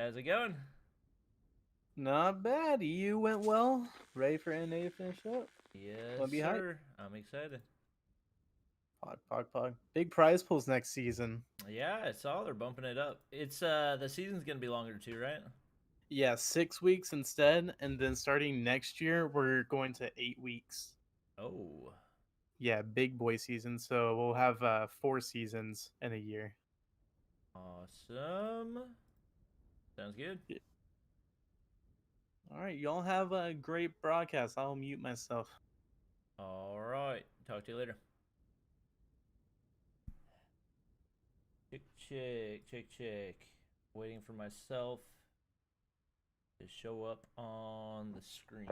How's it going? Not bad. EU went well. Ready for NA to finish up. Yes, Wanna be hype? sir. I'm excited. Pog. Big prize pools next season. Yeah, I saw they're bumping it up. It's the season's gonna be longer too, right? Yeah, 6 weeks instead, and then starting next year, we're going to 8 weeks. Oh, Yeah, big boy season. So we'll have 4 seasons in a year. awesome. Sounds good. Yeah. All right, y'all have a great broadcast. I'll mute myself. All right. Talk to you later. Check. Waiting for myself to show up on the screen.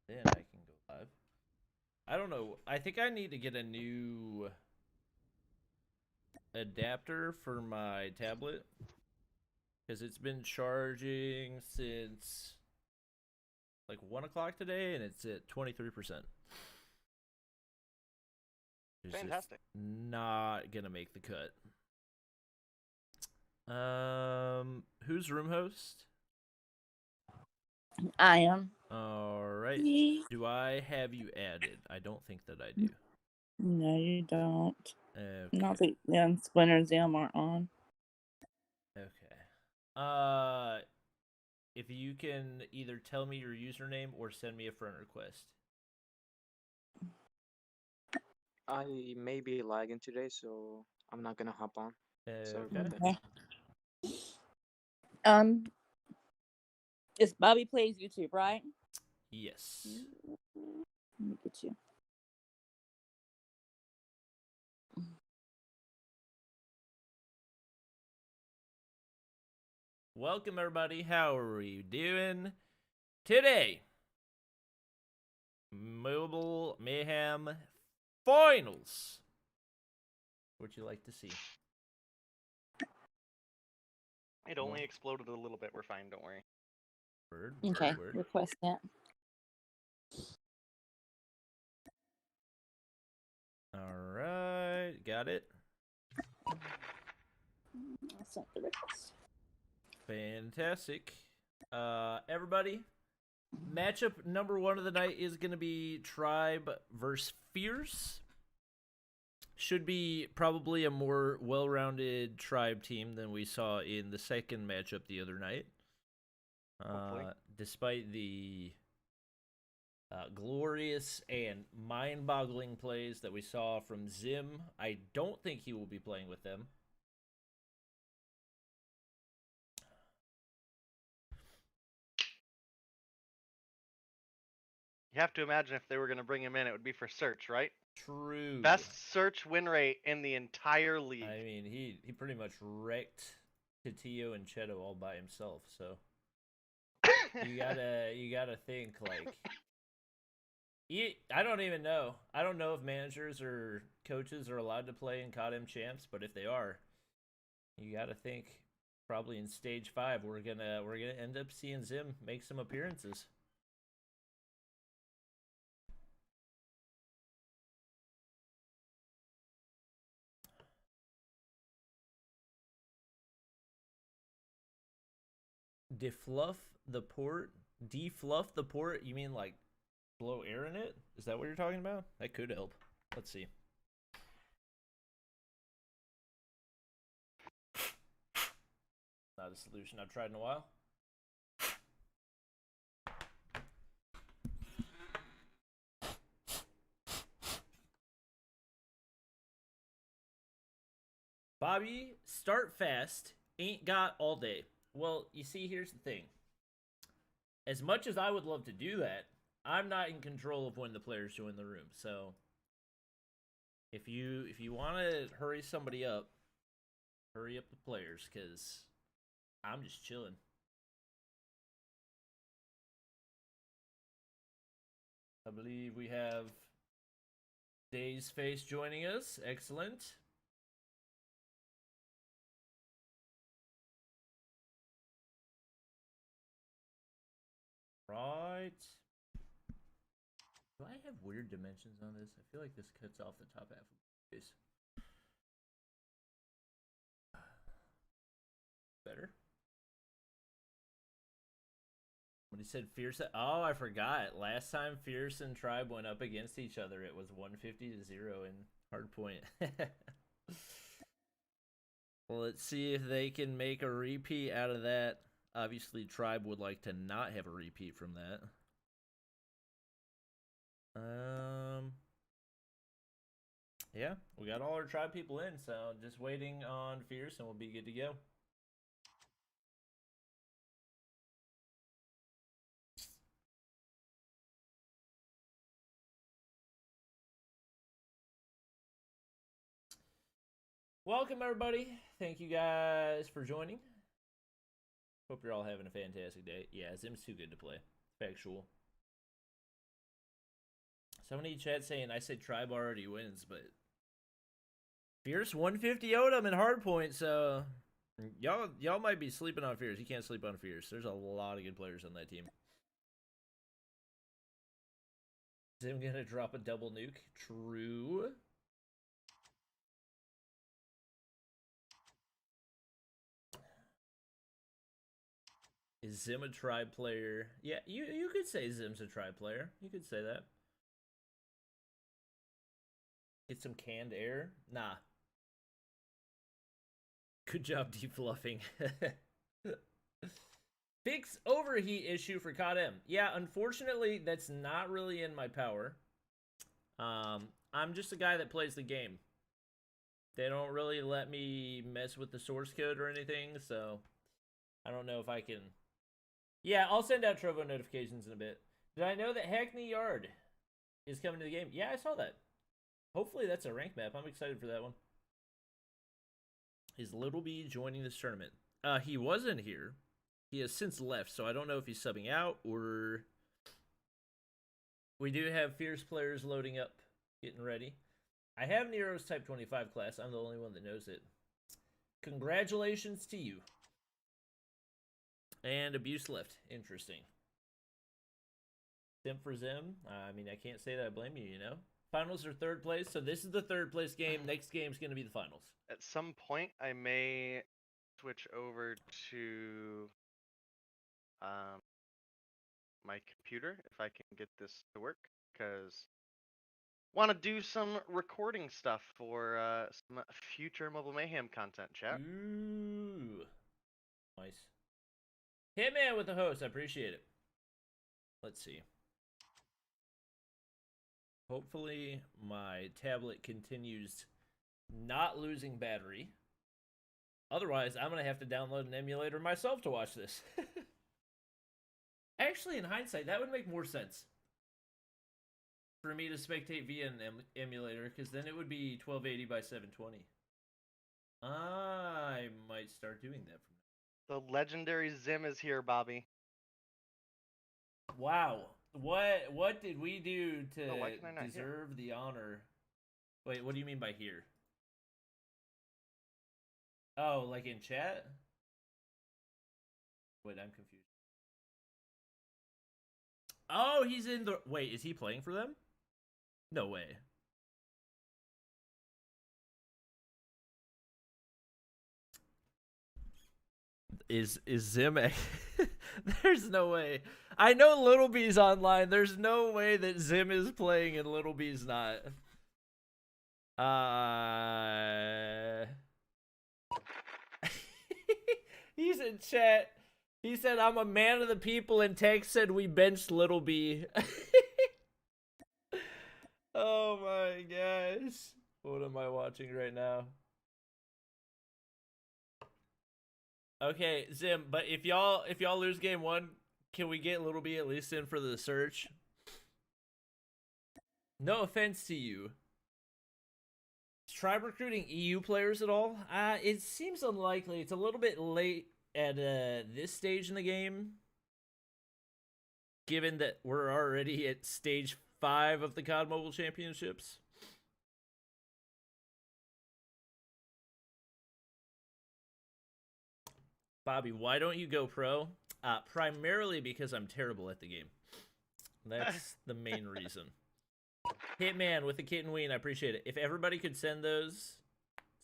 Then I can go live. I don't know. I think I need to get a new adapter for my tablet because it's been charging since like 1 o'clock today and it's at 23%. Fantastic. Not gonna make the cut. Who's room host? I am. All right. Do I have you added? I don't think that I do. No, you don't. Okay. Not the Splinter and Zam aren't on. Okay. If you can either tell me your username or send me a friend request. I may be lagging today, so I'm not gonna hop on. Sorry Okay. about that. It's Bobby Plays YouTube, right? Yes. Let me get you. Welcome, everybody. How are you doing today? Mobile Mayhem Finals. What'd you like to see? It only exploded a little bit. We're fine. Don't worry. Word. Okay, Word. request that. All right, got it. I sent the request. Fantastic. Everybody, matchup number 1 of the night is going to be Tribe versus Fierce. Should be probably a more well-rounded Tribe team than we saw in the second matchup the other night. Despite the glorious and mind-boggling plays that we saw from Zim, I don't think he will be playing with them. You have to imagine if they were going to bring him in, it would be for search, right? True. Best search win rate in the entire league. I mean, he pretty much wrecked Tio and Cheto all by himself. So you gotta think like. I don't even know. I don't know if managers or coaches are allowed to play in COD champs, but if they are, you gotta think probably in stage 5 we're gonna end up seeing Zim make some appearances. Defluff the port? Defluff the port? You mean like blow air in it? Is that what you're talking about? That could help. Let's see. Not a solution I've tried in a while. Bobby, start fast. Ain't got all day. Well, you see, here's the thing. As much as I would love to do that, I'm not in control of when the players join the room. So if you want to hurry somebody up, hurry up the players, because I'm just chilling. I believe we have Days Face joining us. Excellent. Right. Do I have weird dimensions on this? I feel like this cuts off the top half of my face. Better. He said Fierce. Oh, I forgot. Last time Fierce and Tribe went up against each other, it was 150-0 in Hardpoint. Well, let's see if they can make a repeat out of that. Obviously, Tribe would like to not have a repeat from that. Yeah, we got all our Tribe people in, so just waiting on Fierce and we'll be good to go. Welcome, everybody. Thank you guys for joining. Hope you're all having a fantastic day. Yeah, Zim's too good to play. Factual. Somebody in chat saying I said Tribe already wins, but Fierce 150 Odom in Hardpoint, so y'all might be sleeping on Fierce. You can't sleep on Fierce. There's a lot of good players on that team. Zim gonna drop a double nuke. True. Is Zim a Tribe player? Yeah, you could say Zim's a Tribe player. You could say that. Get some canned air? Nah. Good job defluffing. Fix overheat issue for COD M. Yeah, unfortunately, that's not really in my power. I'm just a guy that plays the game. They don't really let me mess with the source code or anything, so I don't know if I can... Yeah, I'll send out Trovo notifications in a bit. Did I know that Hackney Yard is coming to the game? Yeah, I saw that. Hopefully that's a rank map. I'm excited for that one. Is Little B joining this tournament? He wasn't here. He has since left, so I don't know if he's subbing out or... We do have Fierce players loading up, getting ready. I have Nero's Type 25 class. I'm the only one that knows it. Congratulations to you. And Abuse left. Interesting. Sim for Zim. I mean, I can't say that I blame you, you know? Finals are third place, so this is the third place game. Next game's going to be the finals. At some point, I may switch over to my computer if I can get this to work, because want to do some recording stuff for some future Mobile Mayhem content, chat. Ooh. Nice. Hitman with the host. I appreciate it. Let's see. Hopefully my tablet continues not losing battery. Otherwise, I'm going to have to download an emulator myself to watch this. Actually, in hindsight, that would make more sense for me to spectate via an emulator, because then it would be 1280 by 720. I might start doing that from now. The legendary Zim is here, Bobby. Wow. What did we do to why can I not hear? deserve the honor? Wait, what do you mean by here? Oh, like in chat? Wait, I'm confused. Oh, he's in the... Wait, is he playing for them? No way. Is Zim... There's no way. I know Little B's online. There's no way that Zim is playing and Little B's not. He's in chat. He said, I'm a man of the people, and Tex said we benched Little B. Oh my gosh. What am I watching right now? Okay, Zim, but if y'all lose game one, can we get Little B at least in for the search? No offense to you. Is Tribe recruiting EU players at all? It seems unlikely. It's a little bit late at this stage in the game, given that we're already at stage 5 of the COD Mobile Championships. Bobby, why don't you go pro? Primarily because I'm terrible at the game. That's the main reason. Hitman with the kitten ween, I appreciate it. If everybody could send those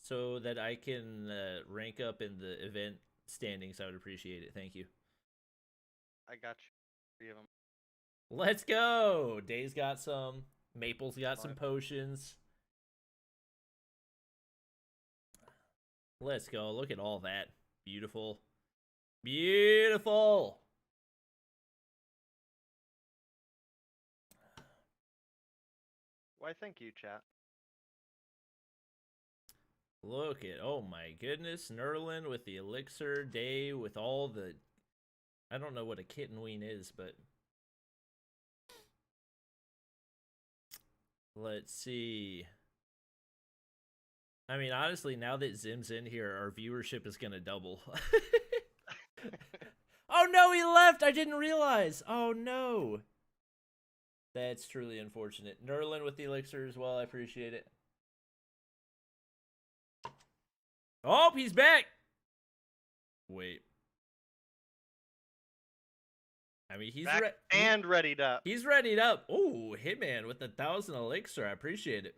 so that I can rank up in the event standings, I would appreciate it. Thank you. I got you. 3 of them. Let's go. Day's got some. Maple's got some potions. Let's go. Look at all that. Beautiful. Beautiful. Why, thank you, chat. Look at, oh my goodness, Nerlin with the elixir, Day with all the, I don't know what a kitten ween is, but let's see. I mean, honestly, now that Zim's in here, our viewership is gonna double. Oh no, he left! I didn't realize! Oh no! That's truly unfortunate. Nerlin with the elixir as well, I appreciate it. Oh, he's back! Wait. I mean, he's Back and readied up. He's readied up. Oh, Hitman with 1,000 elixir. I appreciate it.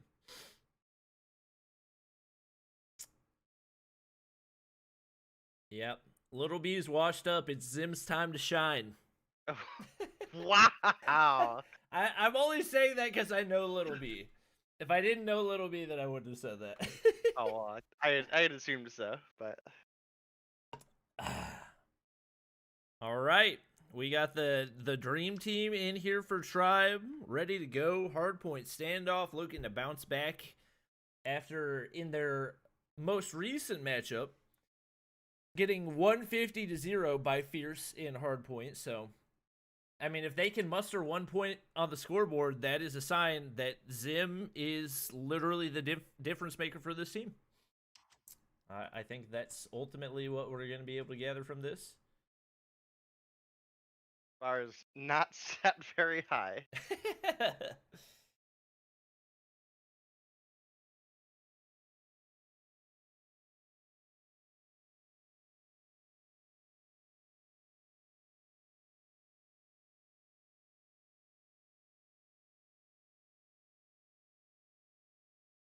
Yep. Little B's washed up. It's Zim's time to shine. Wow. I'm only saying that because I know Little B. If I didn't know Little B, then I wouldn't have said that. Oh, well, I had assumed so, but. All right. We got the dream team in here for Tribe, ready to go. Hardpoint Standoff looking to bounce back after, in their most recent matchup, getting 150-0 by Fierce in Hardpoint. So, I mean, if they can muster 1 point on the scoreboard, that is a sign that Zim is literally the difference maker for this team. I think that's ultimately what we're going to be able to gather from this. Bars not set very high.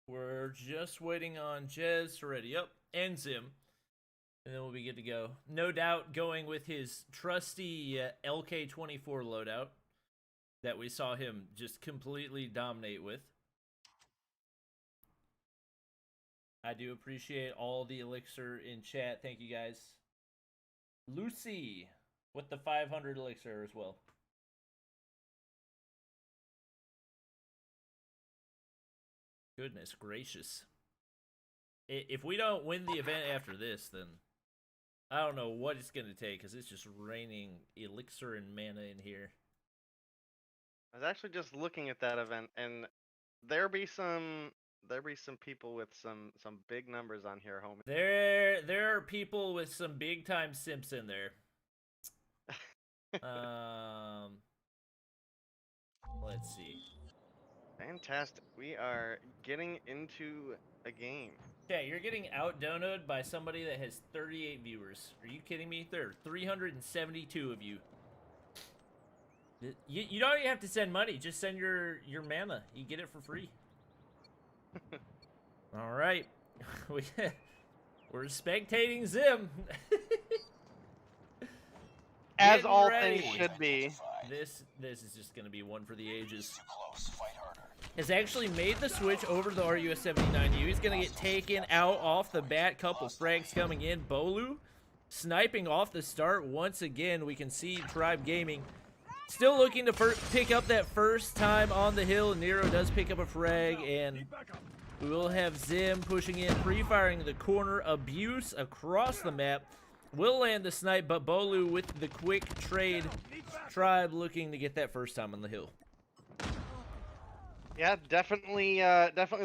We're just waiting on Jez to ready up and Zim. And then we'll be good to go. No doubt going with his trusty LK24 loadout that we saw him just completely dominate with. I do appreciate all the elixir in chat. Thank you guys. Lucy with the 500 elixir as well. Goodness gracious. If we don't win the event after this, then I don't know what it's going to take, because it's just raining elixir and mana in here. I was actually just looking at that event, and there be some people with some big numbers on here, homie. There are people with some big time simps in there. Let's see. Fantastic. We are getting into a game. Yeah, you're getting out-donoed by somebody that has 38 viewers. Are you kidding me? There are 372 of you. You don't even have to send money. Just send your mana. You get it for free. All right. We're spectating Zim. As Getting all ready. things should be. This is just going to be one for the ages. Has actually made the switch over to the RUS-79U. He's going to get taken out off the bat. Couple frags coming in. Bolu sniping off the start once again. We can see Tribe Gaming still looking to pick up that first time on the hill. Nero does pick up a frag, and we will have Zim pushing in, pre-firing the corner. Abuse across the map. Will land the snipe, but Bolu with the quick trade. Tribe looking to get that first time on the hill. Yeah, definitely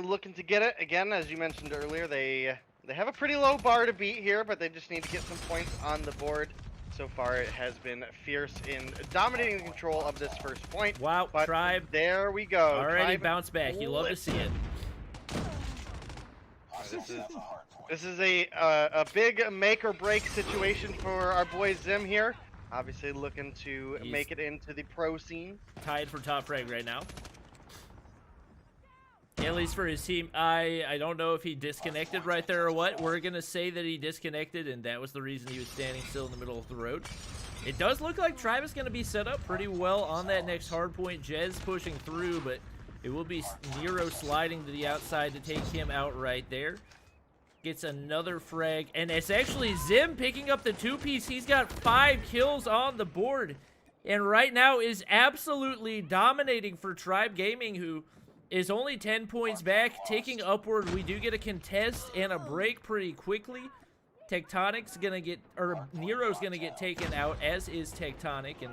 looking to get it. Again, as you mentioned earlier, they have a pretty low bar to beat here, but they just need to get some points on the board. So far, it has been Fierce in dominating the control of this first point. Wow, but Tribe. There we go. Already Tribe bounced back. You love to see it. This is a big make or break situation for our boy Zim here. Obviously looking to make it into the pro scene. Tied for top frag right now. At least for his team. I don't know if he disconnected right there or what. We're going to say that he disconnected, and that was the reason he was standing still in the middle of the road. it does look like Tribe is going to be set up pretty well on that next hard point. Jez pushing through, but it will be Nero sliding to the outside to take him out right there. Gets another frag, and it's actually Zim picking up the 2-piece. He's got 5 kills on the board, and right now is absolutely dominating for Tribe Gaming, who is only 10 points back, taking upward. We do get a contest and a break pretty quickly. Tectonic's gonna get, or Nero's gonna get taken out, as is Tectonic, and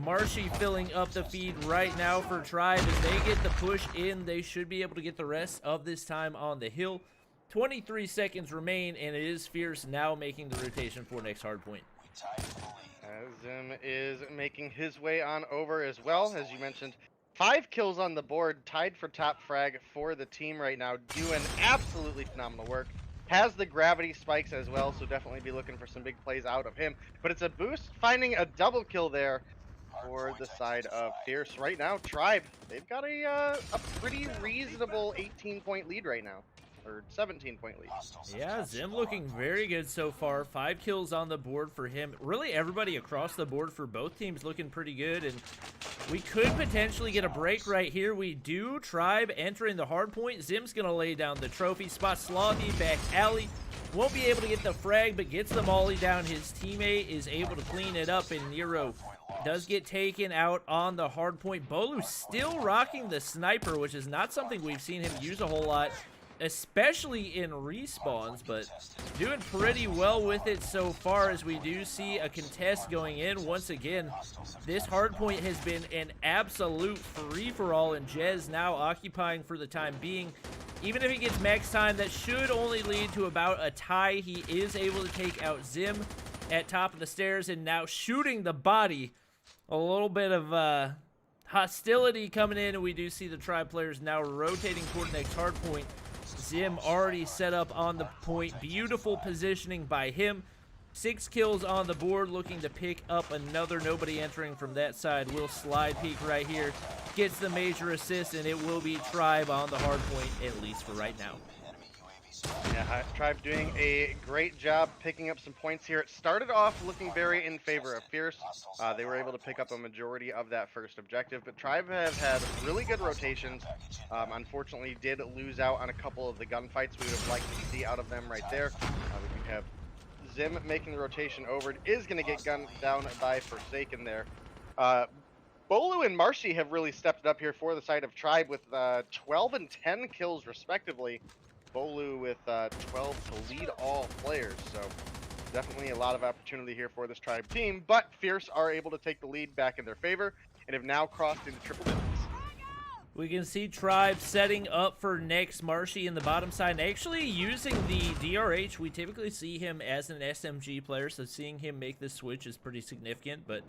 Marshy filling up the feed right now for Tribe. As they get the push in, they should be able to get the rest of this time on the hill. 23 seconds remain, and it is Fierce now making the rotation for next hardpoint. Zim is making his way on over as well. As you mentioned, 5 kills on the board, tied for top frag for the team right now, doing absolutely phenomenal work. Has the gravity spikes as well, so definitely be looking for some big plays out of him. But it's a boost, finding a double kill there for the side of Fierce. Right now, Tribe, they've got a pretty reasonable 18-point lead right now. Or 17-point lead. Yeah, Zim looking very good so far. 5 kills on the board for him. Really, everybody across the board for both teams looking pretty good, and we could potentially get a break right here. We do. Tribe entering the hard point. Zim's gonna lay down the trophy. Spot Slothy back alley. Won't be able to get the frag, but gets the molly down. His teammate is able to clean it up, and Nero does get taken out on the hard point. Bolu still rocking the sniper, which is not something we've seen him use a whole lot, especially in respawns, but doing pretty well with it so far, as we do see a contest going in. Once again, this hardpoint has been an absolute free-for-all, and Jez now occupying for the time being. Even if he gets max time, that should only lead to about a tie. He is able to take out Zim at top of the stairs, and now shooting the body. A little bit of hostility coming in, and we do see the Tribe players now rotating toward the next hardpoint. Zim already set up on the point. Beautiful positioning by him. 6 kills on the board, looking to pick up another. Nobody entering from that side. Will slide peek right here. Gets the major assist, and it will be Tribe on the hard point, at least for right now. Yeah, Tribe doing a great job picking up some points here. It started off looking very in favor of Fierce. They were able to pick up a majority of that first objective, but Tribe have had really good rotations. Unfortunately, did lose out on a couple of the gunfights we would have liked to see out of them right there. We do have Zim making the rotation over. It is going to get gunned down by Forsaken there. Bolu and Marshy have really stepped it up here for the side of Tribe with 12 and 10 kills respectively. Bolu with 12 to lead all players, so definitely a lot of opportunity here for this Tribe team, but Fierce are able to take the lead back in their favor and have now crossed into triple digits. We can see Tribe setting up for next. Marshy in the bottom side, actually using the DRH. We typically see him as an SMG player, so seeing him make this switch is pretty significant, but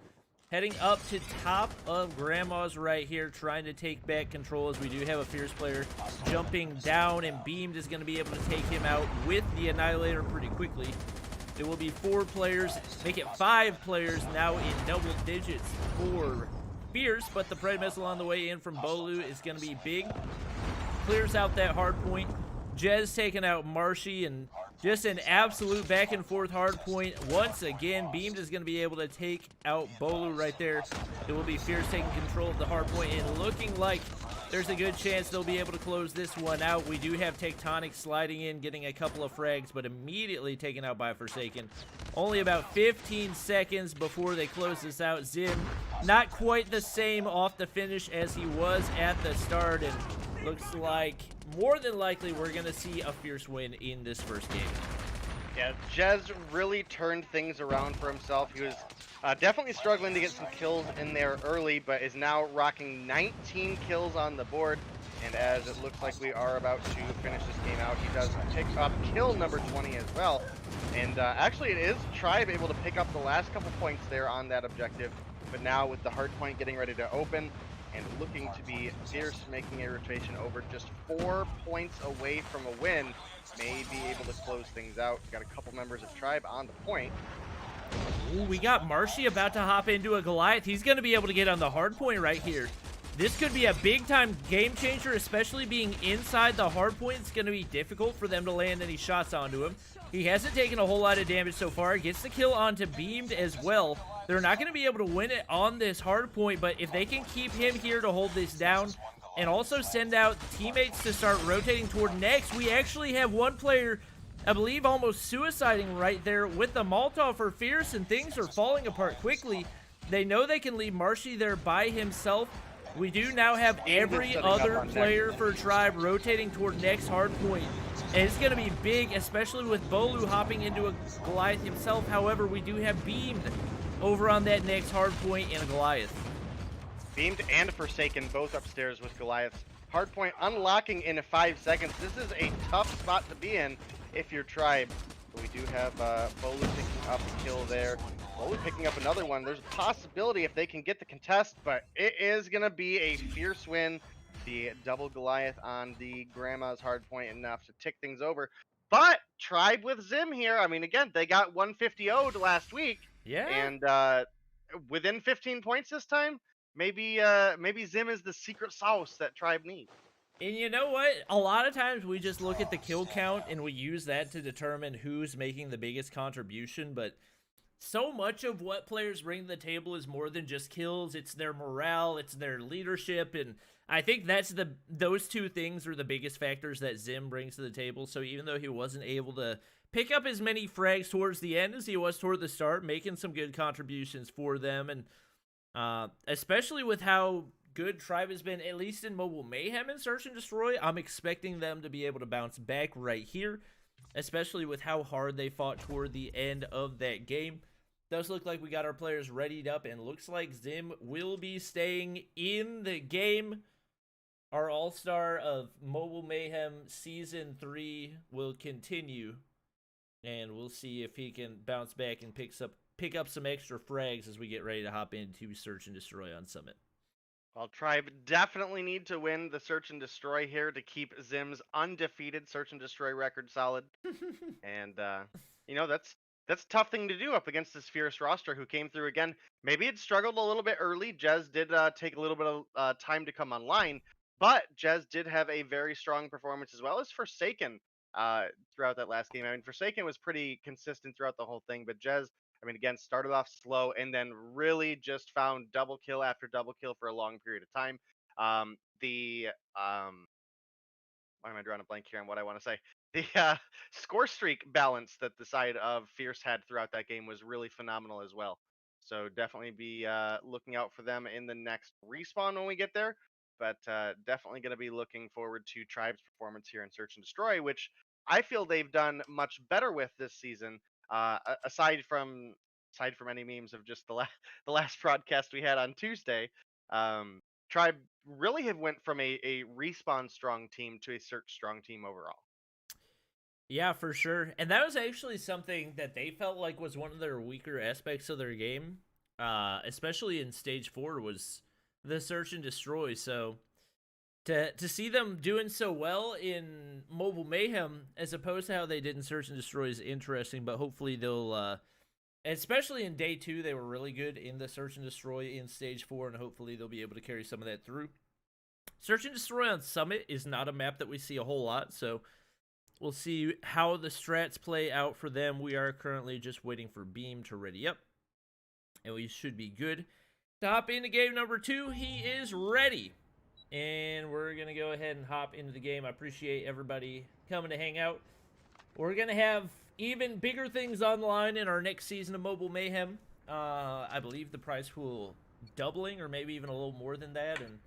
heading up to top of Grandma's right here, trying to take back control, as we do have a Fierce player jumping down, and Beamed is going to be able to take him out with the Annihilator pretty quickly. It will be 4 players, make it 5 players now in double digits for Fierce, but the Pred Missile on the way in from Bolu is going to be big. Clears out that hard point. Jez taking out Marshy, and just an absolute back and forth hard point. Once again, Beamed is going to be able to take out Bolu right there. It will be Fierce taking control of the hard point, and looking like there's a good chance they'll be able to close this one out. We do have Tectonic sliding in, getting a couple of frags, but immediately taken out by Forsaken. Only about 15 seconds before they close this out. Zim, not quite the same off the finish as he was at the start, and looks like more than likely we're going to see a Fierce win in this first game. Yeah, Jez really turned things around for himself. He was definitely struggling to get some kills in there early, but is now rocking 19 kills on the board. And as it looks like we are about to finish this game out, he does pick up kill number 20 as well. And actually, it is Tribe able to pick up the last couple points there on that objective. But now with the hard point getting ready to open, and looking to be Fierce making a rotation over, just 4 points away from a win, may be able to close things out. Got a couple members of Tribe on the point. Ooh, we got Marshy about to hop into a Goliath. He's going to be able to get on the hard point right here. This could be a big-time game changer, especially being inside the hard point. It's going to be difficult for them to land any shots onto him. He hasn't taken a whole lot of damage so far. Gets the kill onto Beamed as well. They're not going to be able to win it on this hard point, but if they can keep him here to hold this down and also send out teammates to start rotating toward next, we actually have one player, I believe, almost suiciding right there with the Molotov for Fierce, and things are falling apart quickly. They know they can leave Marshy there by himself. We do now have every other player for Tribe rotating toward next hard point. And it's going to be big, especially with Bolu hopping into a Goliath himself. However, we do have Beamed over on that next hard point in a Goliath. Beamed and Forsaken both upstairs with Goliaths. Hardpoint unlocking in 5 seconds. This is a tough spot to be in if you're Tribe. But we do have Bolu picking up a kill there. Bolu picking up another one. There's a possibility if they can get the contest, but it is going to be a fierce win. The double Goliath on the Grandma's hardpoint enough to tick things over. But Tribe with Zim here. I mean, again, they got 150-0'd last week. Yeah. And within 15 points this time, maybe Zim is the secret sauce that Tribe needs. And you know what? A lot of times we just look at the kill count and we use that to determine who's making the biggest contribution, but so much of what players bring to the table is more than just kills. It's their morale, it's their leadership, and I think those two things are the biggest factors that Zim brings to the table. So even though he wasn't able to pick up as many frags towards the end as he was toward the start, making some good contributions for them, and especially with how good Tribe has been, at least in Mobile Mayhem and Search and Destroy, I'm expecting them to be able to bounce back right here, especially with how hard they fought toward the end of that game. Does look like we got our players readied up, and looks like Zim will be staying in the game. Our All-Star of Mobile Mayhem Season 3 will continue, and we'll see if he can bounce back and pick up some extra frags as we get ready to hop into Search and Destroy on Summit. Well, Tribe definitely need to win the Search and Destroy here to keep Zim's undefeated Search and Destroy record solid. And, you know, that's a tough thing to do up against this fierce roster who came through again. Maybe it struggled a little bit early. Jez did take a little bit of time to come online, but Jez did have a very strong performance, as well as Forsaken throughout that last game. I mean, Forsaken was pretty consistent throughout the whole thing, but Jez, I mean, again, started off slow and then really just found double kill after double kill for a long period of time. Why am I drawing a blank here on what I want to say? The score streak balance that the side of Fierce had throughout that game was really phenomenal as well. So definitely be looking out for them in the next respawn when we get there. But definitely going to be looking forward to Tribe's performance here in Search and Destroy, which I feel they've done much better with this season. Aside from any memes of just the last broadcast we had on Tuesday, Tribe really have went from a respawn strong team to a search strong team overall. Yeah, for sure. And that was actually something that they felt like was one of their weaker aspects of their game, especially in Stage 4, was the Search and Destroy. So to see them doing so well in Mobile Mayhem as opposed to how they did in Search and Destroy is interesting, but hopefully they'll, especially in Day 2, they were really good in the Search and Destroy in Stage 4, and hopefully they'll be able to carry some of that through. Search and Destroy on Summit is not a map that we see a whole lot, so we'll see how the strats play out for them. We are currently just waiting for Beam to ready up, and we should be good to hop into game number 2. He is ready. And we're going to go ahead and hop into the game. I appreciate everybody coming to hang out. We're going to have even bigger things on the line in our next season of Mobile Mayhem. I believe the prize pool doubling, or maybe even a little more than that. And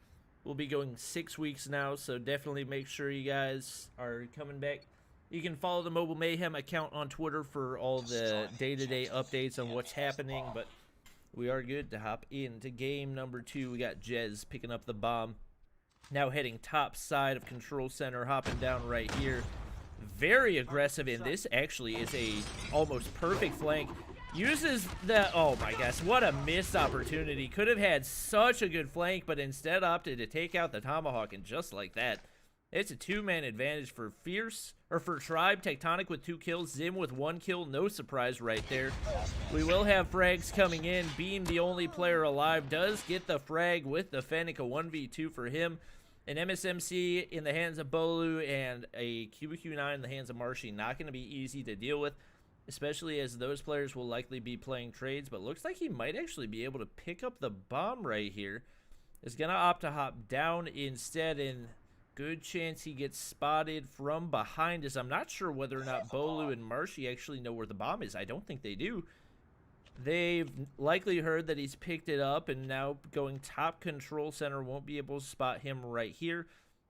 we'll be going 6 weeks now, so definitely make sure you guys are coming back. You can follow the Mobile Mayhem account on Twitter for all the day-to-day updates on what's happening. But we are good to hop into game number 2. We got Jez picking up the bomb. Now heading top side of Control Center, hopping down right here. Very aggressive, and this actually is a almost perfect flank. Uses the, oh my gosh, what a missed opportunity. Could have had such a good flank, but instead opted to take out the Tomahawk, and just like that, it's a 2-man advantage for Fierce, or for Tribe. Tectonic with 2 kills, Zim with 1 kill, no surprise right there. We will have frags coming in. Beam, the only player alive, does get the frag with the Fennec, a 1v2 for him. An MSMC in the hands of Bolu and a QBQ9 in the hands of Marshy, not going to be easy to deal with, especially as those players will likely be playing trades, but looks like he might actually be able to pick up the bomb right here. Is going to opt to hop down instead, and good chance he gets spotted from behind, as I'm not sure whether or not Bolu and Marshy actually know where the bomb is. I don't think they do. They've likely heard that he's picked it up, and now going top control center won't be able to spot him right here.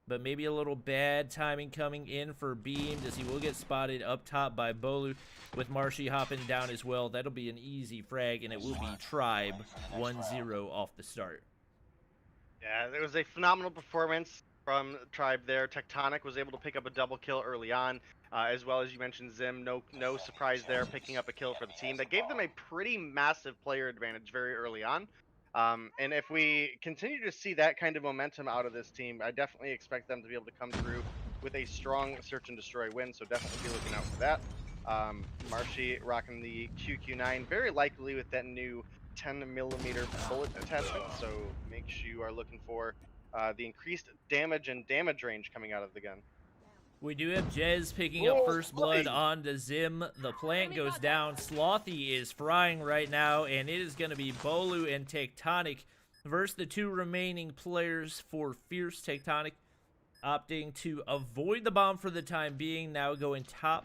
But maybe a little bad timing coming in for Beamed, as he will get spotted up top by Bolu, with Marshy hopping down as well. That'll be an easy frag, and it will be Tribe 1-0 off the start. Yeah, it was a phenomenal performance from Tribe there. Tectonic was able to pick up a double kill early on, as well as you mentioned Zim. No surprise there, picking up a kill for the team. That gave them a pretty massive player advantage very early on. And if we continue to see that kind of momentum out of this team, I definitely expect them to be able to come through with a strong search and destroy win. So definitely be looking out for that. Marshy rocking the QQ9, very likely with that new 10mm bullet attachment. So make sure you are looking for the increased damage and damage range coming out of the gun. We do have Jez picking up first blood onto Zim. The plant goes down. Slothy is frying right now, and it is going to be Bolu and Tectonic versus the two remaining players for Fierce. Tectonic opting to avoid the bomb for the time being, now going top.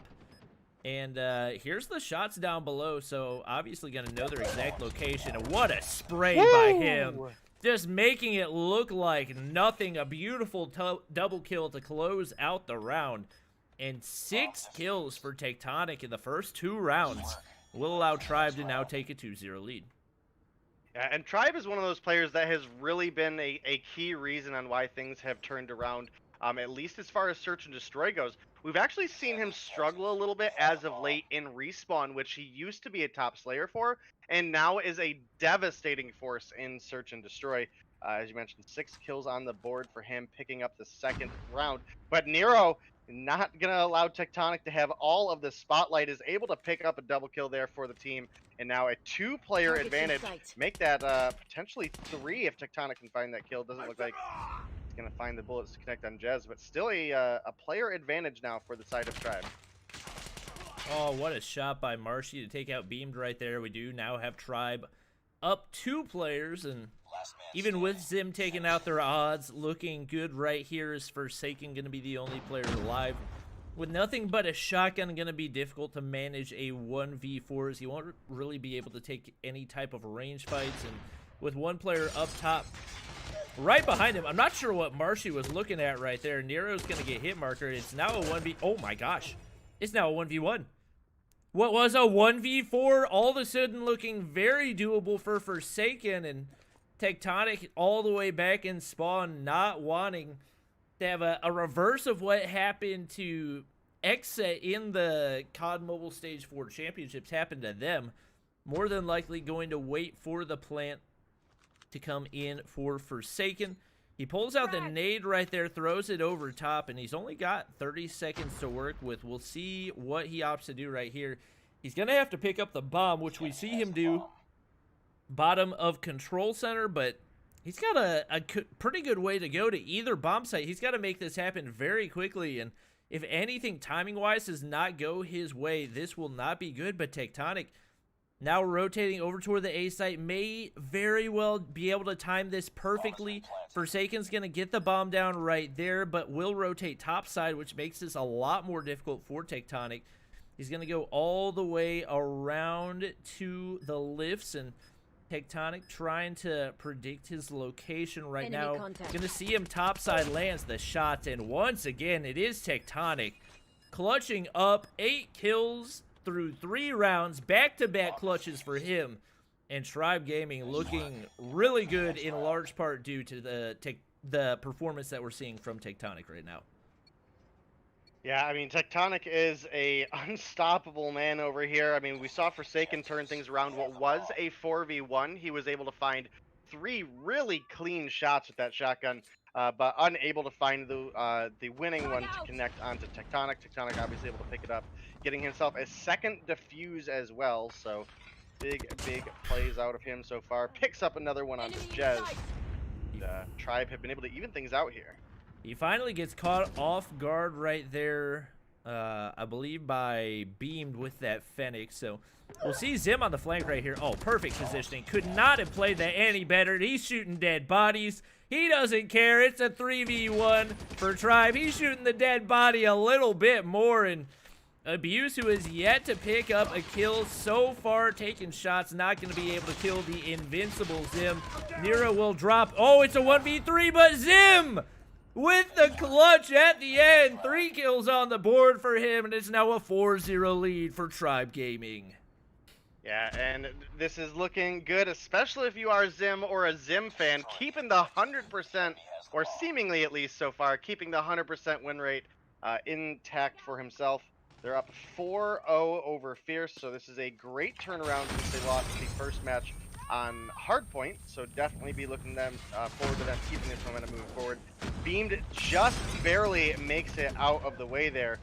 And here's the shots down below, so obviously going to know their exact location. And what a spray by him. Just making it look like nothing. A beautiful double kill to close out the round. And 6 kills for Tectonic in the first 2 rounds will allow Tribe to now take a 2-0 lead. Yeah, and Tribe is one of those players that has really been a key reason on why things have turned around, at least as far as search and destroy goes. We've actually seen him struggle a little bit as of late in Respawn, which he used to be a top slayer for, and now is a devastating force in search and destroy. As you mentioned, 6 kills on the board for him, picking up the 2nd round. But Nero, not going to allow Tectonic to have all of the spotlight, is able to pick up a double kill there for the team, and now a 2-player advantage. Make that potentially 3 if Tectonic can find that kill. Doesn't look like he's going to find the bullets to connect on Jez, but still a player advantage now for the side of Tribe. Oh, what a shot by Marshy to take out Beamed right there. We do now have Tribe up 2 players, and even with Zim taking out their odds, looking good right here is Forsaken going to be the only player alive. With nothing but a shotgun, going to be difficult to manage a 1v4, as he won't really be able to take any type of range fights. And with 1 player up top, right behind him, I'm not sure what Marshy was looking at right there. Nero's going to get hit marker. It's now a 1v... Oh my gosh. It's now a 1v1. What was a 1v4 all of a sudden looking very doable for Forsaken, and Tectonic all the way back in spawn, not wanting to have a reverse of what happened to Exet in the COD Mobile Stage 4 Championships happened to them. More than likely going to wait for the plant to come in for Forsaken. He pulls out the nade right there, throws it over top, and he's only got 30 seconds to work with. We'll see what he opts to do right here. He's going to have to pick up the bomb, which we see him do bottom of control center, but he's got a pretty good way to go to either bomb site. He's got to make this happen very quickly, and if anything, timing-wise does not go his way, this will not be good. But Tectonic now rotating over toward the A site, may very well be able to time this perfectly. Forsaken's going to get the bomb down right there, but will rotate topside, which makes this a lot more difficult for Tectonic. He's going to go all the way around to the lifts, and Tectonic trying to predict his location right now. Going to see him topside, lands the shots, and once again, it is Tectonic clutching up 8 kills through 3 rounds, back-to-back clutches for him, and Tribe Gaming looking really good in large part due to the performance that we're seeing from Tectonic right now. Yeah, I mean, Tectonic is a unstoppable man over here. I mean, we saw Forsaken turn things around. What was a 4v1, he was able to find 3 really clean shots with that shotgun, but unable to find the winning one to connect onto Tectonic. Tectonic obviously able to pick it up, getting himself a 2nd defuse as well. So big plays out of him so far. Picks up another one onto Jez. Tribe have been able to even things out here. He finally gets caught off guard right there, I believe by Beamed with that Fennec. So we'll see Zim on the flank right here. Oh, perfect positioning. Could not have played that any better. He's shooting dead bodies. He doesn't care. It's a 3v1 for Tribe. He's shooting the dead body a little bit more, and Abuse, who has yet to pick up a kill so far, taking shots, not going to be able to kill the invincible Zim. Nero will drop. Oh, it's a 1v3, but Zim with the clutch at the end. 3 kills on the board for him, and it's now a 4-0 lead for Tribe Gaming. Yeah, and this is looking good, especially if you are Zim or a Zim fan, keeping the 100%, or seemingly at least so far, keeping the 100% win rate intact for himself. They're up 4-0 over Fierce, so this is a great turnaround since they lost the first match on Hardpoint. So definitely be looking them forward to them keeping this momentum moving forward. Beamed just barely makes it out of the way there,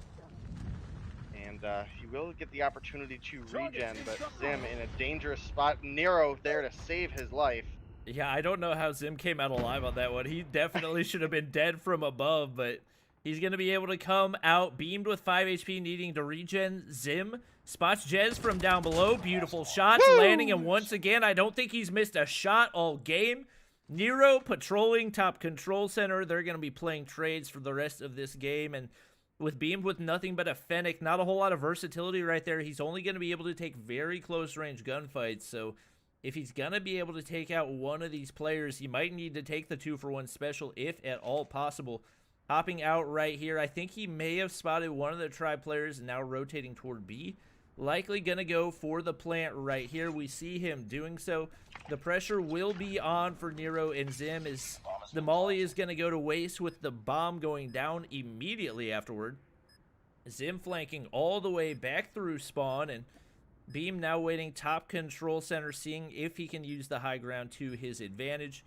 and he will get the opportunity to regen, but Zim in a dangerous spot. Nero there to save his life. Yeah, I don't know how Zim came out alive on that one. He definitely should have been dead from above, but he's going to be able to come out. Beamed with 5 HP, needing to regen. Zim spots Jez from down below. Beautiful shots. Woo! Landing, and once again, I don't think he's missed a shot all game. Nero patrolling top control center. They're going to be playing trades for the rest of this game, and with Beamed with nothing but a Fennec, not a whole lot of versatility right there. He's only going to be able to take very close range gunfights, so if he's going to be able to take out one of these players, he might need to take the 2-for-1 special if at all possible. Hopping out right here, I think he may have spotted one of the Tribe players and now rotating toward B. Likely going to go for the plant right here. We see him doing so. The pressure will be on for Nero and Zim as the molly is going to go to waste with the bomb going down immediately afterward. Zim flanking all the way back through spawn, and Beam now waiting top control center, seeing if he can use the high ground to his advantage.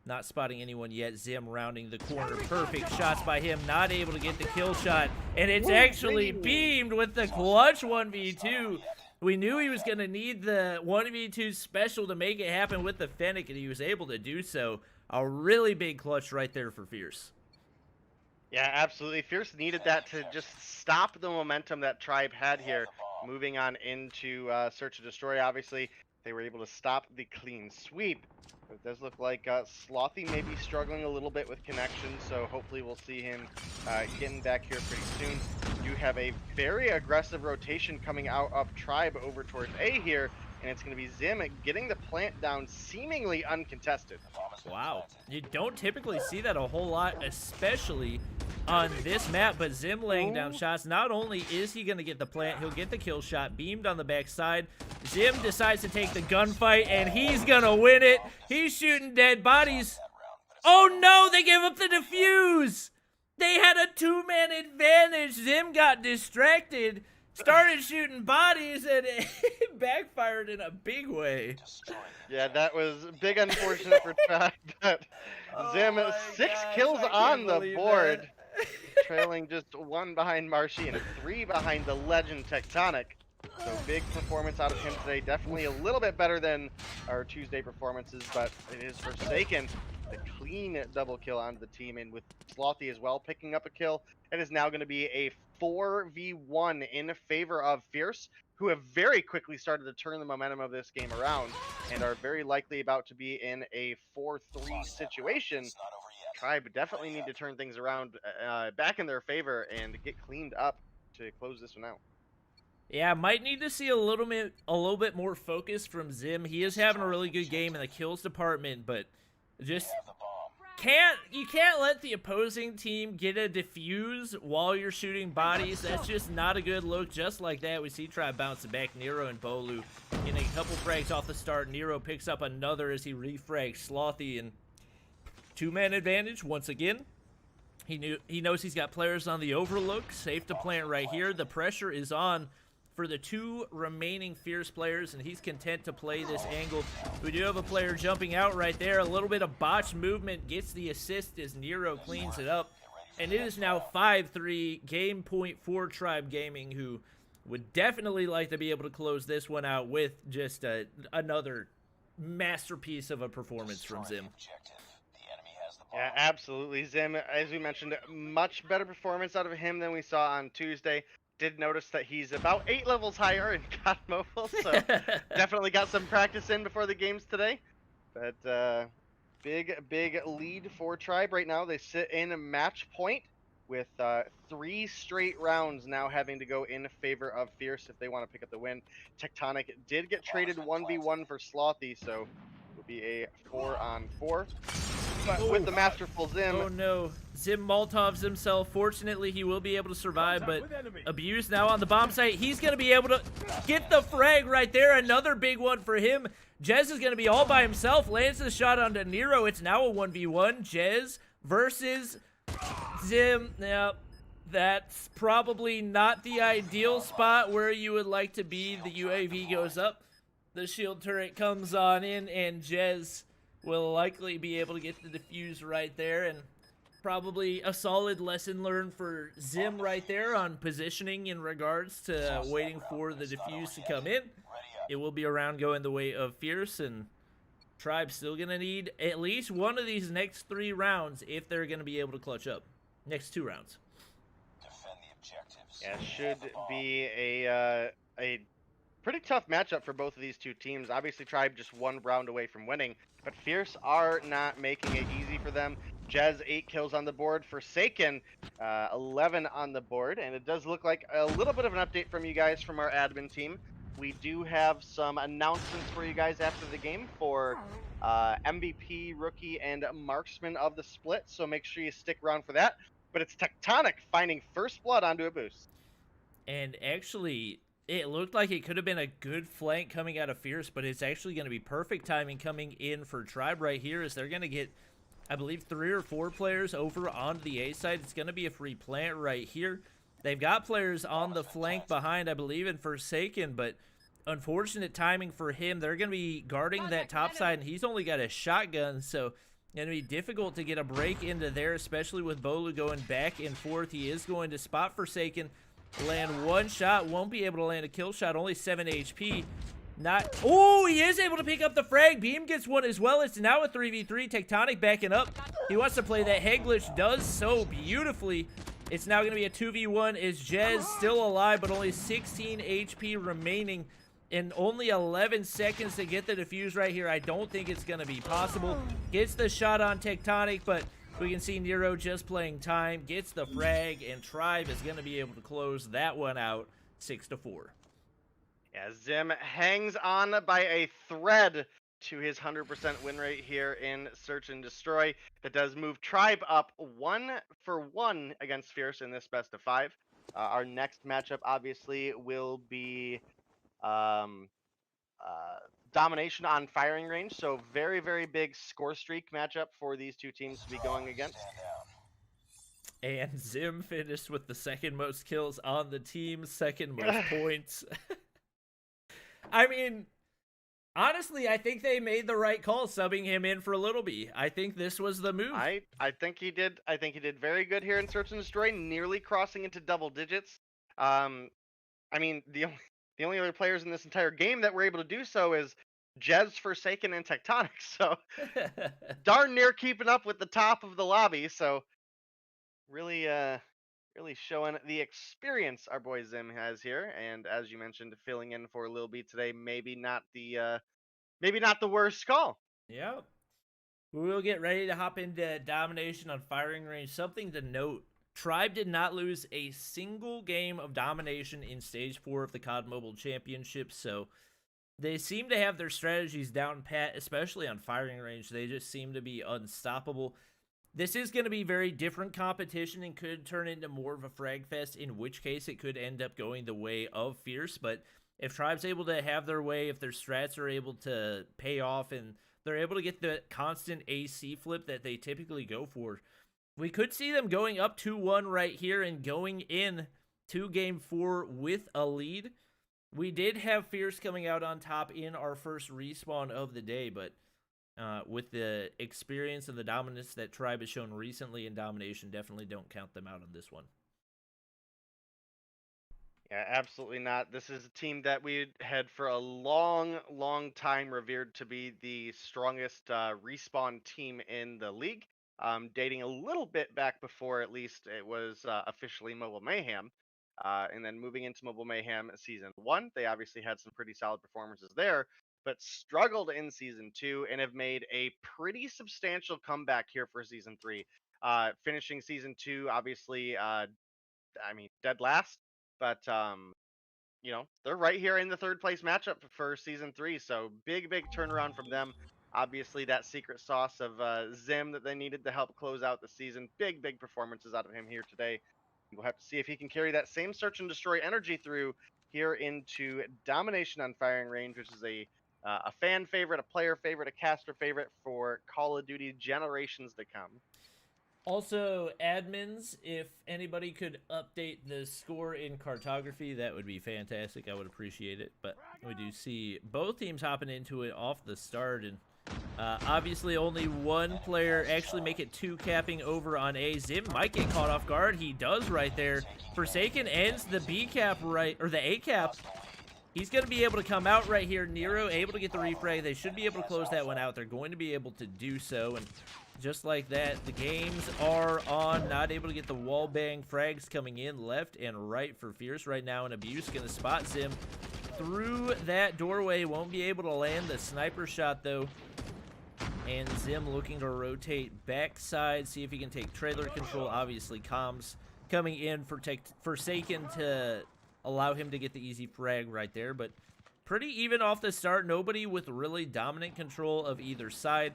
Not spotting anyone yet. Zim rounding the corner. Perfect shots by him. Not able to get the kill shot. And it's actually Beamed with the clutch 1v2. We knew he was going to need the 1v2 special to make it happen with the Fennec, and he was able to do so. A really big clutch right there for Fierce. Yeah, absolutely. Fierce needed that to just stop the momentum that Tribe had here. Moving on into Search and Destroy, obviously. They were able to stop the clean sweep. It does look like Slothy may be struggling a little bit with connection, so hopefully we'll see him getting back here pretty soon. You have a very aggressive rotation coming out of Tribe over towards A here, and it's going to be Zim getting the plant down seemingly uncontested. Wow. You don't typically see that a whole lot, especially on this map, but Zim laying down shots. Not only is he going to get the plant, he'll get the kill shot. Beamed on the backside. Zim decides to take the gunfight, and he's going to win it. He's shooting dead bodies. Oh no, they gave up the defuse. They had a 2-man advantage. Zim got distracted, started shooting bodies, and it backfired in a big way. Yeah, that was big unfortunate for Tribe, but Zim, 6 kills on the board. Trailing just 1 behind Marshy and 3 behind the legend Tectonic. So big performance out of him today. Definitely a little bit better than our Tuesday performances, but it is Forsaken. The clean double kill onto the team, and with Slothy as well picking up a kill. It is now going to be a 4v1 in favor of Fierce, who have very quickly started to turn the momentum of this game around and are very likely about to be in a 4-3 situation. Tribe definitely need to turn things around back in their favor and get cleaned up to close this one out. Yeah, might need to see a little bit more focus from Zim. He is having a really good game in the kills department, but just you can't let the opposing team get a defuse while you're shooting bodies. That's just not a good look. Just like that, we see Tribe bouncing back. Nero and Bolu getting a couple frags off the start. Nero picks up another as he refrags Slothy, and 2-man advantage once again. He knows he's got players on the overlook. Safe to plant right here. The pressure is on for the 2 remaining Fierce players, and he's content to play this angle. We do have a player jumping out right there. A little bit of botch movement gets the assist as Nero cleans it up. And it is now 5-3, game point for Tribe Gaming, who would definitely like to be able to close this one out with just another masterpiece of a performance from Zim. Yeah, absolutely. Zim, as we mentioned, much better performance out of him than we saw on Tuesday. Did notice that he's about 8 levels higher in COD Mobile, so definitely got some practice in before the games today. But big lead for Tribe right now. They sit in a match point with 3 straight rounds now having to go in favor of Fierce if they want to pick up the win. Tectonic did get traded 1v1 for Slothy, so it will be a 4-on-4. But with the masterful Zim, Oh no, Zim Moltovs himself. Fortunately, he will be able to survive, but Abuse now on the bomb site. He's going to be able to get the frag right there. Another big one for him. Jez is going to be all by himself. Lands the shot onto Nero. It's now a 1v1. Jez versus Zim. Now, that's probably not the ideal spot where you would like to be. The UAV goes up. The shield turret comes on in, and Jez will likely be able to get the defuse right there, and probably a solid lesson learned for Zim right there on positioning in regards to waiting for the defuse to come in. It will be a round going the way of Fierce, and Tribe's still going to need at least one of these next 3 rounds if they're going to be able to clutch up. Next 2 rounds. yeah, should be a pretty tough matchup for both of these two teams. Obviously, Tribe just 1 round away from winning, but Fierce are not making it easy for them. Jez 8 kills on the board. Forsaken 11 on the board, and it does look like a little bit of an update from you guys from our admin team. We do have some announcements for you guys after the game for MVP, Rookie, and Marksman of the split, so make sure you stick around for that. But it's Tectonic finding first blood onto a boost. And actually, it looked like it could have been a good flank coming out of Fierce, but it's actually going to be perfect timing coming in for Tribe right here, as they're going to get, I believe, 3 or 4 players over onto the A side. It's going to be a free plant right here. They've got players on the flank behind, I believe, in Forsaken, but unfortunate timing for him. They're going to be guarding that top side, and he's only got a shotgun, so going to be difficult to get a break into there, especially with Bolu going back and forth. He is going to spot Forsaken, land 1 shot, won't be able to land a kill shot, only 7 HP. Not, oh, he is able to pick up the frag. Beam gets 1 as well. It's now a 3v3. Tectonic backing up. He wants to play that head glitch, does so beautifully. It's now going to be a 2v1. Is Jez still alive, but only 16 HP remaining in only 11 seconds to get the defuse right here. I don't think it's going to be possible. Gets the shot on Tectonic, but we can see Nero just playing time, gets the frag, and Tribe is going to be able to close that one out 6-4. Yeah, Zim hangs on by a thread to his 100% win rate here in Search and Destroy. That does move Tribe up 1-for-1 against Fierce in this best of 5. Our next matchup, obviously, will be Domination on firing range. So very, very big score streak matchup for these two teams to be going against. And Zim finished with the 2nd most kills on the team, 2nd most points. I mean, honestly, I think they made the right call subbing him in for Little B. I think this was the move. I think he did. I think he did very good here in Search and Destroy, nearly crossing into double digits. I mean, the only other players in this entire game that were able to do so is Jez, Forsaken, and Tectonic. So darn near keeping up with the top of the lobby. So really showing the experience our boy Zim has here. And as you mentioned, filling in for Lil B today, maybe not the worst call. Yep. We will get ready to hop into Domination on firing range. Something to note, Tribe did not lose a single game of Domination in Stage 4 of the COD Mobile Championship, so they seem to have their strategies down pat, especially on firing range. They just seem to be unstoppable. This is going to be very different competition and could turn into more of a frag fest, in which case it could end up going the way of Fierce. But if Tribe's able to have their way, if their strats are able to pay off and they're able to get the constant AC flip that they typically go for, we could see them going up 2-1 right here and going in to Game 4 with a lead. We did have Fierce coming out on top in our first respawn of the day, but with the experience and the dominance that Tribe has shown recently in Domination, definitely don't count them out on this one. Yeah, absolutely not. This is a team that we had for a long, long time revered to be the strongest respawn team in the league. dating a little bit back before at least it was officially Mobile Mayhem. And then moving into Mobile Mayhem Season 1, they obviously had some pretty solid performances there, but struggled in Season 2 and have made a pretty substantial comeback here for Season 3. Finishing Season 2, obviously, dead last, but you know, they're right here in the third place matchup for Season 3, so big turnaround from them. Obviously, that secret sauce of Zim that they needed to help close out the season. Big performances out of him here today. We'll have to see if he can carry that same search and destroy energy through here into Domination on firing range, which is a fan favorite, a player favorite, a caster favorite for Call of Duty generations to come. Also, admins, if anybody could update the score in cartography, that would be fantastic. I would appreciate it. But we do see both teams hopping into it off the start, and obviously only one player actually make it 2 capping over on A. Zim might get caught off guard. He does right there. Forsaken ends the B cap right, or the A cap. He's going to be able to come out right here. Nero able to get the refrag. They should be able to close that one out. They're going to be able to do so, and just like that, the games are on. Not able to get the wall bang frags coming in left and right for Fierce right now. And Abuse going to spot Zim through that doorway. Won't be able to land the sniper shot, though. And Zim looking to rotate backside, see if he can take trailer control. Obviously, comms coming in for Forsaken to allow him to get the easy frag right there. But pretty even off the start. Nobody with really dominant control of either side.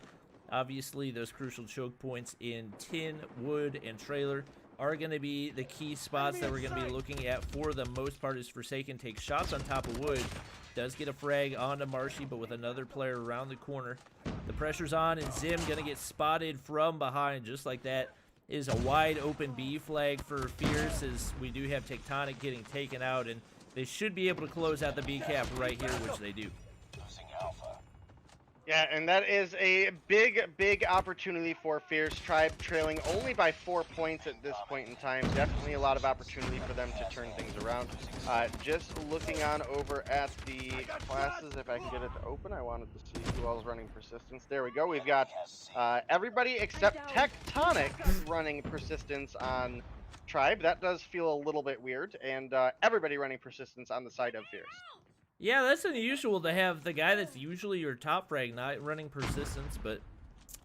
Obviously, those crucial choke points in tin, wood, and trailer are going to be the key spots that we're going to be looking at for the most part. As Forsaken takes shots on top of wood. Does get a frag onto Marshy, but with another player around the corner. The pressure's on, and Zim going to get spotted from behind. Just like that is a wide open B flag for Fierce, as we do have Tectonic getting taken out, and they should be able to close out the B cap right here, which they do. Yeah, and that is a big opportunity for Fierce. Tribe trailing only by 4 points at this point in time. Definitely a lot of opportunity for them to turn things around. Just looking on over at the classes, if I can get it to open. I wanted to see who else running Persistence. There we go. We've got everybody except Tectonic running Persistence on Tribe. That does feel a little bit weird. And everybody running Persistence on the side of Fierce. Yeah, that's unusual to have the guy that's usually your top frag not running Persistence, but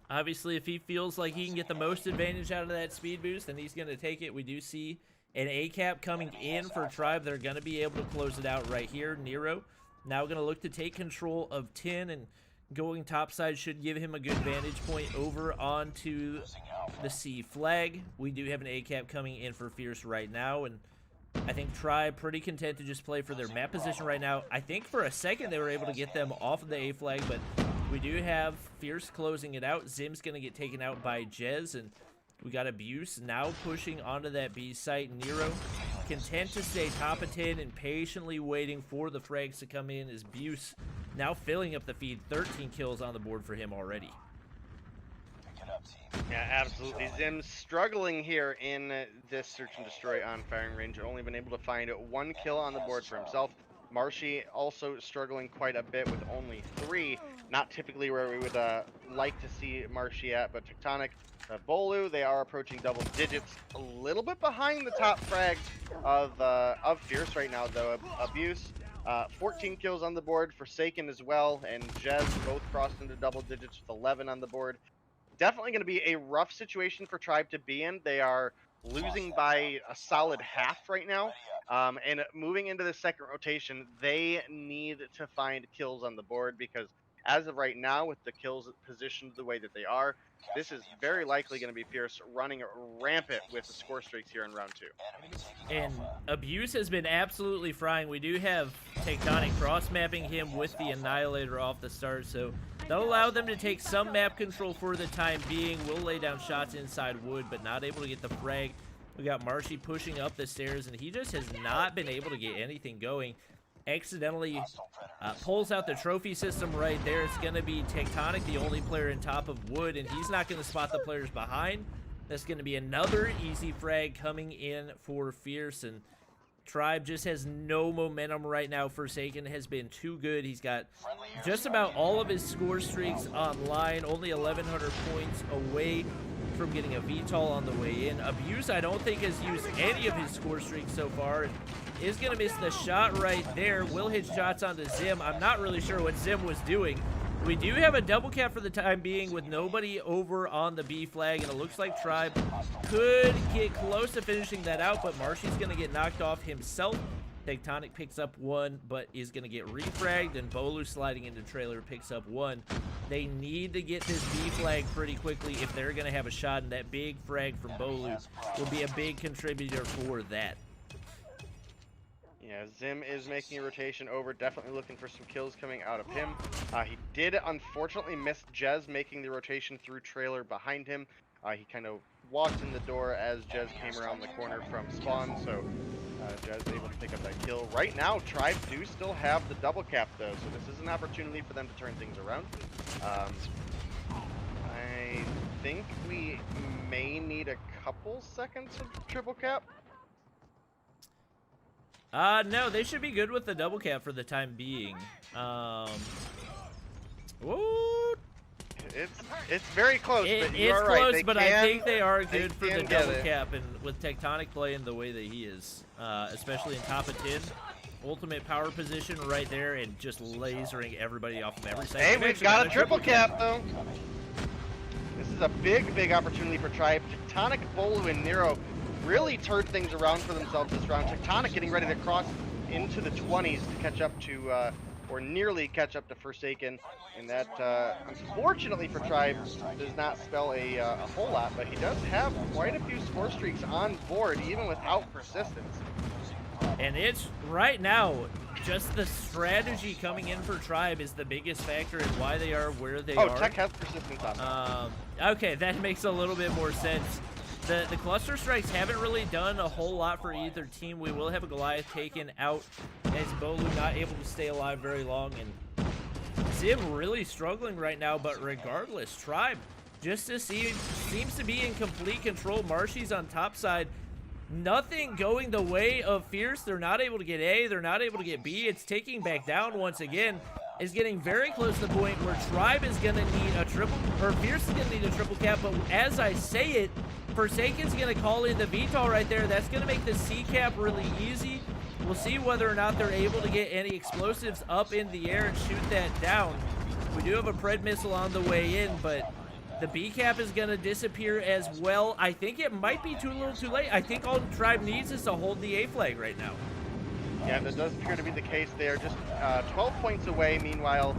obviously if he feels like he can get the most advantage out of that speed boost, then he's going to take it. We do see an A cap coming in for Tribe. They're going to be able to close it out right here. Nero now going to look to take control of 10, and going topside should give him a good vantage point over onto the C flag. We do have an A cap coming in for Fierce right now, and I think Tribe pretty content to just play for their map position right now. I think for a second they were able to get them off of the A flag, but we do have Fierce closing it out. Zim's going to get taken out by Jez, and we got Abuse now pushing onto that B site. Nero content to stay top of 10 and patiently waiting for the frags to come in, as Abuse now filling up the feed. 13 kills on the board for him already. Yeah, absolutely. Zim struggling here in this search and destroy on firing range. Only been able to find 1 kill on the board for himself. Marshy also struggling quite a bit with only 3. Not typically where we would like to see Marshy at, but Tectonic, Bolu, they are approaching double digits. A little bit behind the top frags of Fierce right now, though. Abuse, 14 kills on the board. Forsaken as well, and Jez both crossed into double digits with 11 on the board. Definitely going to be a rough situation for Tribe to be in. They are losing by a solid half right now. And moving into the second rotation, they need to find kills on the board, because as of right now, with the kills positioned the way that they are, this is very likely going to be Fierce running rampant with the score streaks here in round 2. And Abuse has been absolutely frying. We do have Tectonic cross-mapping him with the Annihilator off the start, so that'll allow them to take some map control for the time being. Will lay down shots inside wood, but not able to get the frag. We got Marshy pushing up the stairs, and he just has not been able to get anything going. Accidentally pulls out the trophy system right there. It's going to be Tectonic, the only player in top of wood, and he's not going to spot the players behind. That's going to be another easy frag coming in for Fierce, and Tribe just has no momentum right now. Forsaken has been too good. He's got just about all of his score streaks online, only 1,100 points away from getting a VTOL on the way in. Abuse, I don't think, has used any of his score streaks so far. And is going to miss the shot right there. Will hit shots onto Zim. I'm not really sure what Zim was doing. We do have a double cap for the time being with nobody over on the B flag, and it looks like Tribe could get close to finishing that out, but Marshy's going to get knocked off himself. Tectonic picks up one, but is going to get refragged, and Bolu sliding into trailer picks up one. They need to get this B flag pretty quickly if they're going to have a shot, and that big frag from Bolu will be a big contributor for that. Yeah, Zim is making a rotation over, definitely looking for some kills coming out of him. He did unfortunately miss Jez making the rotation through trailer behind him. He kind of walked in the door as Jez came around the corner from spawn, so Jez able to pick up that kill. Right now, Tribe do still have the double cap though, so this is an opportunity for them to turn things around. I think we may need a couple seconds of triple cap. No, they should be good with the double cap for the time being. Whoa. It's very close, but you it's are right. close, They but can, I think they are good for the can get double it. cap, and with Tectonic playing the way that he is, especially in top of 10, ultimate power position right there, and just lasering everybody off of every side. Hey, we've got a triple cap though. This is a big opportunity for Tribe. Tectonic, Bolu, and Nero really turned things around for themselves this round. Tectonic getting ready to cross into the 20s to catch up to, or nearly catch up to Forsaken. And that, unfortunately for Tribe, does not spell a whole lot, but he does have quite a few score streaks on board, even without persistence. And it's, right now, just the strategy coming in for Tribe is the biggest factor in why they are where they are. Oh, Tech has persistence on them. Okay, that makes a little bit more sense. The cluster strikes haven't really done a whole lot for either team. We will have a Goliath taken out as Bolu not able to stay alive very long, and Zim really struggling right now, but regardless, Tribe just to see seems to be in complete control. Marshy's on top side. Nothing going the way of Fierce. They're not able to get A. They're not able to get B. It's taking back down once again. Is getting very close to the point where Tribe is going to need a triple, or Fierce is going to need a triple cap, but as I say it, Forsaken's going to call in the VTOL right there. That's going to make the C cap really easy. We'll see whether or not they're able to get any explosives up in the air and shoot that down. We do have a Pred missile on the way in, but the B cap is going to disappear as well. I think it might be too little too late. I think all Tribe needs is to hold the A flag right now. Yeah, that does appear to be the case. They are just 12 points away. Meanwhile,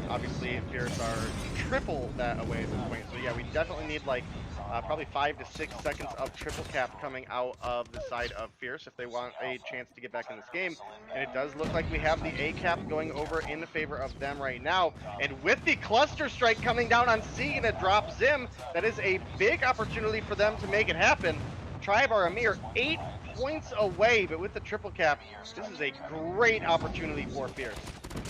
obviously, Fierce are triple that away at this point. So yeah, we definitely need like probably 5 to 6 seconds of triple cap coming out of the side of Fierce if they want a chance to get back in this game. And it does look like we have the A cap going over in the favor of them right now. And with the cluster strike coming down on C and a drop Zim, that is a big opportunity for them to make it happen. Tribe are a mere 8 points away, but with the triple cap, this is a great opportunity for Fierce.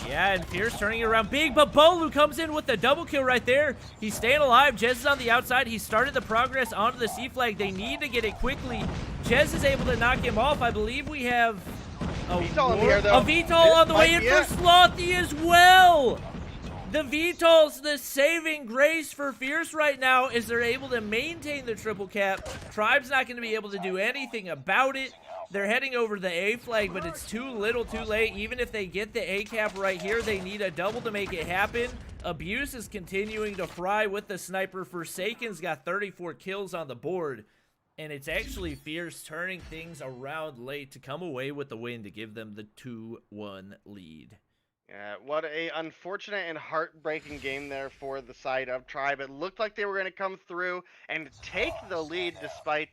Yeah, and Fierce turning it around big, but Bolu comes in with the double kill right there. He's staying alive. Jez is on the outside. He started the progress onto the C flag. They need to get it quickly. Jez is able to knock him off. I believe we have a VTOL in the air, though. A VTOL on the way in for Slothy as well. The VTOL's the saving grace for Fierce right now is they're able to maintain the triple cap. Tribe's not going to be able to do anything about it. They're heading over the A flag, but it's too little too late. Even if they get the A cap right here, they need a double to make it happen. Abuse is continuing to fry with the sniper. Forsaken's got 34 kills on the board. And it's actually Fierce turning things around late to come away with the win to give them the 2-1 lead. Yeah, what a unfortunate and heartbreaking game there for the side of Tribe. It looked like they were going to come through and take the lead despite,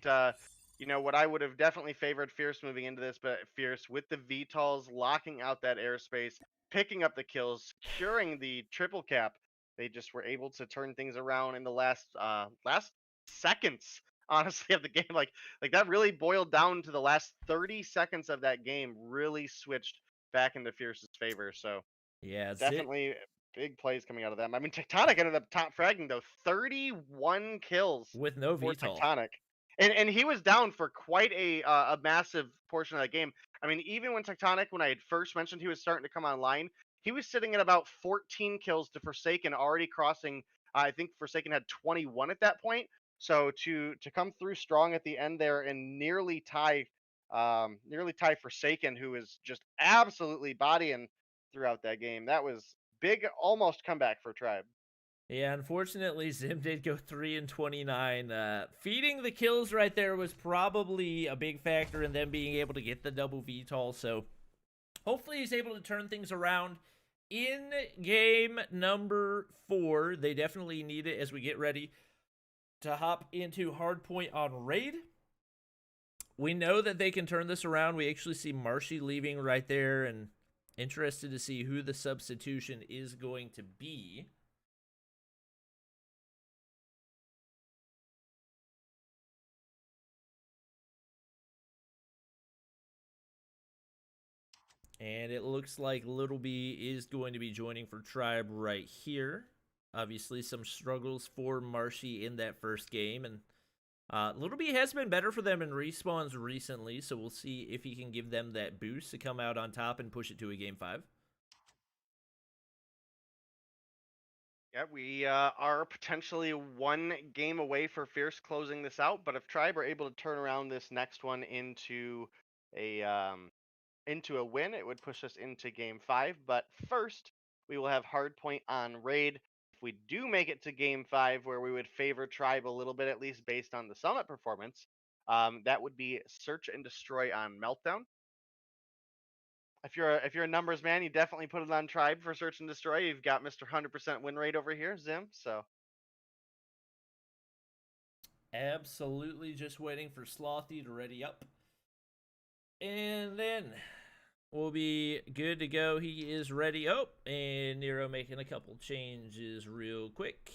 you know, what I would have definitely favored Fierce moving into this, but Fierce with the VTOLs locking out that airspace, picking up the kills, securing the triple cap. They just were able to turn things around in the last seconds, honestly, of the game. Like that really boiled down to the last 30 seconds of that game really switched back into Fierce's favor. So yeah, definitely big plays coming out of them. I mean, Tectonic ended up top fragging though, 31 kills with no for VTOL. Tectonic. And he was down for quite a massive portion of that game. I mean, even when Tectonic, when I had first mentioned he was starting to come online, he was sitting at about 14 kills to Forsaken, already crossing. I think Forsaken had 21 at that point. So to come through strong at the end there and nearly tie Forsaken, who is just absolutely bodying throughout that game. That was big, almost comeback for Tribe. Yeah, unfortunately, Zim did go 3 and 29. Feeding the kills right there was probably a big factor in them being able to get the double VTOL. So hopefully he's able to turn things around in game number 4. They definitely need it as we get ready to hop into Hardpoint on Raid. We know that they can turn this around. We actually see Marshy leaving right there, and interested to see who the substitution is going to be. And it looks like Little B is going to be joining for Tribe right here. Obviously, some struggles for Marshy in that first game. And Little B has been better for them in respawns recently, so we'll see if he can give them that boost to come out on top and push it to a game 5. Yeah, we are potentially one game away for Fierce closing this out, but if Tribe are able to turn around this next one into a win, it would push us into game 5. But first, we will have Hardpoint on Raid. If we do make it to game 5, where we would favor Tribe a little bit, at least based on the Summit performance, that would be Search and Destroy on Meltdown. If you're a numbers man, you definitely put it on Tribe for Search and Destroy. You've got Mr. 100% win rate over here, Zim. So Absolutely just waiting for Slothy to ready up. And then we'll be good to go. He is ready. Oh, and Nero making a couple changes real quick.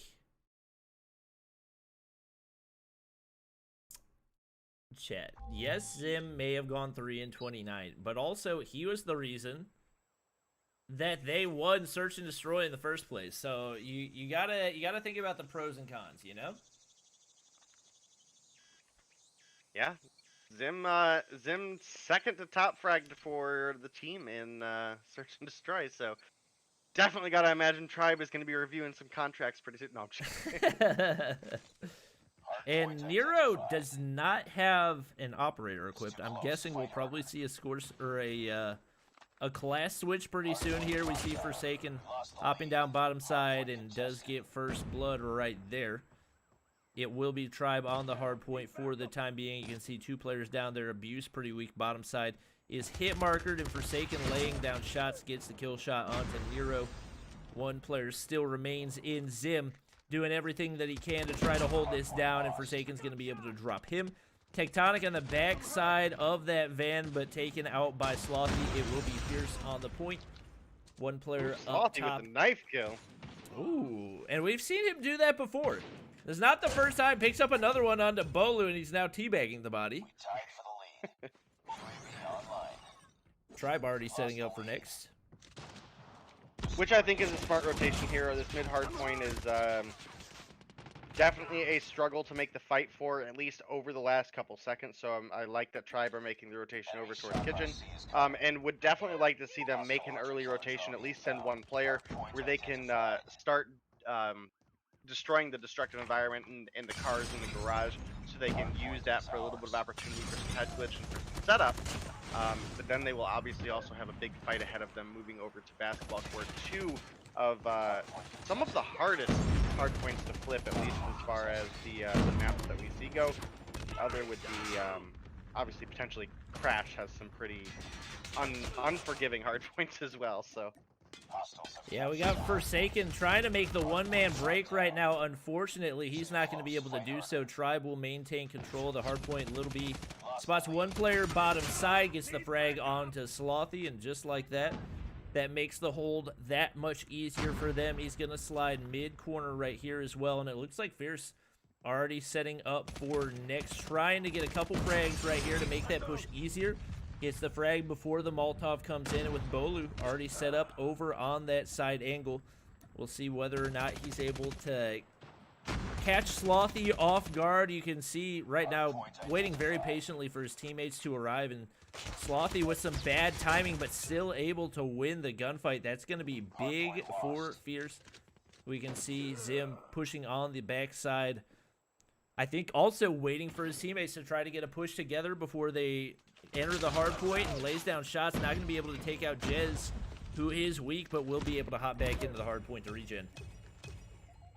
Chat. Yes, Zim may have gone 3 and 29, but also he was the reason that they won Search and Destroy in the first place. So you gotta think about the pros and cons, you know? yeah, Zim's second to top frag for the team in Search and Destroy. So definitely gotta imagine Tribe is gonna be reviewing some contracts pretty soon. No, I'm just kidding. And Nero does not have an operator equipped. I'm guessing we'll probably see a score or a class switch pretty soon here. We see Forsaken hopping down bottom side and does get first blood right there. It will be Tribe on the hard point for the time being. You can see 2 players down there. Abuse pretty weak bottom side is hit markered, and Forsaken laying down shots gets the kill shot onto Nero. 1 player still remains in Zim, doing everything that he can to try to hold this down, and Forsaken's going to be able to drop him. Tectonic on the back side of that van, but taken out by Slothy. It will be Fierce on the point. 1 player up Slothy top. with a knife kill. Ooh, and we've seen him do that before. This is not the first time. Picks up another one onto Bolu, and he's now teabagging the body. Tribe already setting up for next. Which I think is a smart rotation here. This mid hard point is definitely a struggle to make the fight for, at least over the last couple seconds. So I like that Tribe are making the rotation over towards Kitchen. And would definitely like to see them make an early rotation, at least send 1 player, where they can start destroying the destructive environment and the cars in the garage, so they can use that for a little bit of opportunity for some head glitch and for some setup. But then they will obviously also have a big fight ahead of them moving over to basketball court. 2 of some of the hardest hard points to flip, at least as far as the maps that we see go. The other would be obviously potentially Crash has some pretty unforgiving hard points as well. So Yeah, we got Forsaken trying to make the 1-man break right now. Unfortunately, he's not going to be able to do so. Tribe will maintain control of the hard point. Little B spots 1 player bottom side, gets the frag onto Slothy, and just like that, that makes the hold that much easier for them. He's going to slide mid-corner right here as well, and it looks like Fierce already setting up for next, trying to get a couple frags right here to make that push easier. Gets the frag before the Molotov comes in, and with Bolu already set up over on that side angle, we'll see whether or not he's able to catch Slothy off guard. You can see right now waiting very patiently for his teammates to arrive, and Slothy with some bad timing but still able to win the gunfight. That's going to be big for Fierce. We can see Zim pushing on the backside. I think also waiting for his teammates to try to get a push together before they enter the hard point and lays down shots. Not going to be able to take out Jez, who is weak, but will be able to hop back into the hard point to regen.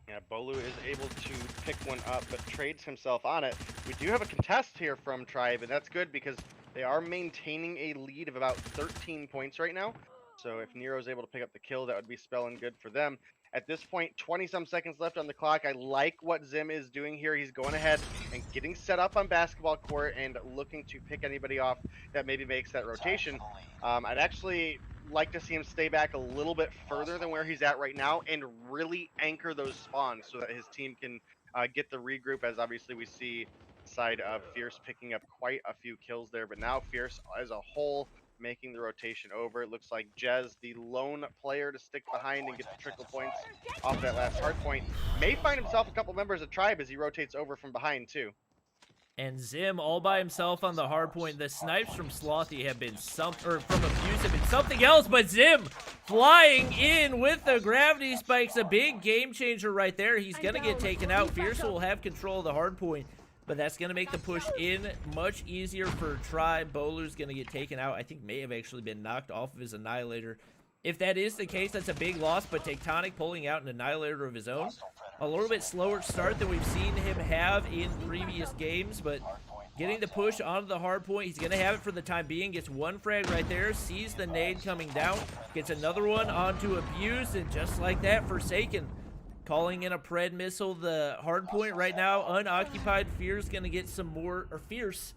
Yeah, Bolu is able to pick one up, but trades himself on it. We do have a contest here from Tribe, and that's good because they are maintaining a lead of about 13 points right now. So if Nero's able to pick up the kill, that would be spelling good for them. At this point, 20-some seconds left on the clock. I like what Zim is doing here. He's going ahead and getting set up on basketball court and looking to pick anybody off that maybe makes that rotation. I'd actually like to see him stay back a little bit further than where he's at right now and really anchor those spawns so that his team can get the regroup, as obviously we see side of Fierce picking up quite a few kills there. But now Fierce as a whole making the rotation over. It looks like Jez, the lone player to stick behind and get the trickle points off that last hard point, may find himself a couple members of Tribe as he rotates over from behind too. And Zim all by himself on the hard point. The snipes from Slothy have been from Abuse have been something else, but Zim flying in with the gravity spikes, a big game changer right there. He's gonna get taken out. Fierce will have control of the hard point, but that's going to make the push in much easier for Tribe. Bowler's going to get taken out. I think may have actually been knocked off of his Annihilator. If that is the case, that's a big loss, but Tectonic pulling out an Annihilator of his own. A little bit slower start than we've seen him have in previous games, but getting the push onto the hard point. He's going to have it for the time being. Gets one frag right there, sees the nade coming down, gets another one onto Abuse, and just like that, Forsaken calling in a Pred missile. The hard point right now unoccupied. Fierce gonna get some more, or Fierce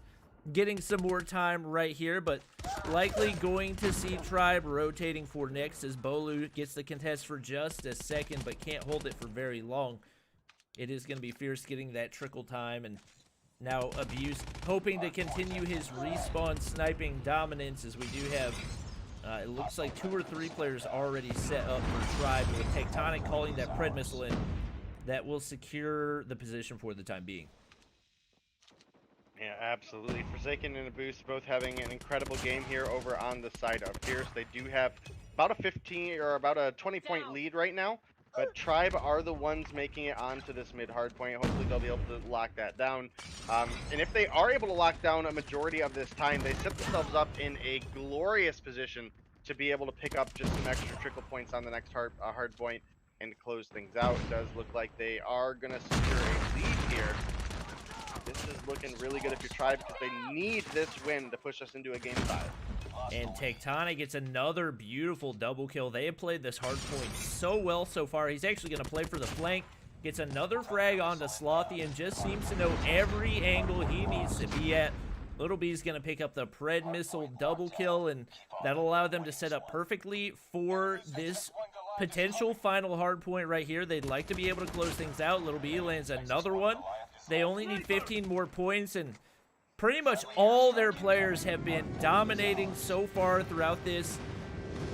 getting some more time right here, but likely going to see Tribe rotating for next as Bolu gets the contest for just a second, but can't hold it for very long. It is gonna be Fierce getting that trickle time, and now Abuse hoping to continue his respawn sniping dominance, as we do have it looks like 2 or 3 players already set up for Tribe, with Tectonic calling that Pred missile in. That will secure the position for the time being. Yeah, absolutely. Forsaken and Abuse both having an incredible game here over on the side of Fierce. They do have about a 15 or about a 20-point lead right now, but Tribe are the ones making it onto this mid hard point. Hopefully they'll be able to lock that down. And if they are able to lock down a majority of this time, they set themselves up in a glorious position to be able to pick up just some extra trickle points on the next hard point and close things out. It does look like they are going to secure a lead here. This is looking really good if you're Tribe, because they need this win to push us into a game 5. And Tectonic gets another beautiful double kill. They have played this hard point so well so far. He's actually going to play for the flank. Gets another frag onto Slothy and just seems to know every angle he needs to be at. Little B's going to pick up the Pred missile double kill, and that'll allow them to set up perfectly for this potential final hard point right here. They'd like to be able to close things out. Little B lands another one. They only need 15 more points, and pretty much all their players have been dominating so far throughout this.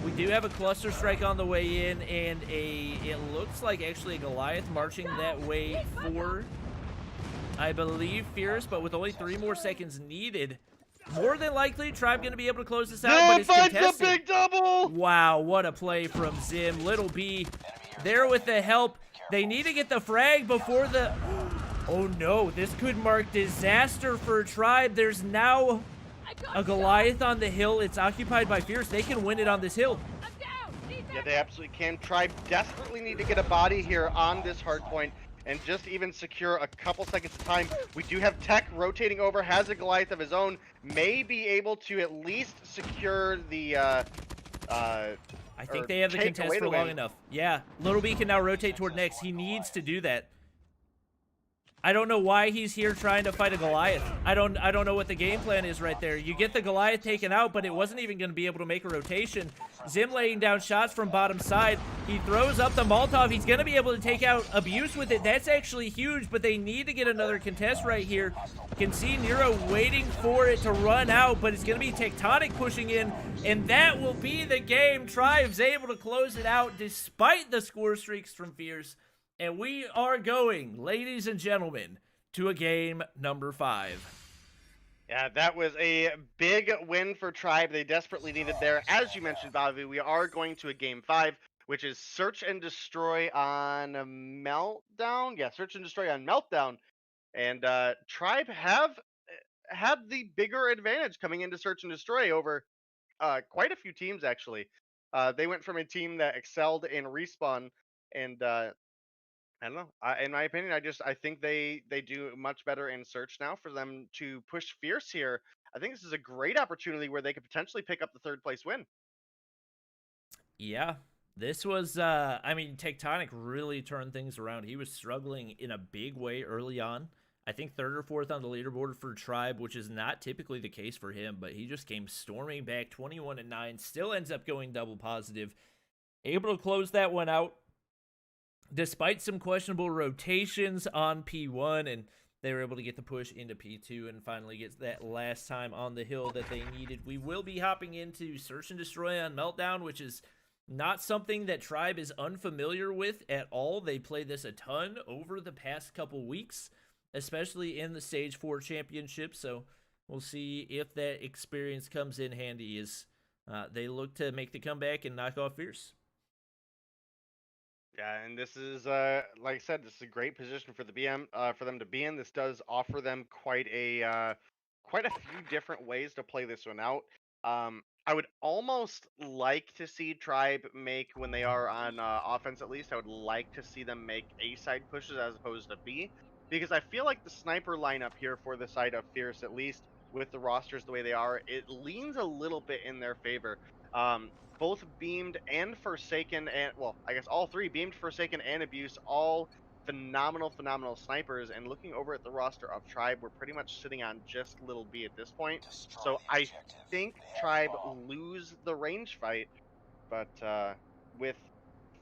We do have a cluster strike on the way in, and it looks like actually a Goliath marching that way for, I believe, Fierce, but with only 3 more seconds needed. More than likely, Tribe going to be able to close this out, but it's contested. The big double! Wow, what a play from Zim. Little B there with the help. They need to get the frag before the... Oh no, this could mark disaster for Tribe. There's now a Goliath on the hill. It's occupied by Fierce. They can win it on this hill. Yeah, they absolutely can. Tribe desperately need to get a body here on this hard point and just even secure a couple seconds of time. We do have Tech rotating over, has a Goliath of his own, may be able to at least secure the I think they have the contest for long enough. Yeah, Little B can now rotate toward next. He needs to do that. I don't know why he's here trying to fight a Goliath. I don't know what the game plan is right there. You get the Goliath taken out, but it wasn't even going to be able to make a rotation. Zim laying down shots from bottom side. He throws up the Molotov. He's going to be able to take out Abuse with it. That's actually huge, but they need to get another contest right here. You can see Nero waiting for it to run out, but it's going to be Tectonic pushing in, and that will be the game. Tribe's able to close it out despite the score streaks from Fierce. And we are going, ladies and gentlemen, to a game number 5. Yeah, that was a big win for Tribe. They desperately needed there. As you mentioned, Bobby, we are going to a game 5, which is Search and Destroy on Meltdown. Yeah, Search and Destroy on Meltdown. And Tribe have had the bigger advantage coming into Search and Destroy over quite a few teams, actually. They went from a team that excelled in respawn, and I don't know. In my opinion, I think they do much better in Search now. For them to push Fierce here, I think this is a great opportunity where they could potentially pick up the third place win. Yeah, this was, I mean, Tectonic really turned things around. He was struggling in a big way early on. I think third or fourth on the leaderboard for Tribe, which is not typically the case for him, but he just came storming back 21-9, still ends up going double positive. Able to close that one out despite some questionable rotations on P1, and they were able to get the push into P2 and finally get that last time on the hill that they needed. We will be hopping into Search and Destroy on Meltdown, which is not something that Tribe is unfamiliar with at all. They played this a ton over the past couple weeks, especially in the Stage 4 Championship, so we'll see if that experience comes in handy as they look to make the comeback and knock off Fierce. Yeah, and this is like I said, this is a great position for the BM for them to be in. This does offer them quite a few different ways to play this one out. I would almost like to see Tribe make, when they are on offense at least, I would like to see them make A side pushes as opposed to B, because I feel like the sniper lineup here for the side of Fierce, at least with the rosters the way they are, it leans a little bit in their favor. Both Beamed and Forsaken, and well, I guess all three, Beamed, Forsaken, and Abuse, all phenomenal snipers. And looking over at the roster of Tribe, we're pretty much sitting on just little B at this point. So I think Tribe lose the range fight, but with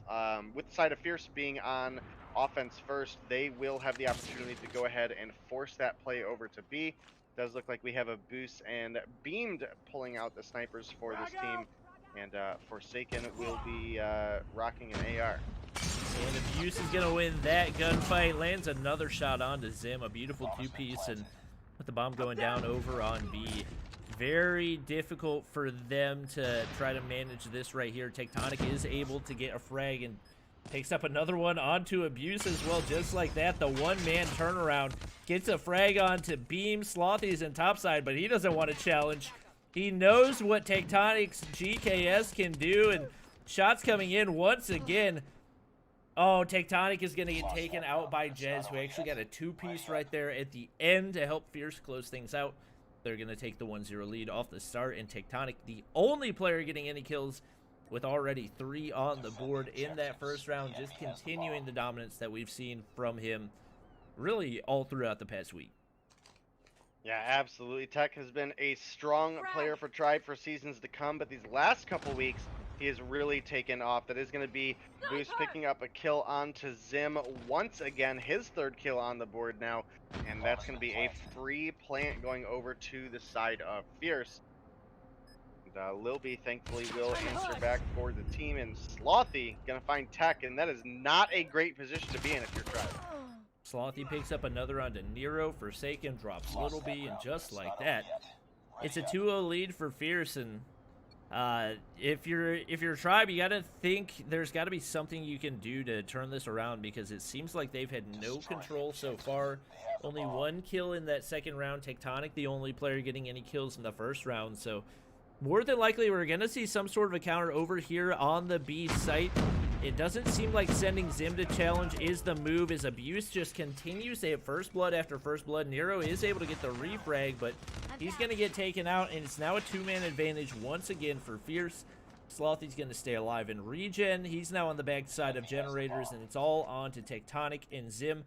the side of Fierce being on offense first, they will have the opportunity to go ahead and force that play over to B. Does look like we have Abuse and Beamed pulling out the snipers for this team. And Forsaken will be rocking an AR. And Abuse is going to win that gunfight. Lands another shot onto Zim. A beautiful two-piece. And with the bomb going down over on B. Very difficult for them to try to manage this right here. Tectonic is able to get a frag and takes up another one onto Abuse as well. Just like that, the one-man turnaround gets a frag onto Beam. Slothy's in topside, but he doesn't want to challenge. He knows what Tectonic's GKS can do, and shots coming in once again. Oh, Tectonic is going to get taken out by Jez, who actually got a two-piece right there at the end to help Fierce close things out. They're going to take the 1-0 lead off the start, and Tectonic, the only player getting any kills with already 3 on the board in that first round, just continuing the dominance that we've seen from him really all throughout the past week. Yeah, absolutely. Tech has been a strong player for Tribe for seasons to come, but these last couple weeks, he has really taken off. That is going to be Boost picking up a kill onto Zim. Once again, his third kill on the board now, and that's going to be a free plant going over to the side of Fierce. And Lil B, thankfully, will answer back for the team, and Slothy going to find Tech, and that is not a great position to be in if you're Tribe. Slothy picks up another onto Nero. Forsaken drops Little B, and just like that, it's a 2-0 lead for Fierce. And if you're Tribe, you gotta think there's got to be something you can do to turn this around, because it seems like they've had no control so far. Only 1 kill in that second round. Tectonic, the only player getting any kills in the first round. So more than likely, we're gonna see some sort of a counter over here on the B site. It doesn't seem like sending Zim to challenge is the move, as Abuse just continues. They have first blood after first blood. Nero is able to get the refrag, but he's going to get taken out, and it's now a 2-man advantage once again for Fierce. Slothy's going to stay alive in regen. He's now on the back side of generators, and it's all on to Tectonic and Zim.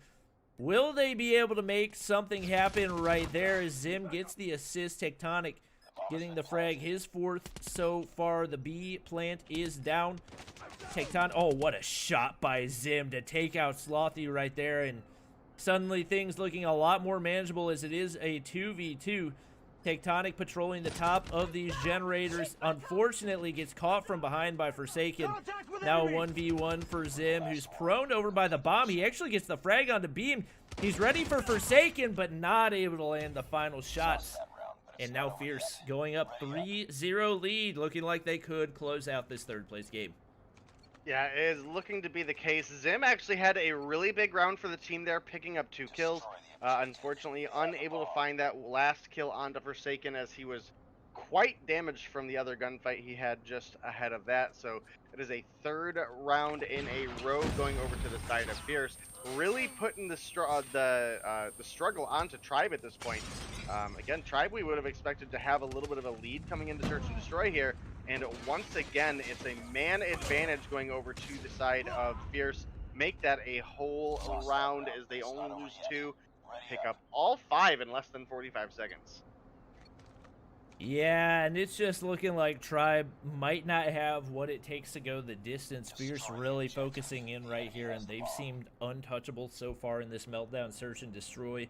Will they be able to make something happen right there as Zim gets the assist? Tectonic getting the frag, his 4th so far. The B plant is down. Tectonic, oh, what a shot by Zim to take out Slothy right there, and suddenly things looking a lot more manageable as it is a 2v2. Tectonic patrolling the top of these generators, unfortunately gets caught from behind by Forsaken. Now a 1v1 for Zim, who's prone over by the bomb. He actually gets the frag onto Beam. He's ready for Forsaken, but not able to land the final shots. And now Fierce going up 3-0 lead, looking like they could close out this third place game. Yeah, it is looking to be the case. Zim actually had a really big round for the team there, picking up 2 kills. Unfortunately, unable to find that last kill onto Forsaken as he was quite damaged from the other gunfight he had just ahead of that. So it is a third round in a row going over to the side of Fierce, really putting the struggle onto Tribe at this point. Again, Tribe we would have expected to have a little bit of a lead coming into Search and Destroy here, and once again it's a man advantage going over to the side of Fierce. Make that a whole round as they only lose 2, pick up all 5 in less than 45 seconds. Yeah, and it's just looking like Tribe might not have what it takes to go the distance. Fierce really focusing in right here, and they've seemed untouchable so far in this meltdown, search and destroy.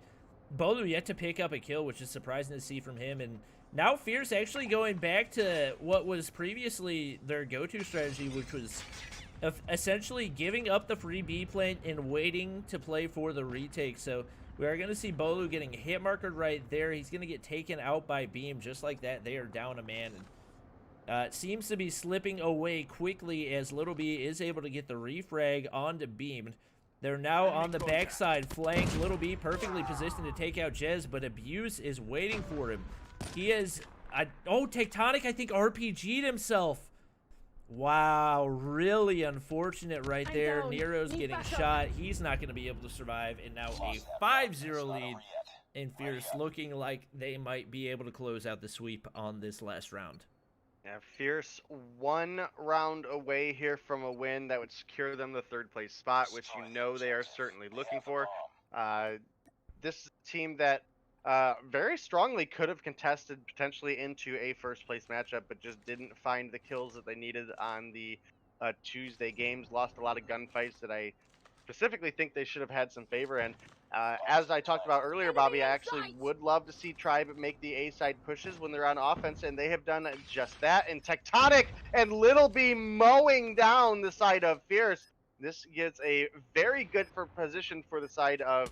Bolu yet to pick up a kill, which is surprising to see from him, and now Fierce actually going back to what was previously their go-to strategy, which was essentially giving up the free B plant and waiting to play for the retake. So we are going to see Bolu getting hit markered right there. He's going to get taken out by Beam just like that. They are down a man. And, it seems to be slipping away quickly as Little B is able to get the refrag onto Beam. They're now on the backside flank. Little B perfectly positioned to take out Jez, but Abuse is waiting for him. He is... oh, Tectonic, I think, RPG'd himself. Wow, really unfortunate right there. Nero's getting shot. He's not going to be able to survive. And now a 5-0 lead. And Fierce looking like they might be able to close out the sweep on this last round. Yeah, Fierce 1 round away here from a win that would secure them the 3rd place spot, which you know they are certainly looking for. This team that very strongly could have contested potentially into a 1st place matchup, but just didn't find the kills that they needed on the Tuesday games. Lost a lot of gunfights that I specifically think they should have had some favor in. As I talked about earlier, Bobby, I actually would love to see Tribe make the A-side pushes when they're on offense, and they have done just that. And Tectonic and Little B mowing down the side of Fierce. This gets a very good position for the side of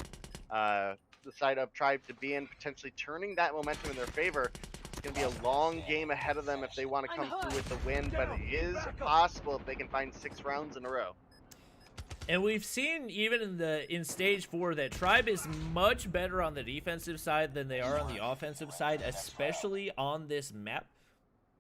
Tribe to be in, potentially turning that momentum in their favor. It's going to be a long game ahead of them if they want to come through with the win, but it is possible if they can find 6 rounds in a row. And we've seen even in stage 4 that Tribe is much better on the defensive side than they are on the offensive side, especially on this map.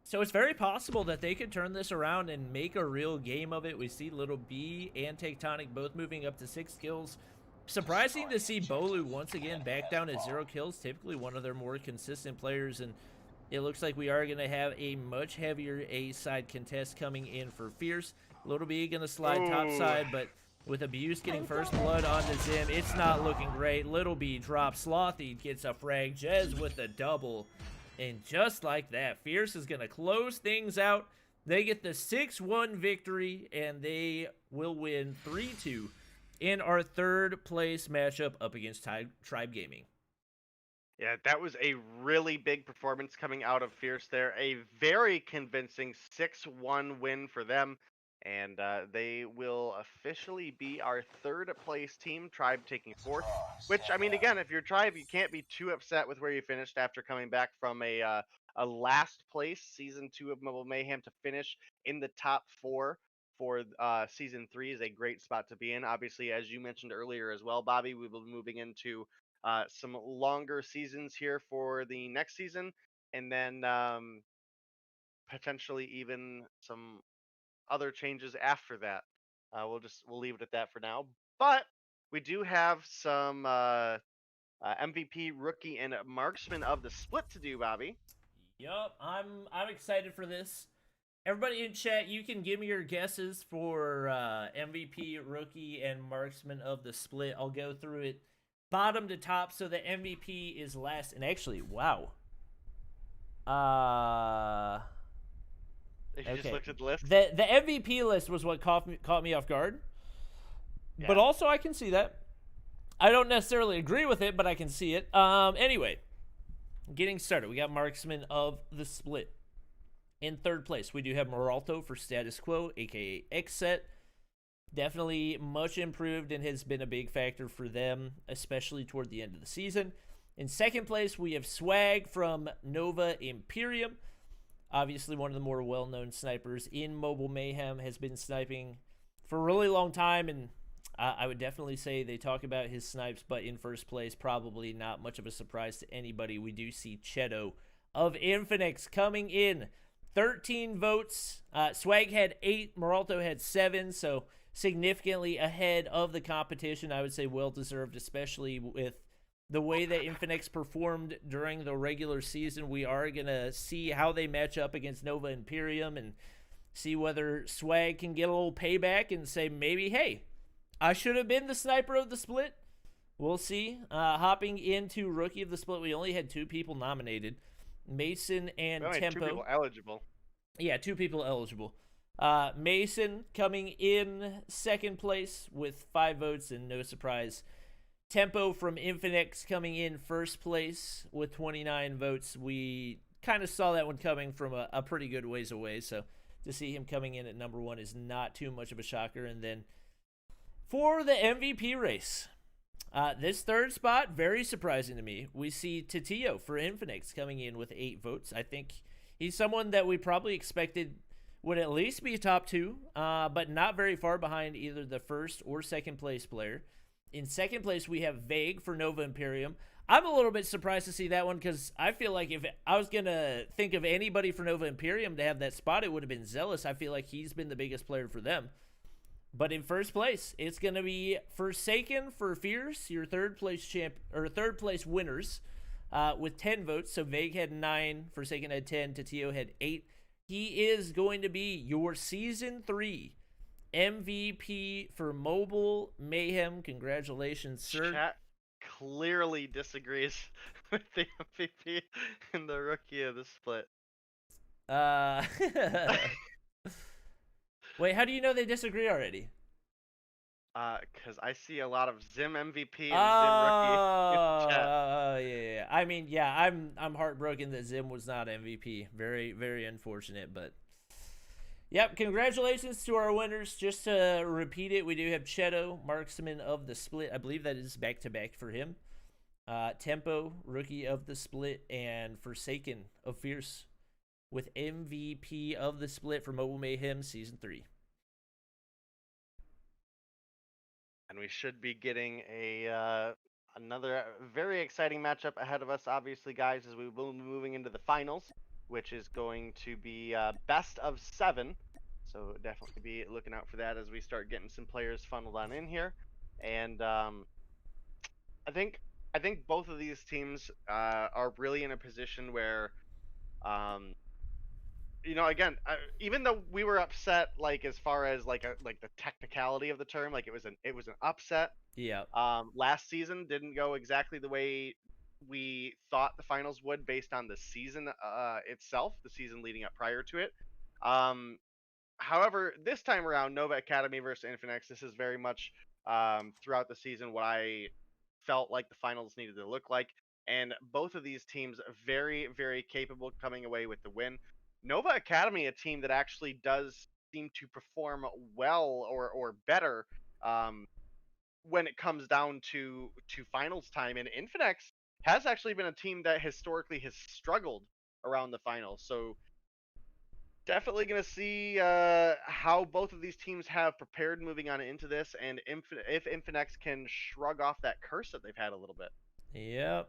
So it's very possible that they could turn this around and make a real game of it. We see Little B and Tectonic both moving up to 6 kills. Surprising to see Bolu once again back down at 0 kills, typically one of their more consistent players, and it looks like we are going to have a much heavier A-side contest coming in for Fierce. Little B going to slide topside, but with Abuse getting first blood onto Zim, it's not looking great. Little B drops, Slothy gets a frag, Jez with a double, and just like that, Fierce is going to close things out. They get the 6-1 victory, and they will win 3-2 in our 3rd place matchup up against Tribe Gaming. Yeah, that was a really big performance coming out of Fierce there. A very convincing 6-1 win for them. And they will officially be our 3rd place team, Tribe taking 4th. Which, I mean, again, if you're Tribe, you can't be too upset with where you finished after coming back from a last place Season 2 of Mobile Mayhem to finish in the top 4 for Season 3 is a great spot to be in. Obviously, as you mentioned earlier as well, Bobby, we will be moving into some longer seasons here for the next season. And then potentially even some other changes after that. We'll leave it at that for now. But we do have some MVP, rookie, and marksman of the split to do, Bobby. Yup, I'm excited for this. Everybody in chat, you can give me your guesses for MVP, rookie, and marksman of the split. I'll go through it bottom to top, so the MVP is last. And actually, wow. If you just looked at the list. The MVP list was what caught me off guard. Yeah. But also, I can see that. I don't necessarily agree with it, but I can see it. Anyway, getting started. We got marksman of the split. In 3rd place, we do have Moralto for Status Quo, a.k.a. Xset. Definitely much improved and has been a big factor for them, especially toward the end of the season. In 2nd place, we have Swag from Nova Imperium. Obviously, one of the more well-known snipers in Mobile Mayhem, has been sniping for a really long time, and I would definitely say they talk about his snipes, but in first place, probably not much of a surprise to anybody. We do see Cheto of Infinex coming in. 13 votes. Swag had 8. Moralto had 7, so significantly ahead of the competition. I would say well-deserved, especially with the way that Infinex performed during the regular season. We are going to see how they match up against Nova Imperium and see whether Swag can get a little payback and say maybe, hey, I should have been the sniper of the split. We'll see. Hopping into Rookie of the Split, we only had 2 people nominated. Mason and only Tempo. 2 people eligible. Yeah, 2 people eligible. Mason coming in second place with 5 votes, and no surprise. Tempo from Infinex coming in first place with 29 votes. We kind of saw that one coming from a pretty good ways away, so to see him coming in at number 1 is not too much of a shocker. And then for the MVP race, this third spot, very surprising to me. We see Titio for Infinex coming in with 8 votes. I think he's someone that we probably expected would at least be top 2, but not very far behind either the first or second place player. In second place, we have Vague for Nova Imperium. I'm a little bit surprised to see that one because I feel like if I was going to think of anybody for Nova Imperium to have that spot, it would have been Zealous. I feel like he's been the biggest player for them. But in first place, it's going to be Forsaken for Fierce, your third place winners, with 10 votes. So Vague had 9, Forsaken had 10, Titio had 8. He is going to be your Season 3 MVP for Mobile Mayhem. Congratulations, sir. Chat clearly disagrees with the MVP and the Rookie of the Split. Wait, how do you know they disagree already? Because I see a lot of Zim MVP and Zim Rookie in the chat. Oh, yeah. I mean, yeah, I'm heartbroken that Zim was not MVP. Very, very unfortunate, but yep, congratulations to our winners. Just to repeat it, we do have Cheto, Marksman of the Split. I believe that is back-to-back for him. Tempo, Rookie of the Split, and Forsaken of Fierce with MVP of the Split for Mobile Mayhem Season 3. And we should be getting another very exciting matchup ahead of us, obviously, guys, as we will be moving into the finals, which is going to be best of 7. So definitely be looking out for that as we start getting some players funneled on in here. And I think both of these teams are really in a position where, you know, again, even though we were upset, like as far as like the technicality of the term, like it was an upset. Yeah. Last season didn't go exactly the way we thought the finals would based on the season itself, the season leading up prior to it. However, this time around, Nova Academy versus Infinex, this is very much throughout the season what I felt like the finals needed to look like. And both of these teams very, very capable coming away with the win. Nova Academy, a team that actually does seem to perform well or better when it comes down to finals time. And Infinex has actually been a team that historically has struggled around the finals. So definitely going to see how both of these teams have prepared moving on into this, and if Infinex can shrug off that curse that they've had a little bit. Yep.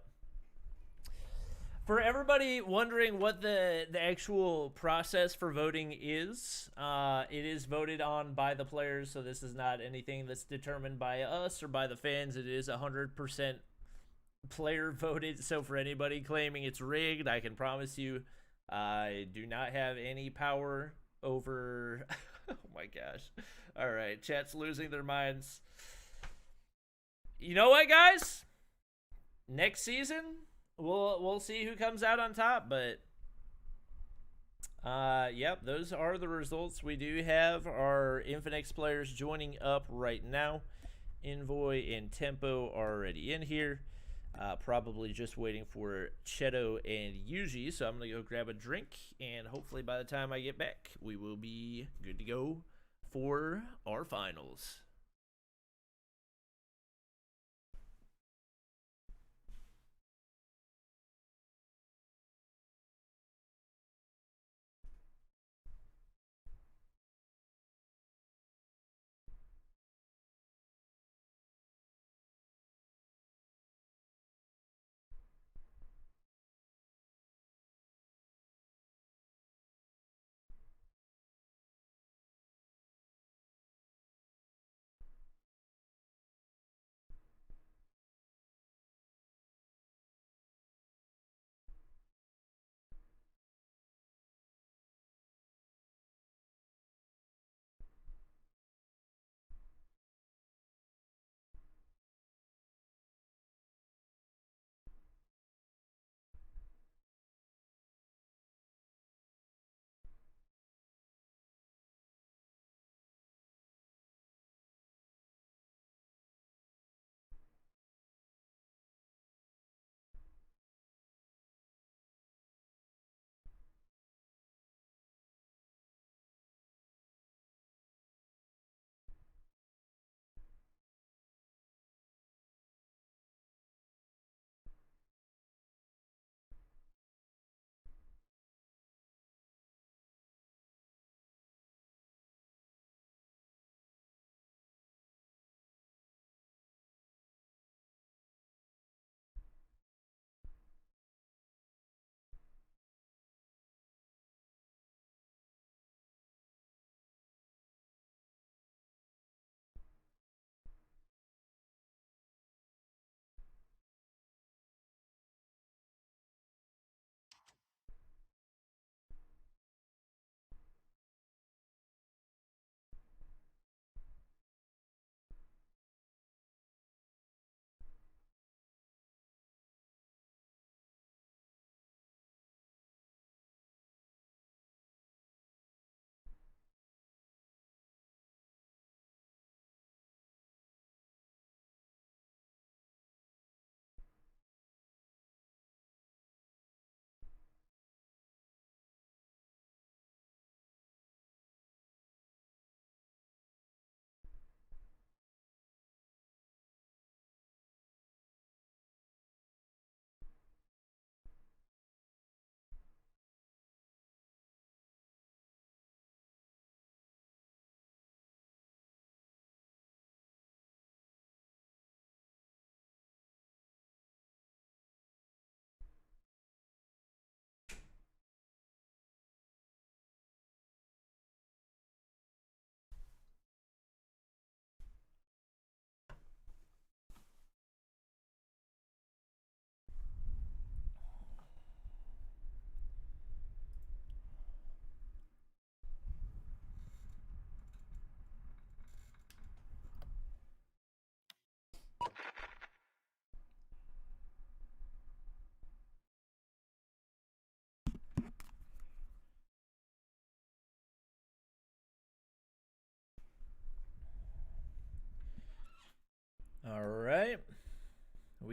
For everybody wondering what the actual process for voting is, it is voted on by the players, so this is not anything that's determined by us or by the fans. It is 100% player voted, so for anybody claiming it's rigged, I can promise you I do not have any power over... Oh my gosh. Alright, chat's losing their minds. You know what, guys? Next season... We'll see who comes out on top, but yep, those are the results. We do have our Infinex players joining up right now. Envoy and Tempo are already in here. Probably just waiting for Cheto and Yuji, so I'm gonna go grab a drink, and hopefully by the time I get back, we will be good to go for our finals.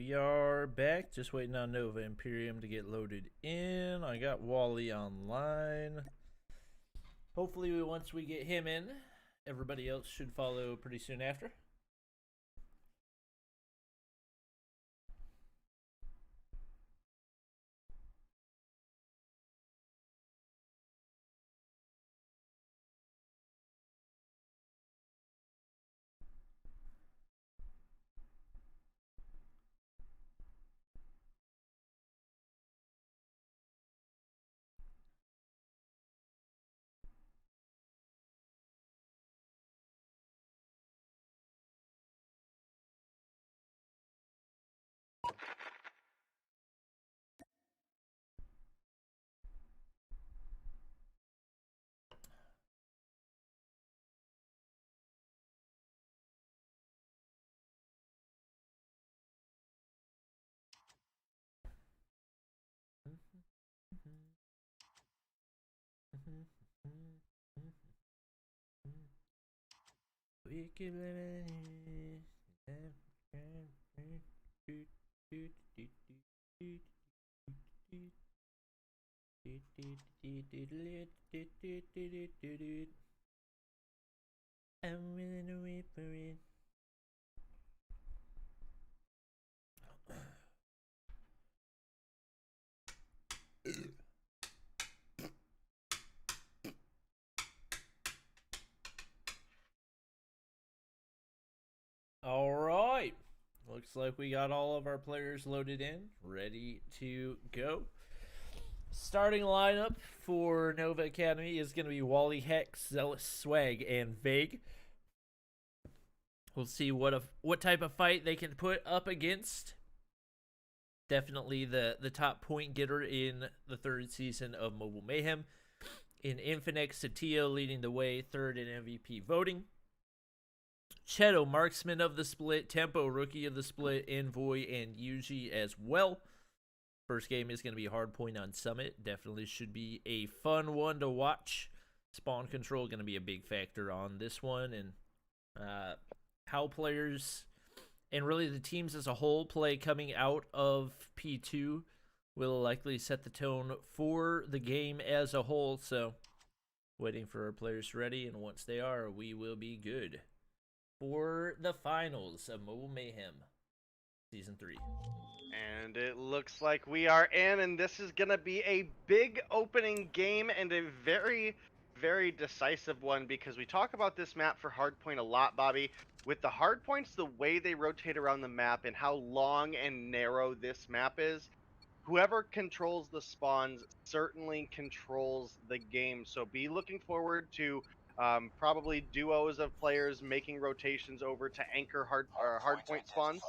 we are back. Just waiting on Nova Imperium to get loaded in. I got Wally online. Hopefully, once we get him in, everybody else should follow pretty soon after. We keep living. I'm willing to wait for it. All right. Looks like we got all of our players loaded in, ready to go. Starting lineup for Nova Academy is going to be Wally, Hex, Zealous, Swag, and Vague. We'll see what type of fight they can put up against. Definitely the top point getter in the third season of Mobile Mayhem. In Infinex, Satio leading the way, third in MVP voting. Cheto, marksman of the split. Tempo, rookie of the split. Envoy and Yuji as well. First game is going to be Hardpoint on Summit. Definitely should be a fun one to watch. Spawn control going to be a big factor on this one. And how players and really the teams as a whole play coming out of P2 will likely set the tone for the game as a whole. So waiting for our players ready. And once they are, we will be good for the finals of Mobile Mayhem Season 3. And it looks like we are in, and this is going to be a big opening game and a very, very decisive one, because we talk about this map for Hardpoint a lot, Bobby. With the Hardpoints, the way they rotate around the map and how long and narrow this map is, whoever controls the spawns certainly controls the game. So be looking forward to probably duos of players making rotations over to anchor hardpoint spawns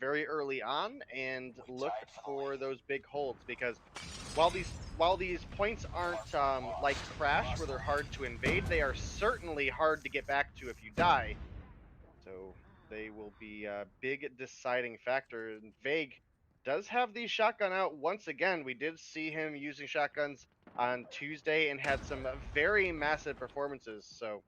very early on, and look for those big holds, because while these points aren't like Crash where they're hard to invade, they are certainly hard to get back to if you die. So they will be a big deciding factor. And Vague does have the shotgun out once again. We did see him using shotguns on Tuesday and had some very massive performances, so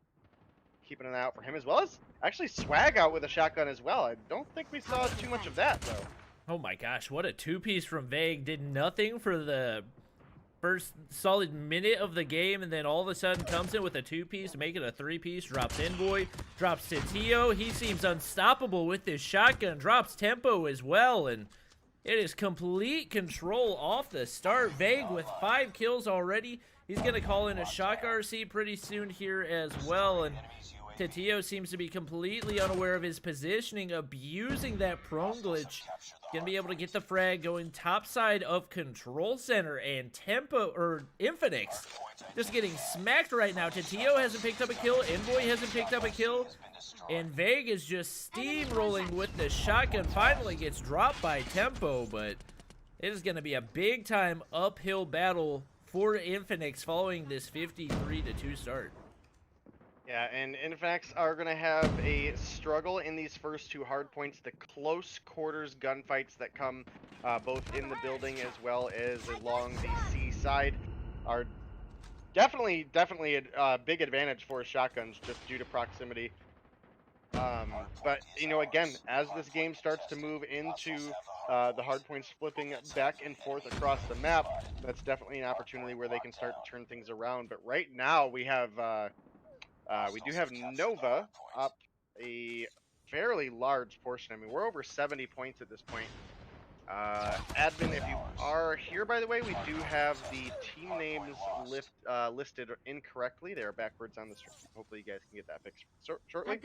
keeping an eye out for him, as well as actually Swag out with a shotgun as well. I don't think we saw too much of that though. Oh my gosh, what a two-piece from Vague. Did nothing for the first solid minute of the game, and then all of a sudden comes in with a two-piece to make it a three-piece. Drops Envoy, drops Satio. He seems unstoppable with this shotgun. Drops Tempo as well, and it is complete control off the start. Vague with 5 kills already. He's going to call in a Shock RC pretty soon here as well. And Tatio seems to be completely unaware of his positioning, abusing that prone glitch. Going to be able to get the frag going top side of Control Center, and Tempo, or Infinex, just getting smacked right now. Tatio hasn't picked up a kill. Envoy hasn't picked up a kill. And Vague is just steamrolling with the shotgun. Finally gets dropped by Tempo, but it is going to be a big-time uphill battle for Infinex following this 53-2 start. Yeah, and Infinex are going to have a struggle in these first 2 hardpoints. The close quarters gunfights that come both in the building as well as along the sea side are definitely a big advantage for shotguns just due to proximity. But you know, again, as this game starts to move into the hard points flipping back and forth across the map, that's definitely an opportunity where they can start to turn things around. But right now we do have Nova up a fairly large portion. I mean, we're over 70 points at this point. Admin, if you are here, by the way, we do have the team names listed incorrectly. They are backwards on the stream. Hopefully you guys can get that fixed shortly.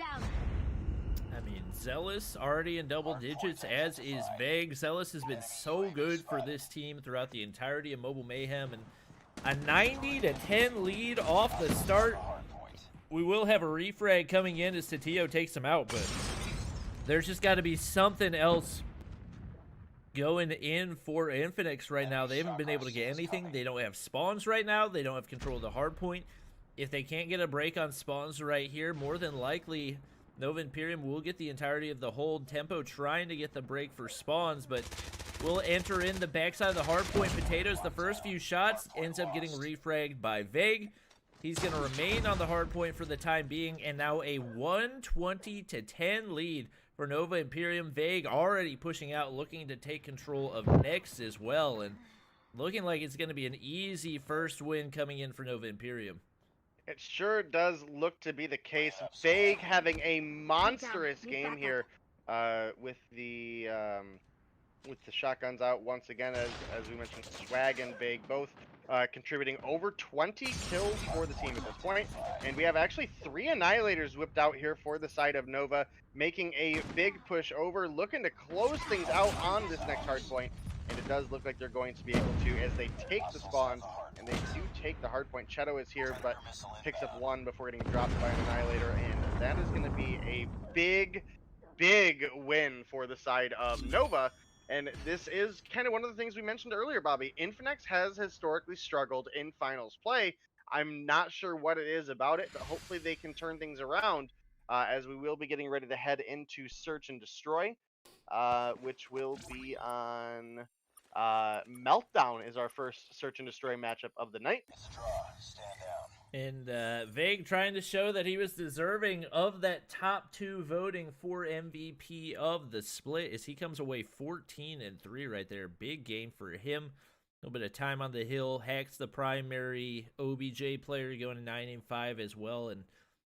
I mean, Zealous already in double digits, as is Vague. Zealous has been so good for this team throughout the entirety of Mobile Mayhem, and a 90-10 lead off the start. We will have a refrag coming in as Tatio takes him out, but there's just got to be something else going in for Infinex right now. They haven't been able to get anything. They don't have spawns right now. They don't have control of the hard point. If they can't get a break on spawns right here, more than likely Nova Imperium will get the entirety of the hold. Tempo trying to get the break for spawns, but will enter in the backside of the hard point. Potatoes, the first few shots, ends up getting refragged by Vague. He's going to remain on the hard point for the time being, and now a 120-10 lead for Nova Imperium. Vague already pushing out, looking to take control of Next as well, and looking like it's going to be an easy first win coming in for Nova Imperium. It sure does look to be the case. Vague having a monstrous game here with the shotguns out once again, as we mentioned. Swag and Vague both contributing over 20 kills for the team at this point. And we have actually 3 Annihilators whipped out here for the side of Nova, making a big push over, looking to close things out on this next hard point. And it does look like they're going to be able to, as they take the spawns, and they do take the hard point. Cheto is here, but picks up 1 before getting dropped by an Annihilator, and that is going to be a big win for the side of Nova. And this is kind of one of the things we mentioned earlier, Bobby. Infinex has historically struggled in finals play. I'm not sure what it is about it, but hopefully they can turn things around as we will be getting ready to head into Search and Destroy, which will be on Meltdown is our first Search and Destroy matchup of the night. And Vague trying to show that he was deserving of that top 2 voting for MVP of the split as he comes away 14-3 right there. Big game for him. A little bit of time on the hill. Hacks the primary OBJ player going to 9-5 as well. And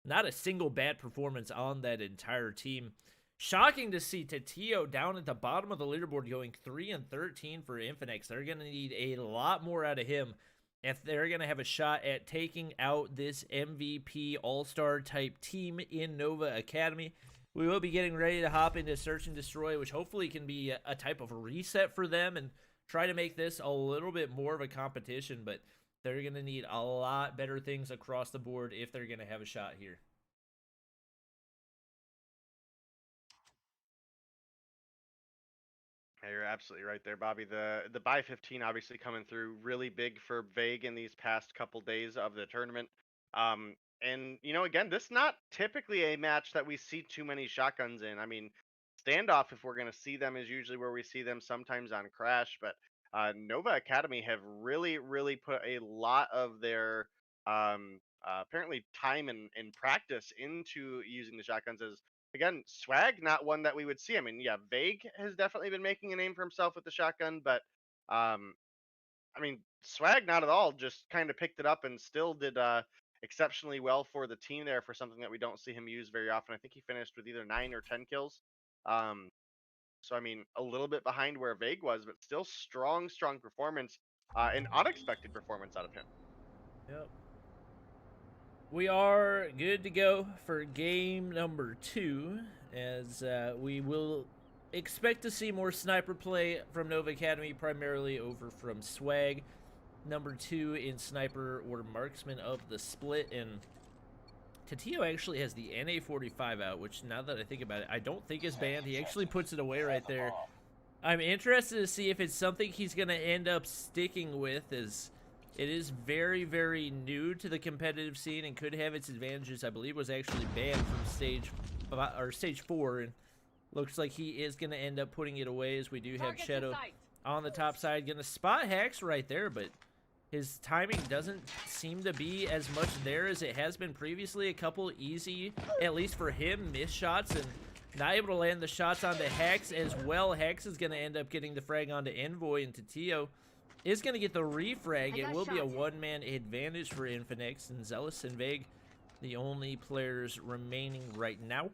not a single bad performance on that entire team. Shocking to see Tatio down at the bottom of the leaderboard going 3-13 for Infinex. They're going to need a lot more out of him if they're going to have a shot at taking out this MVP all-star type team in Nova Academy. We will be getting ready to hop into Search and Destroy, which hopefully can be a type of reset for them and try to make this a little bit more of a competition, but they're going to need a lot better things across the board if they're going to have a shot here. Yeah, you're absolutely right there, Bobby. The buy 15 obviously coming through really big for Vague in these past couple days of the tournament. And you know, again, this is not typically a match that we see too many shotguns in. I mean, Standoff, if we're going to see them, is usually where we see them, sometimes on Crash. But Nova Academy have really put a lot of their apparently time and practice into using the shotguns. As again, Swag, not one that we would see. I mean, yeah, Vague has definitely been making a name for himself with the shotgun, but I mean, Swag not at all, just kind of picked it up and still did exceptionally well for the team there for something that we don't see him use very often. I think he finished with either 9 or 10 kills. So, I mean, a little bit behind where Vague was, but still strong performance, and unexpected performance out of him. Yep. We are good to go for game number 2, as we will expect to see more sniper play from Nova Academy, primarily over from Swag. Number 2 in sniper or marksman of the split, and Tatio actually has the NA45 out, which now that I think about it, I don't think is banned. He actually puts it away right there. I'm interested to see if it's something he's going to end up sticking with, as it is very new to the competitive scene and could have its advantages. I believe it was actually banned from stage 4, and looks like he is going to end up putting it away, as we do have Cheto on the top side. Going to spot Hacks right there, but His timing doesn't seem to be as much there as it has been previously. A couple easy, at least for him, missed shots and not able to land the shots onto Hex as well. Hex is going to end up getting the frag onto Envoy, and Tatio is going to get the refrag. It will be a one-man advantage for Infinex, and Zealous and Vague, the only players remaining right now.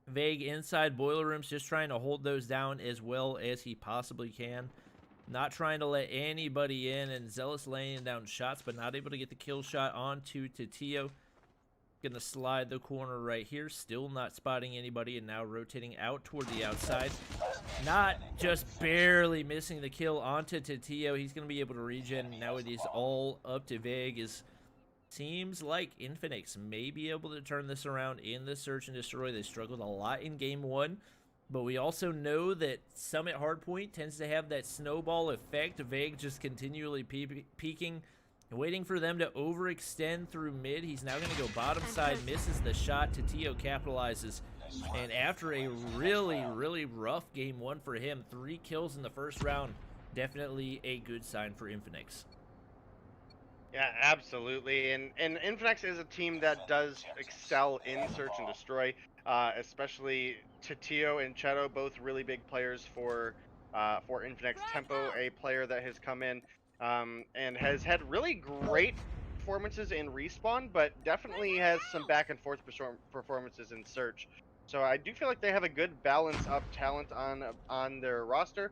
Vague inside boiler rooms, just trying to hold those down as well as he possibly can. Not trying to let anybody in, and Zealous laying down shots, but not able to get the kill shot onto Tatio. Gonna slide the corner right here, still not spotting anybody, and now rotating out toward the outside. Not just barely missing the kill onto Tatio. He's gonna be able to regen. Now it is all up to Vague. Seems like Infinex may be able to turn this around in the Search and Destroy. They struggled a lot in Game 1. But we also know that Summit Hardpoint tends to have that snowball effect. Vague just continually peeking, waiting for them to overextend through mid. He's now going to go bottom side, misses the shot. Tatio capitalizes. And after a really, really rough Game 1 for him, 3 kills in the first round, definitely a good sign for Infinex. Yeah, absolutely. And Infinex is a team that does excel in Search and Destroy, especially Tatio and Cheto, both really big players for Infinex. Tempo, a player that has come in and has had really great performances in Respawn, but definitely has some back and forth performances in Search. So I do feel like they have a good balance of talent on their roster.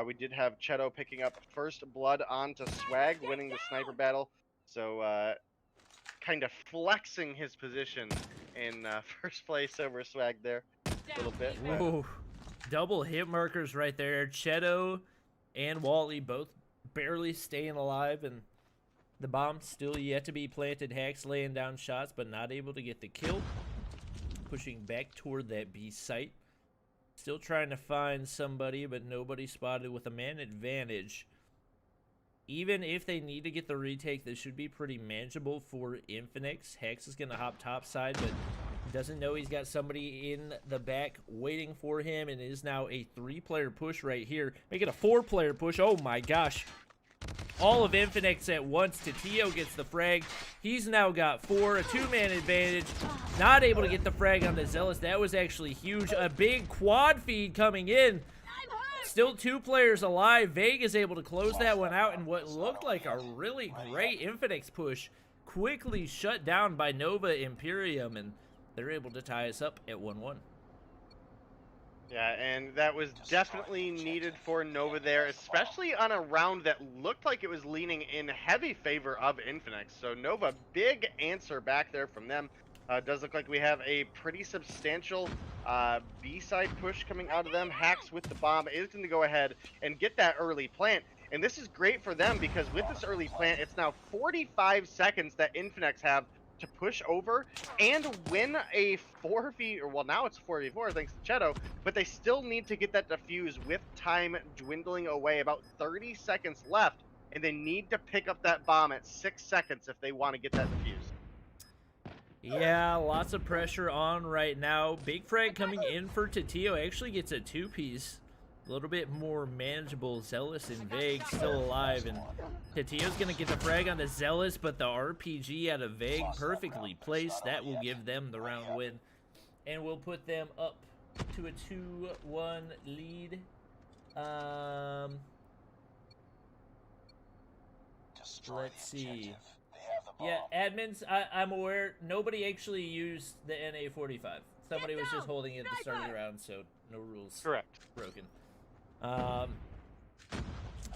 We did have Cheto picking up first blood onto Swag, winning the sniper battle. So kind of flexing his position in first place over Swag there a little bit. Ooh, double hit markers right there. Cheto and Wally both barely staying alive, and the bomb still yet to be planted. Hex laying down shots, but not able to get the kill. Pushing back toward that B site. Still trying to find somebody, but nobody spotted with a man advantage. Even if they need to get the retake, this should be pretty manageable for Infinex. Hex is going to hop top side, but doesn't know he's got somebody in the back waiting for him, and it is now a 3-player push right here. Make it a 4-player push. Oh my gosh. All of Infinex at once. Tatio gets the frag. He's now got 4, a 2-man advantage. Not able to get the frag on the Zealous. That was actually huge. A big quad feed coming in. Still 2 players alive. Vague is able to close that one out, and what looked like a really great Infinex push quickly shut down by Nova Imperium, and they're able to tie us up at 1-1. Yeah, and that was definitely needed for Nova there, especially on a round that looked like it was leaning in heavy favor of Infinex. So Nova, big answer back there from them. Does look like we have a pretty substantial B-side push coming out of them. Hacks with the bomb is going to go ahead and get that early plant. And this is great for them because with this early plant, it's now 45 seconds that Infinex have to push over and win a 4v, or well, now it's 4v4 thanks to Cheto, but they still need to get that defuse with time dwindling away, about 30 seconds left, and they need to pick up that bomb at 6 seconds if they want to get that defuse. Yeah, lots of pressure on right now. Big frag coming in for Tatio. Actually gets a 2-piece. A little bit more manageable. Zealous and Vague still alive, and Tatio's going to get the frag on the Zealous, but the RPG out of Vague perfectly placed. That will give them the round win, and we'll put them up to a 2-1 lead. Let's see. Yeah, admins, I'm aware nobody actually used the NA-45. Somebody was just holding it at the start of the round, so no rules. Correct. Broken.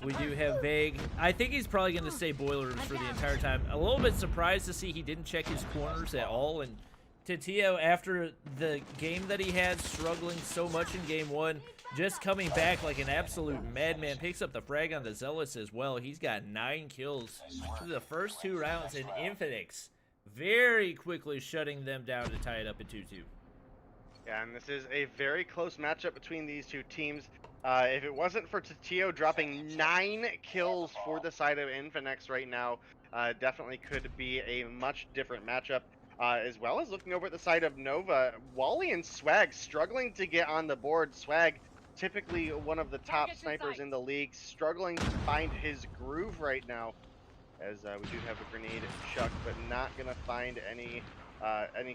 We do have Vague. I think he's probably going to stay boilers for the entire time. A little bit surprised to see he didn't check his corners at all. And Tatio, after the game that he had, struggling so much in Game 1, just coming back like an absolute madman, picks up the frag on the Zealous as well. He's got 9 kills through the first 2 rounds, and Infinex very quickly shutting them down to tie it up at 2-2. Yeah, and this is a very close matchup between these two teams. If it wasn't for Tatio dropping 9 kills for the side of Infinex right now, definitely could be a much different matchup. As well as looking over at the side of Nova, Wally and Swag struggling to get on the board. Swag, typically one of the top snipers in the league, struggling to find his groove right now. as we do have a grenade chuck, but not gonna find any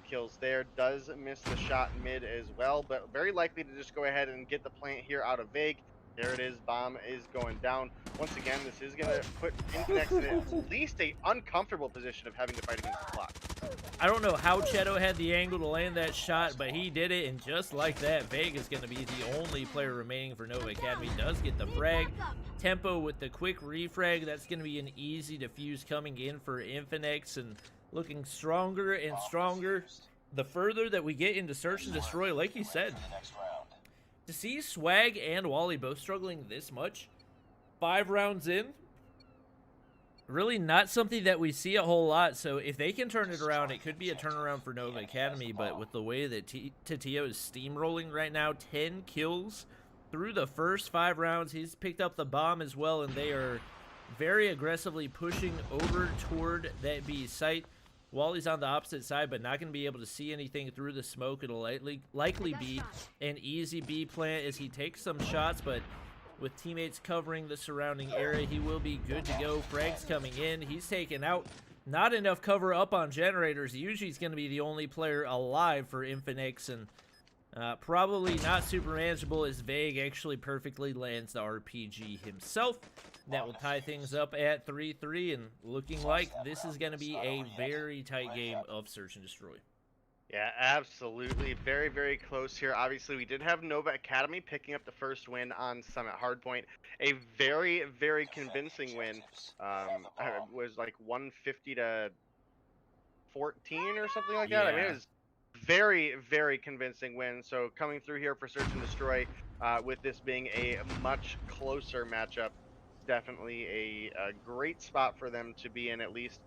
kills there. Does miss the shot mid as well, but very likely to just go ahead and get the plant here out of Vague. There it is, bomb is going down. Once again, this is gonna put Infinex in at least a uncomfortable position of having to fight against the clock. I don't know how Cheto had the angle to land that shot, but he did it, and just like that, Vague is going to be the only player remaining for Nova Academy. Does get the frag. Tempo with the quick refrag. That's going to be an easy defuse coming in for Infinex, and looking stronger and stronger the further that we get into Search and Destroy. Like you said, to see Swag and Wally both struggling this much 5 rounds in, really not something that we see a whole lot. So if they can turn it around, it could be a turnaround for Nova Academy. But with the way that Tatio is steamrolling right now, 10 kills through the first 5 rounds. He's picked up the bomb as well, and they are very aggressively pushing over toward that B site. Wally's on the opposite side, but not going to be able to see anything through the smoke. It'll likely be an easy B plant as he takes some shots, but with teammates covering the surrounding area, he will be good to go. Frag's coming in. He's taken out. Not enough cover up on generators. Usually he's going to be the only player alive for Infinex, and probably not super manageable as Vague actually perfectly lands the RPG himself. That will tie things up at 3-3, and looking like this is going to be a very tight game of Search and Destroy. Yeah, absolutely. Very, very close here. Obviously, we did have Nova Academy picking up the first win on Summit Hardpoint. A very, very convincing win. It was like 150 to 14 or something like that. I mean, it was very, very convincing win. So coming through here for Search and Destroy, with this being a much closer matchup, definitely a great spot for them to be in, at least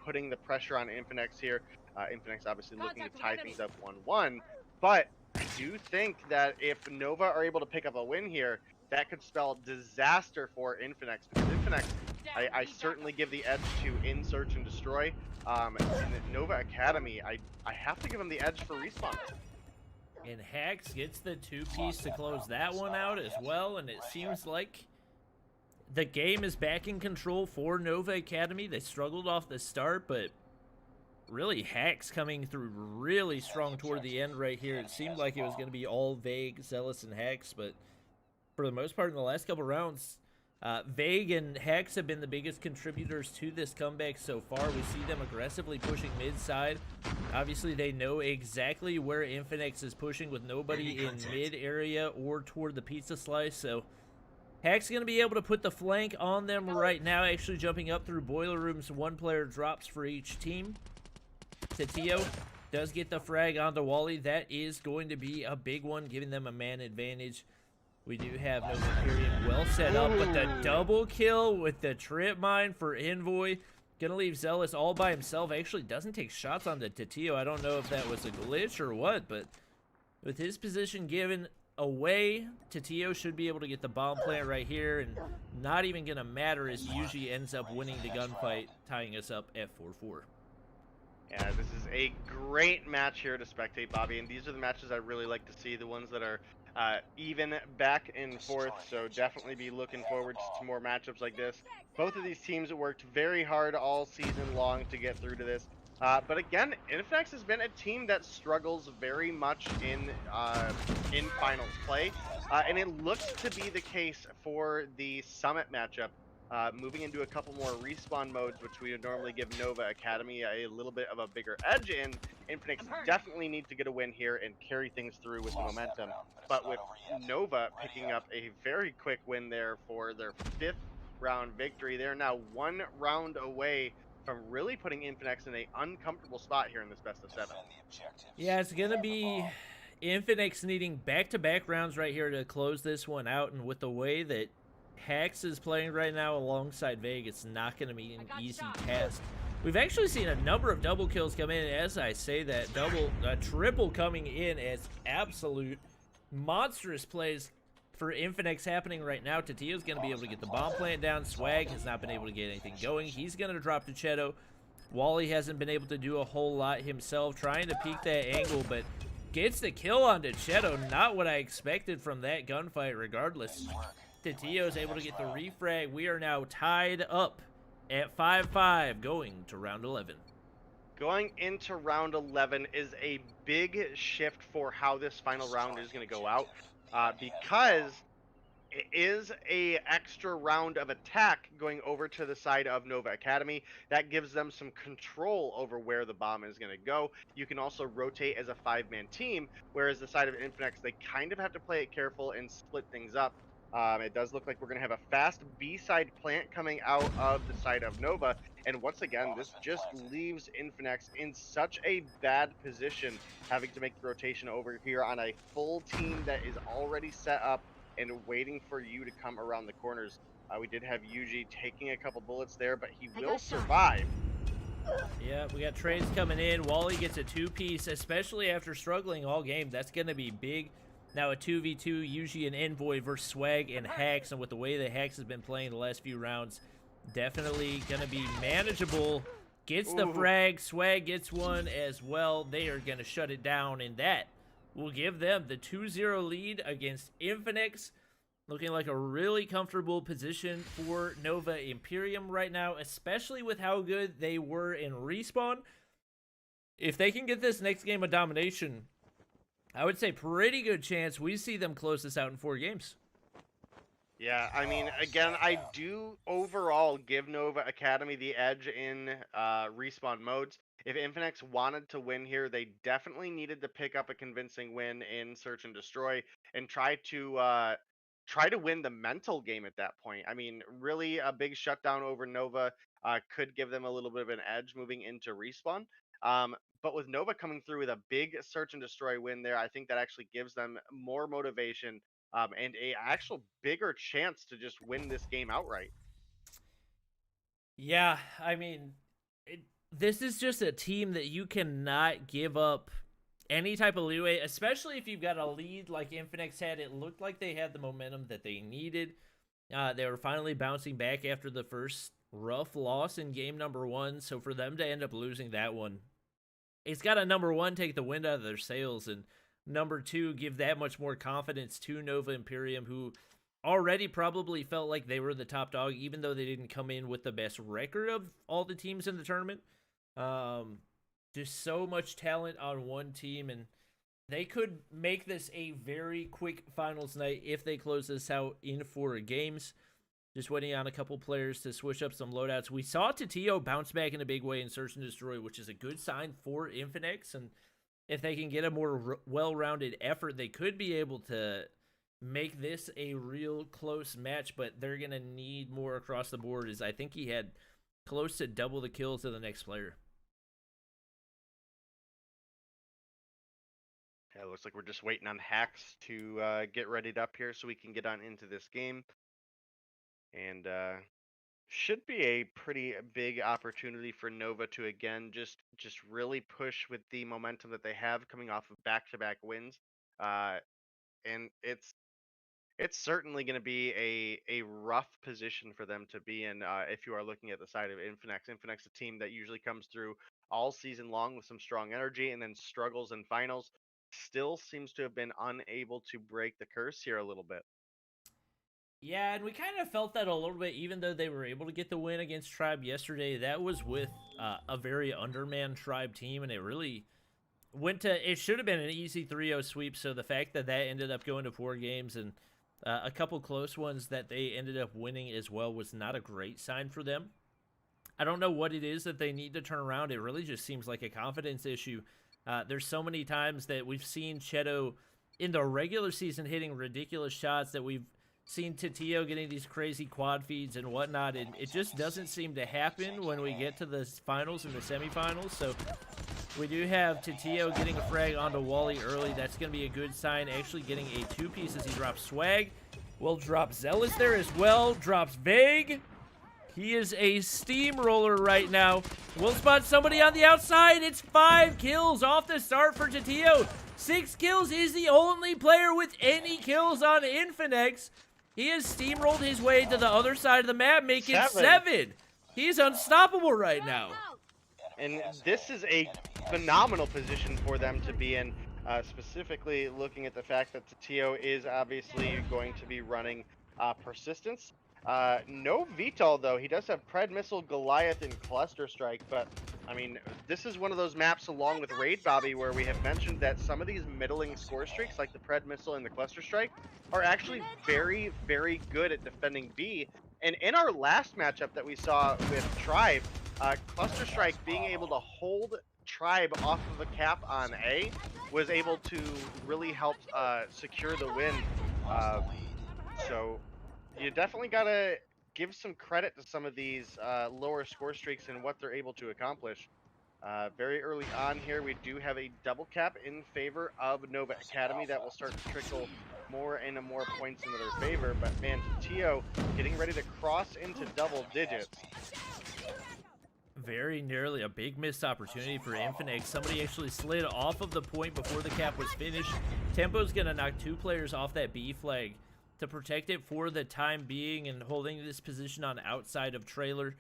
putting the pressure on Infinex here. Infinex obviously looking to tie things up 1-1, but I do think that if Nova are able to pick up a win here, that could spell disaster for Infinex, because Infinex, I certainly give the edge to in Search and Destroy. In Nova Academy, I have to give them the edge for respawn. And Hax gets the 2-piece to close that one out as well, and it seems like the game is back in control for Nova Academy. They struggled off the start, but really Hax coming through really strong toward the end right here. It seemed like it was going to be all Vague, Zealous, and Hax, but for the most part in the last couple rounds, Vague and Hax have been the biggest contributors to this comeback so far. We see them aggressively pushing mid-side. Obviously, they know exactly where Infinex is pushing with nobody in mid area or toward the pizza slice, so Hack's going to be able to put the flank on them right now, actually jumping up through boiler rooms. 1 player drops for each team. Tatio does get the frag onto Wally. That is going to be a big one, giving them a man advantage. We do have Nova Imperium well set up, but the double kill with the trip mine for Envoy. Gonna leave Zealous all by himself. Actually doesn't take shots on the Tatio. I don't know if that was a glitch or what, but with his position given away, Tatio should be able to get the bomb plant right here, and not even gonna matter as Yuji ends up winning the gunfight, tying us up at 4-4. Yeah, this is a great match here to spectate, Bobby, and these are the matches I really like to see, the ones that are even back and forth, so definitely be looking forward to more matchups like this. Both of these teams worked very hard all season long to get through to this. But again, Infinex has been a team that struggles very much in finals play, and it looks to be the case for the Summit matchup. Moving into a couple more respawn modes, which we would normally give Nova Academy a little bit of a bigger edge in. Infinex definitely need to get a win here and carry things through with the momentum. But with Nova picking up a very quick win there for their 5th round victory, they're now 1 round away from really putting Infinex in an uncomfortable spot here in this best of 7. Yeah, it's going to be Infinex needing back-to-back rounds right here to close this one out, and with the way that Hax is playing right now alongside Vague, it's not going to be an easy task. We've actually seen a number of double kills come in, and as I say that, triple coming in as absolute monstrous plays for Infinex happening right now. Tatio's going to be able to get the bomb plant down. Swag has not been able to get anything going. He's going to drop to Cheto. Wally hasn't been able to do a whole lot himself, trying to peek that angle, but gets the kill onto Cheto. Not what I expected from that gunfight regardless. Tatio's able to get the refrag. We are now tied up at 5-5 going to round 11. Going into round 11 is a big shift for how this final round is going to go out, because it is a extra round of attack going over to the side of Nova Academy. That gives them some control over where the bomb is going to go. You can also rotate as a 5-man team, whereas the side of Infinex, they kind of have to play it careful and split things up. It does look like we're going to have a fast B-side plant coming out of the side of Nova. And once again, this just leaves Infinex in such a bad position, having to make the rotation over here on a full team that is already set up and waiting for you to come around the corners. We did have Yuji taking a couple bullets there, but he will survive. Yeah, we got trades coming in. Wally gets a 2-piece, especially after struggling all game. That's going to be big. Now a 2v2, Yuji and Envoy versus Swag and Hax, and with the way the Hax has been playing the last few rounds, definitely going to be manageable. Gets the frag, Swag gets one as well. They are going to shut it down, and that will give them the 2-0 lead against Infinex. Looking like a really comfortable position for Nova Imperium right now, especially with how good they were in Respawn. If they can get this next game of Domination, I would say pretty good chance we see them close this out in 4 games. Yeah, I mean, again, I do overall give Nova Academy the edge in Respawn modes. If Infinex wanted to win here, they definitely needed to pick up a convincing win in Search and Destroy and try to win the mental game at that point. I mean, really, a big shutdown over Nova could give them a little bit of an edge moving into Respawn. But with Nova coming through with a big Search and Destroy win there, I think that actually gives them more motivation and a actual bigger chance to just win this game outright. Yeah, I mean, this is just a team that you cannot give up any type of leeway, especially if you've got a lead like Infinex had. It looked like they had the momentum that they needed. They were finally bouncing back after the first rough loss in game number 1, so for them to end up losing that one, it's got to, number 1, take the wind out of their sails, and number 2, give that much more confidence to Nova Imperium, who already probably felt like they were the top dog, even though they didn't come in with the best record of all the teams in the tournament. Just so much talent on one team, and they could make this a very quick finals night if they close this out in 4 games. Just waiting on a couple players to switch up some loadouts. We saw Tatio bounce back in a big way in Search and Destroy, which is a good sign for Infinex, and if they can get a more well-rounded effort, they could be able to make this a real close match, but they're going to need more across the board, as I think he had close to double the kills of the next player. Yeah, it looks like we're just waiting on Hax to get readied up here so we can get on into this game. And should be a pretty big opportunity for Nova to, again, just really push with the momentum that they have coming off of back-to-back wins. And it's certainly going to be a rough position for them to be in if you are looking at the side of Infinex. Infinex, a team that usually comes through all season long with some strong energy and then struggles in finals, still seems to have been unable to break the curse here a little bit. Yeah, and we kind of felt that a little bit, even though they were able to get the win against Tribe yesterday. That was with a very undermanned Tribe team, and it really went to, it should have been an easy 3-0 sweep, so the fact that that ended up going to 4 games and a couple close ones that they ended up winning as well was not a great sign for them. I don't know what it is that they need to turn around. It really just seems like a confidence issue. There's so many times that we've seen Cheto in the regular season hitting ridiculous shots, that we've seen Tatio getting these crazy quad feeds and whatnot, and it just doesn't seem to happen when we get to the finals and the semifinals. So we do have Tatio getting a frag onto Wally early. That's going to be a good sign. Actually getting a 2-piece as he drops Swag. Will drop Zealous there as well. Drops Vague. He is a steamroller right now. Will spot somebody on the outside. It's 5 kills off the start for Tatio. 6 kills. Is the only player with any kills on Infinex. He has steamrolled his way to the other side of the map, making 7. He's unstoppable right now. And this is a phenomenal position for them to be in, specifically looking at the fact that Tatio is obviously going to be running Persistence. No VTOL though. He does have Pred Missile, Goliath, and Cluster Strike, but I mean, this is one of those maps along with Raid, Bobby, where we have mentioned that some of these middling score streaks, like the Pred Missile and the Cluster Strike, are actually very, very good at defending B. And in our last matchup that we saw with Tribe, Cluster Strike being able to hold Tribe off of a cap on A was able to really help secure the win. So you definitely gotta give some credit to some of these lower score streaks and what they're able to accomplish. Very early on here, we do have a double cap in favor of Nova Academy that will start to trickle more and more points into their favor. But man, Tio getting ready to cross into double digits. Very nearly a big missed opportunity for Infinex. Somebody actually slid off of the point before the cap was finished. Tempo's gonna knock 2 players off that B flag to protect it for the time being, and holding this position on outside of trailer.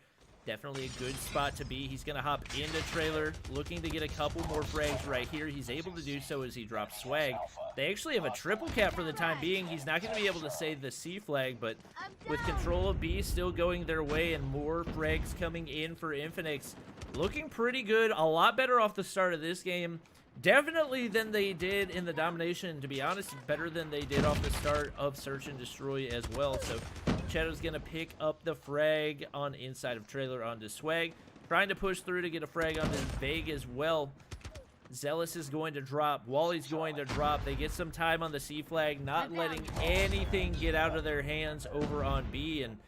Definitely a good spot to be. He's gonna hop into trailer, looking to get a couple more frags right here. He's able to do so as he drops swag. They actually have a triple cap for the time being. He's not gonna be able to save the C flag, but with control of B still going their way and more frags coming in for Infinex, looking pretty good. A lot better off the start of this game. Definitely than they did in the Domination. To be honest, better than they did off the start of Search and Destroy as well. So Shadow's going to pick up the frag on inside of trailer onto Swag. Trying to push through to get a frag onto Vague as well. Zealous is going to drop. Wally's going to drop. They get some time on the C flag, not letting anything get out of their hands over on B. And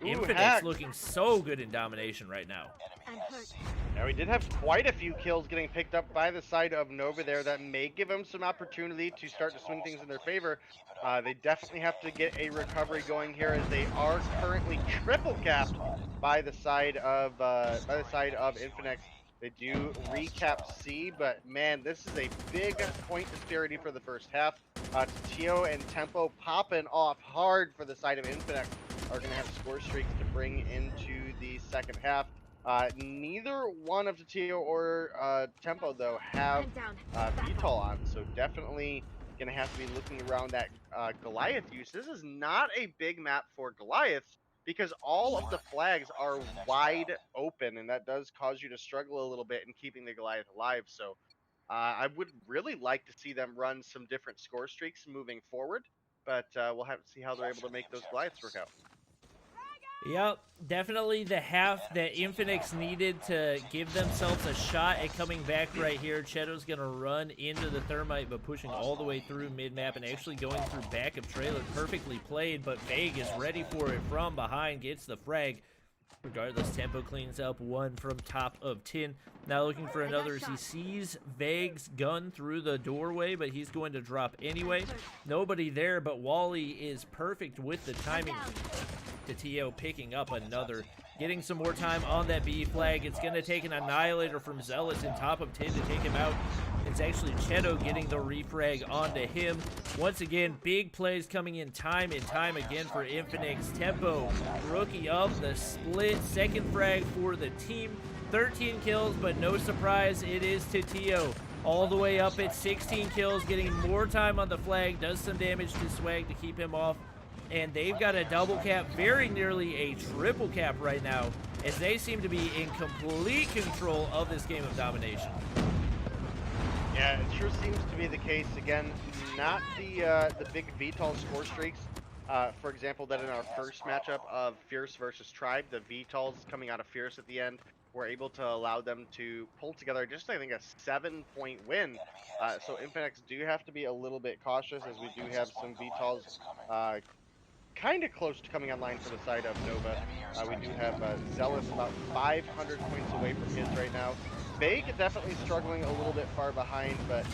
Infinex looking so good in Domination right now. Now, we did have quite a few kills getting picked up by the side of Nova there that may give them some opportunity to start to swing things in their favor. They definitely have to get a recovery going here, as they are currently triple capped by the side of Infinex. They do recap C, but man, this is a big point disparity for the first half. Tio and Tempo popping off hard for the side of Infinex are going to have score streaks to bring into the second half. Neither one of Tio or Tempo, though, have VTOL on, so definitely going to have to be looking around that Goliath use. This is not a big map for Goliaths, because all of the flags are wide open, and that does cause you to struggle a little bit in keeping the Goliath alive. So I would really like to see them run some different score streaks moving forward, but we'll have to see how they're able to make those Goliaths work out. Yep, definitely the half that Infinex needed to give themselves a shot at coming back right here. Cheto's going to run into the Thermite, but pushing all the way through mid-map and actually going through back of trailer. Perfectly played, but Vague is ready for it from behind, gets the frag. Regardless, Tempo cleans up one from top of tin. Now looking for another as he sees Vague's gun through the doorway, but he's going to drop anyway. Nobody there, but Wally is perfect with the timing. Tio picking up another, getting some more time on that B flag. It's going to take an Annihilator from Zealous in top of 10 to take him out. It's actually Cheto getting the refrag onto him. Once again, big plays coming in time and time again for Infinex. Tempo, rookie of the split, second frag for the team. 13 kills, but no surprise, it is Tio. All the way up at 16 kills, getting more time on the flag, does some damage to Swag to keep him off. And they've got a double cap, very nearly a triple cap right now, as they seem to be in complete control of this game of Domination. Yeah, it sure seems to be the case. Again, not the big VTOL score streaks. For example, that in our first matchup of Fierce versus Tribe, the VTOLs coming out of Fierce at the end were able to allow them to pull together just, I think, a 7-point win. So Infinex do have to be a little bit cautious, as we do have some VTOLs kind of close to coming online for the side of Nova. We do have Zealous about 500 points away from his right now. Vague definitely struggling a little bit far behind, but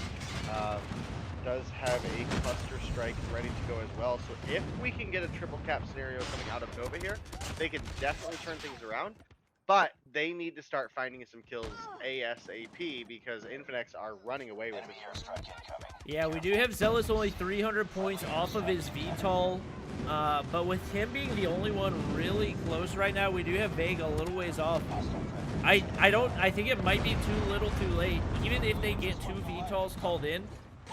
does have a cluster strike ready to go as well. So if we can get a triple cap scenario coming out of Nova here, they can definitely turn things around. But they need to start finding some kills ASAP, because Infinex are running away with this. Yeah, we do have Zealous only 300 points off of his VTOL. But with him being the only one really close right now, we do have Vague a little ways off. I think it might be too little too late. Even if they get 2 VTOLs called in,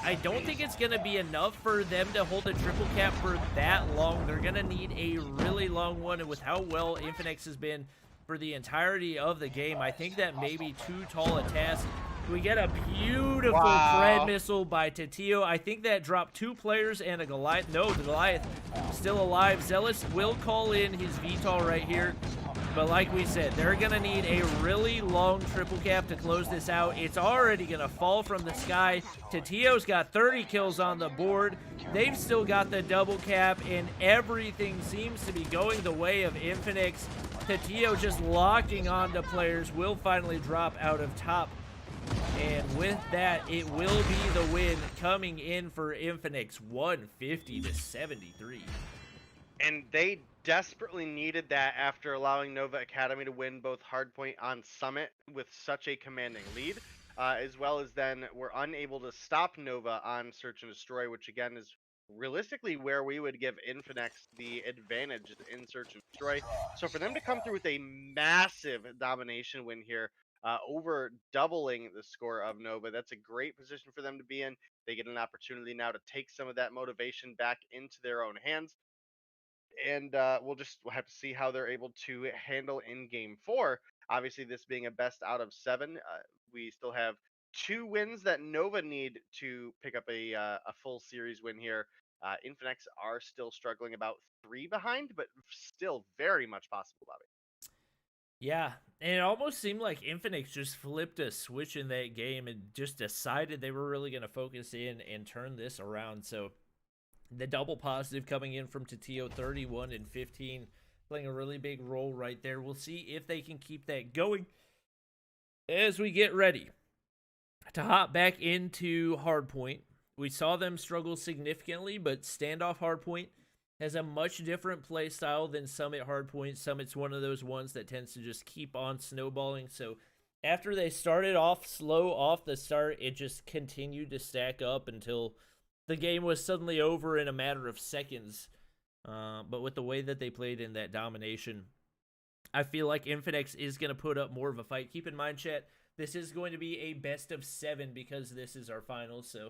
I don't think it's going to be enough for them to hold a triple cap for that long. They're going to need a really long one, and with how well Infinex has been for the entirety of the game, I think that may be too tall a task. We get a beautiful Fred missile by Tatio. I think that dropped 2 players and a Goliath. No, the Goliath still alive. Zealous will call in his VTOL right here. But like we said, they're going to need a really long triple cap to close this out. It's already going to fall from the sky. Tatio's got 30 kills on the board. They've still got the double cap, and everything seems to be going the way of Infinex. Tatio just locking onto players will finally drop out of top. And with that, it will be the win coming in for Infinex, 150 to 73. And they desperately needed that after allowing Nova Academy to win both Hardpoint on Summit with such a commanding lead, as well as then were unable to stop Nova on Search and Destroy, which again is realistically where we would give Infinex the advantage in Search and Destroy. So for them to come through with a massive domination win here, over doubling the score of Nova, that's a great position for them to be in. They get an opportunity now to take some of that motivation back into their own hands. And we'll have to see how they're able to handle in game 4. Obviously, this being a best out of 7, we still have 2 wins that Nova need to pick up a full series win here. Infinex are still struggling, about 3 behind, but still very much possible, Bobby. Yeah, and it almost seemed like Infinex just flipped a switch in that game and just decided they were really going to focus in and turn this around. So the double positive coming in from Tatio, 31 and 15, playing a really big role right there. We'll see if they can keep that going as we get ready to hop back into Hardpoint. We saw them struggle significantly, but Standoff Hardpoint has a much different play style than Summit Hardpoint. Summit's one of those ones that tends to just keep on snowballing. So after they started off slow off the start, it just continued to stack up until the game was suddenly over in a matter of seconds. But with the way that they played in that domination, I feel like Infinex is going to put up more of a fight. Keep in mind, chat, this is going to be a best of 7 because this is our finals. So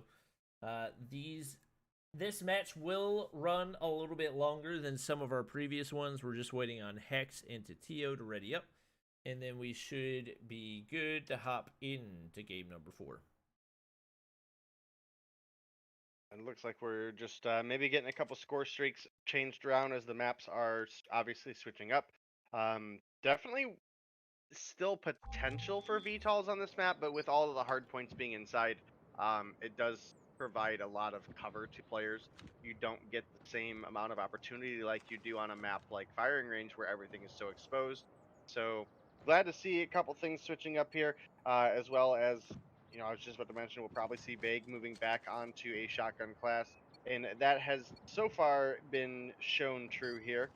this match will run a little bit longer than some of our previous ones. We're just waiting on Hex and Tatio to ready up, and then we should be good to hop into game number 4. And it looks like we're just maybe getting a couple score streaks changed around as the maps are obviously switching up. Definitely still potential for VTOLs on this map, but with all of the hard points being inside, it does provide a lot of cover to players. You don't get the same amount of opportunity like you do on a map like Firing Range where everything is so exposed. So glad to see a couple things switching up here, as well as, you know, I was just about to mention, we'll probably see Vague moving back onto a shotgun class, and that has so far been shown true here.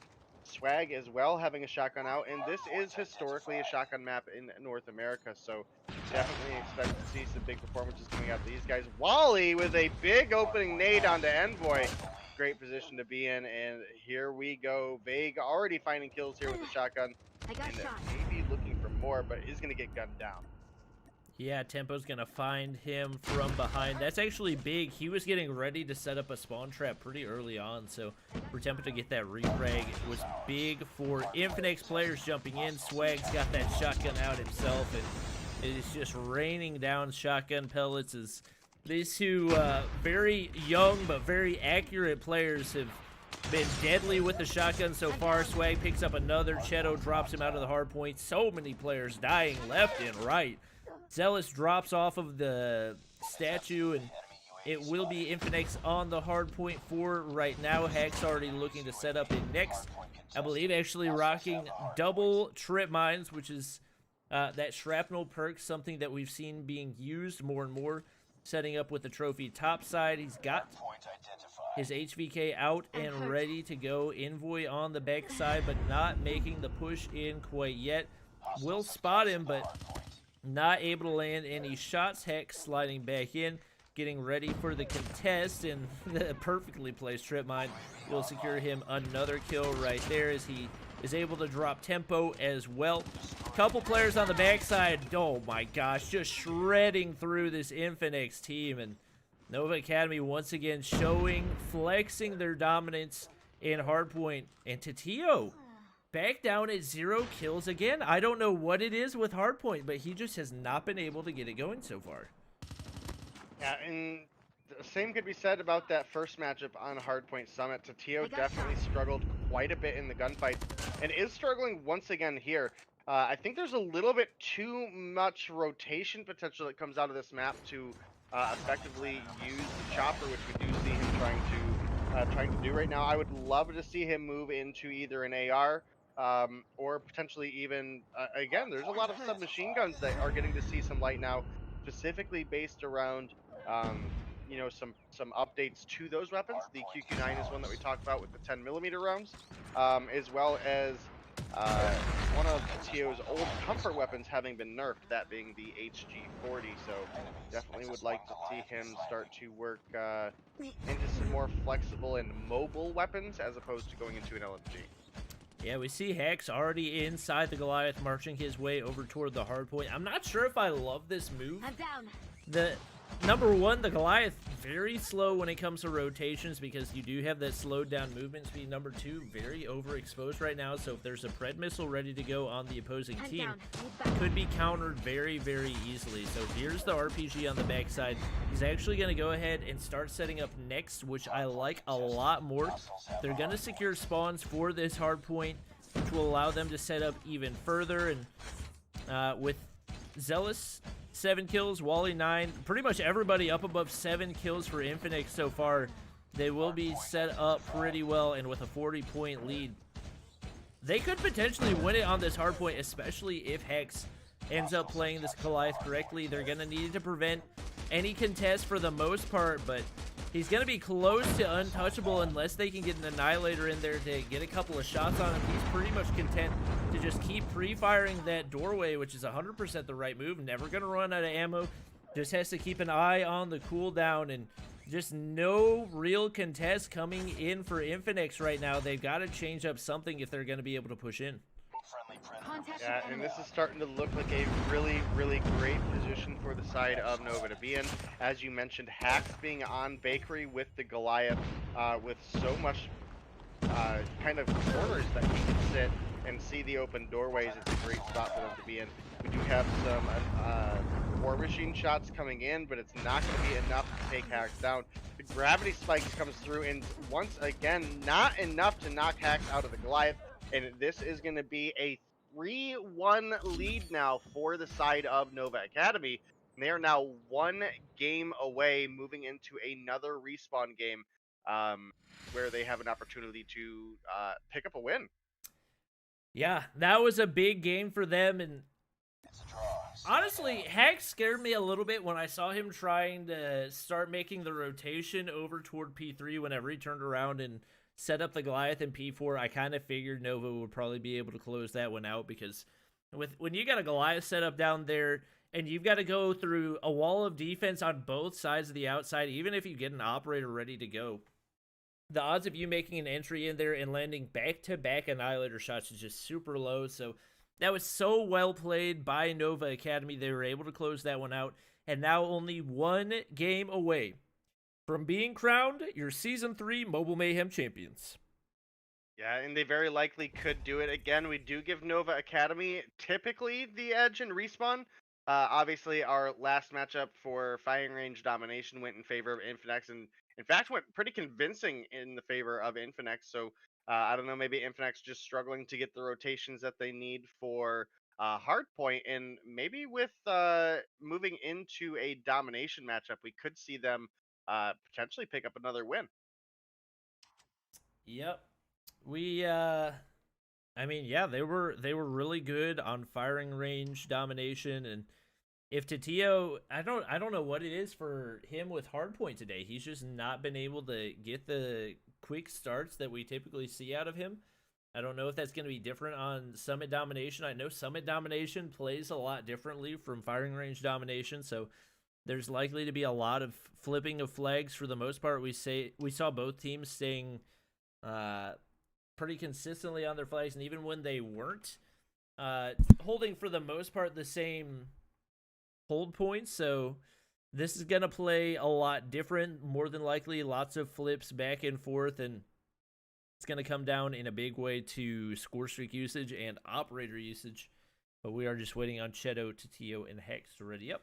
Swag as well having a shotgun out, and this is historically a shotgun map in North America, so definitely expect to see some big performances coming out of these guys. Wally with a big opening nade onto Envoy. Great position to be in, and here we go. Vague already finding kills here with the shotgun, and maybe looking for more, but is going to get gunned down. Yeah, Tempo's going to find him from behind. That's actually big. He was getting ready to set up a spawn trap pretty early on, so for Tempo to get that refrag was big for Infinex players jumping in. Swag's got that shotgun out himself, and it is just raining down shotgun pellets as these two very young but very accurate players have been deadly with the shotgun so far. Swag picks up another. Cheto drops him out of the hard point. So many players dying left and right. Zealous drops off of the statue, and it will be Infinex on the hard point 4 right now. Hex already looking to set up in next. I believe actually rocking double trip mines, which is that shrapnel perk, something that we've seen being used more and more. Setting up with the trophy top side. He's got his HVK out and ready to go. Envoy on the back side, but not making the push in quite yet. Will spot him, but not able to land any shots. Hex sliding back in, getting ready for the contest, and the perfectly placed trip mine will secure him another kill right there as he is able to drop Tempo as well. Couple players on the backside. Oh my gosh, just shredding through this Infinex team, and Nova Academy once again flexing their dominance in Hardpoint. And Tatio back down at 0 kills again. I don't know what it is with Hardpoint, but he just has not been able to get it going so far. Yeah, and the same could be said about that first matchup on Hardpoint Summit. Tatio definitely struggled quite a bit in the gunfight and is struggling once again here. I think there's a little bit too much rotation potential that comes out of this map to effectively use the chopper, which we do see him trying to do right now. I would love to see him move into either an AR or potentially even again. There's a lot of submachine guns that are getting to see some light now, specifically based around you know, some updates to those weapons. The QQ9 is one that we talked about with the 10mm rounds, as well as one of Tatio's old comfort weapons having been nerfed, that being the HG40. So definitely would like to see him start to work into some more flexible and mobile weapons as opposed to going into an LMG. Yeah, we see Hex already inside the Goliath, marching his way over toward the hardpoint. I'm not sure if I love this move. I'm down. The number one, the Goliath, very slow when it comes to rotations because you do have that slowed down movement speed. Number two, very overexposed right now, so if there's a Pred missile ready to go on the opposing team, it could be countered very, very easily. So here's the RPG on the backside. He's actually going to go ahead and start setting up next, which I like a lot more. They're going to secure spawns for this hard point, which will allow them to set up even further. And with Zealous 7 kills, Wally 9, pretty much everybody up above 7 kills for Infinex so far. They will be set up pretty well, and with a 40-point lead, they could potentially win it on this hard point, especially if Hex ends up playing this Goliath correctly. They're going to need to prevent any contest for the most part, but he's going to be close to untouchable unless they can get an Annihilator in there to get a couple of shots on him. He's pretty much content to just keep pre-firing that doorway, which is 100% the right move. Never going to run out of ammo. Just has to keep an eye on the cooldown, and just no real contest coming in for Infinex right now. They've got to change up something if they're going to be able to push in. Yeah, and this is starting to look like a really, really great position for the side of Nova to be in. As you mentioned, Hacks being on Bakery with the Goliath, with so much kind of corners that he can sit and see the open doorways. It's a great spot for them to be in. We do have some War Machine shots coming in, but it's not going to be enough to take Hacks down. The Gravity Spikes comes through, and once again, not enough to knock Hacks out of the Goliath. And this is going to be a 3-1 lead now for the side of Nova Academy. And they are now 1 game away, moving into another respawn game where they have an opportunity to pick up a win. Yeah, that was a big game for them, and honestly, Hex scared me a little bit when I saw him trying to start making the rotation over toward P3 whenever he turned around and set up the Goliath in P4. I kind of figured Nova would probably be able to close that one out, because when you got a Goliath set up down there and you've got to go through a wall of defense on both sides of the outside, even if you get an operator ready to go, the odds of you making an entry in there and landing back-to-back Annihilator shots is just super low. So that was so well played by Nova Academy. They were able to close that one out, and now only 1 game away from being crowned your Season 3 Mobile Mayhem champions. Yeah, and they very likely could do it again. We do give Nova Academy typically the edge in respawn. Obviously, our last matchup for Firing Range Domination went in favor of Infinex, and in fact went pretty convincing in the favor of Infinex. So I don't know, maybe Infinex just struggling to get the rotations that they need for Hardpoint, and maybe with moving into a Domination matchup, we could see them potentially pick up another win. Yep. I mean, yeah, they were really good on Firing Range Domination, and if Tatio, I don't know what it is for him with Hardpoint today. He's just not been able to get the quick starts that we typically see out of him. I don't know if that's going to be different on Summit Domination. I know Summit Domination plays a lot differently from Firing Range Domination, so there's likely to be a lot of flipping of flags. For the most part, we saw both teams staying pretty consistently on their flags, and even when they weren't holding for the most part the same hold points. So this is going to play a lot different, more than likely lots of flips back and forth, and it's going to come down in a big way to score streak usage and operator usage. But we are just waiting on Cheto, Tio, and Hex to ready up.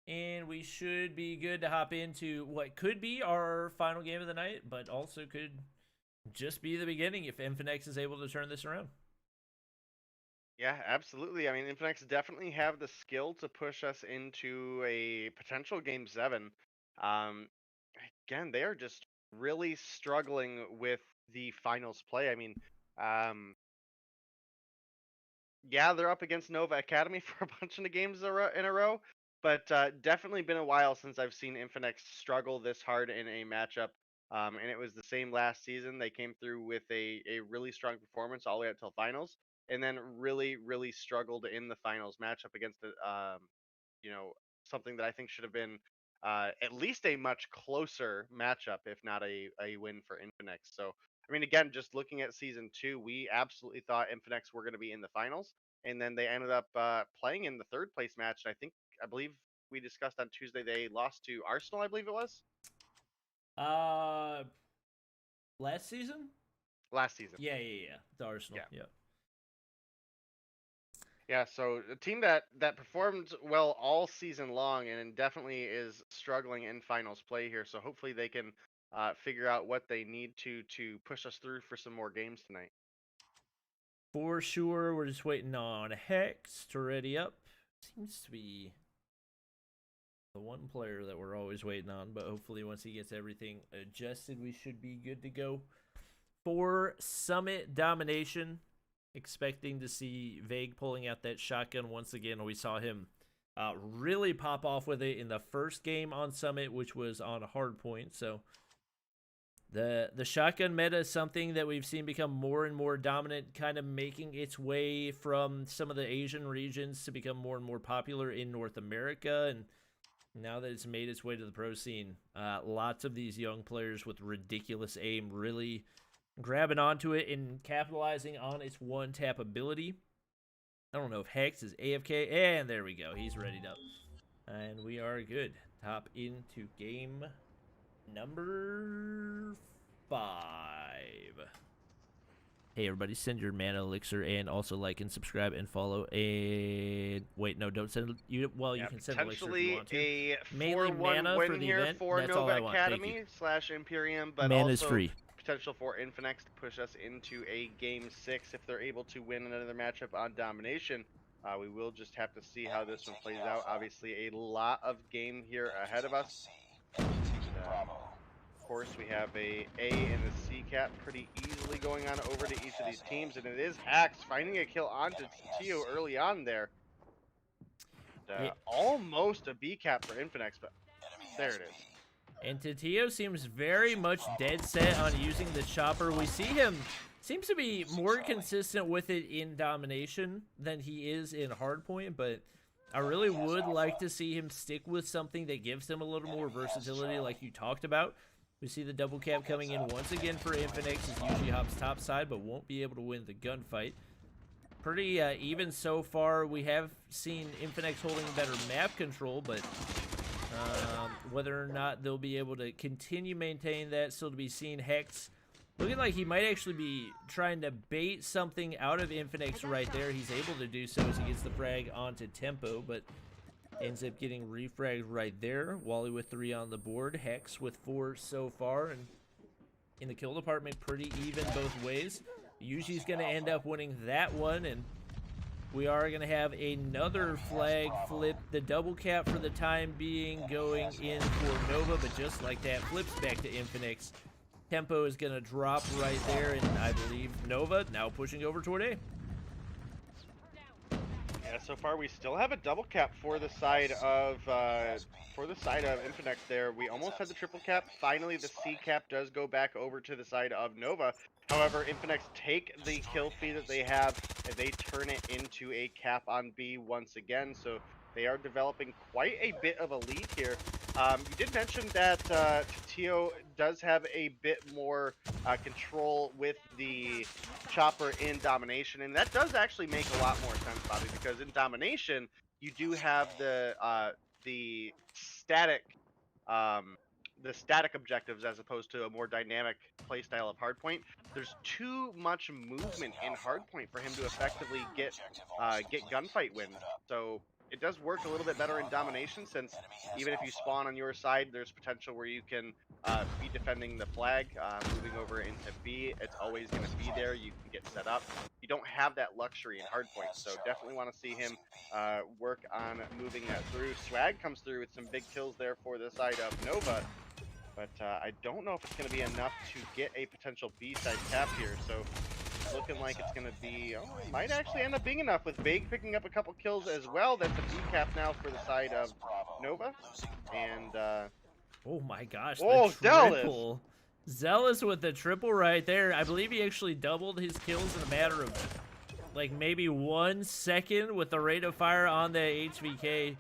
And we should be good to hop into what could be our final game of the night, but also could just be the beginning if Infinex is able to turn this around. Yeah, absolutely. I mean, Infinex definitely have the skill to push us into a potential Game 7. Again, they are just really struggling with the finals play. I mean, yeah, they're up against Nova Academy for a bunch of games in a row, but definitely been a while since I've seen Infinex struggle this hard in a matchup. And it was the same last season. They came through with a really strong performance all the way up till finals, and then really, really struggled in the finals matchup against you know, something that I think should have been at least a much closer matchup, if not a win for Infinex. So, I mean, again, just looking at season 2, we absolutely thought Infinex were going to be in the finals, and then they ended up playing in the third place match. And I believe we discussed on Tuesday they lost to Arsenal, I believe it was. Last season? Last season. Yeah. The Arsenal. Yeah. Yeah, so a team that performed well all season long and definitely is struggling in finals play here. So hopefully they can figure out what they need to push us through for some more games tonight. For sure, we're just waiting on Hex to ready up. Seems to be the one player that we're always waiting on, but hopefully once he gets everything adjusted, we should be good to go for Summit Domination. Expecting to see Vague pulling out that shotgun once again. We saw him really pop off with it in the first game on Summit, which was on Hardpoint. So the shotgun meta is something that we've seen become more and more dominant, kind of making its way from some of the Asian regions to become more and more popular in North America. And now that it's made its way to the pro scene, lots of these young players with ridiculous aim really grabbing onto it and capitalizing on its one-tap ability. I don't know if Hex is AFK, and there we go. He's readied up. And we are good. Hop into game number 5. Hey, everybody, send your mana elixir and also like and subscribe and follow. And wait, no, don't send you. Well, you can send elixir if you want to. A Mainly 4-1 mana win for the here event. for That's all Nova I want. Thank Academy you. / Imperium, but Mana also is free. potential for Infinex to push us into a Game 6 if they're able to win another matchup on Domination. We will just have to see how this one plays out. Obviously, a lot of game here ahead of us. Of course, we have a and a C cap pretty easily going on over to each of these teams, and it is Hax finding a kill onto Tio early on there. Almost a B cap for Infinex, but there it is. And Tio seems very much dead set on using the chopper. We see him seems to be more consistent with it in Domination than he is in Hardpoint, but I really would like to see him stick with something that gives him a little more versatility like you talked about. We see the double cap coming in once again for Infinex as usually hops top side, but won't be able to win the gunfight. Pretty even so far. We have seen Infinex holding better map control, but whether or not they'll be able to continue maintain that, still to be seen. Hex looking like he might actually be trying to bait something out of Infinex right there. He's able to do so as he gets the frag onto Tempo, but ends up getting refragged right there. Wally with 3 on the board. Hex with 4 so far, and in the kill department, pretty even both ways. Yushi's going to end up winning that one, and we are going to have another flag flip. The double cap for the time being going in for Nova, but just like that, flips back to Infinex. Tempo is going to drop right there, and I believe Nova now pushing over toward A. Yeah, so far we still have a double cap for the side of Infinex there. We almost had the triple cap. Finally, the C cap does go back over to the side of Nova. However, Infinex take the kill feed that they have and they turn it into a cap on B once again. So they are developing quite a bit of a lead here. You did mention that Tio does have a bit more control with the chopper in Domination, and that does actually make a lot more sense, Bobby, because in Domination you do have the static objectives as opposed to a more dynamic playstyle of Hardpoint, there's too much movement in Hardpoint for him to effectively get gunfight wins. So it does work a little bit better in Domination, since even if you spawn on your side, there's potential where you can be defending the flag, moving over into B. It's always going to be there. You can get set up. You don't have that luxury in Hardpoint, so definitely want to see him work on moving that through. Swag comes through with some big kills there for the side of Nova, but I don't know if it's going to be enough to get a potential B-side cap here. So it's looking like it's going to be, oh, it might actually end up being enough, with Vague picking up a couple kills as well. That's a B cap now for the side of Nova. And oh my gosh, oh, the Zealous. triple. Zealous with the triple right there. I believe he actually doubled his kills in a matter of like maybe 1 second with the rate of fire on the HVK,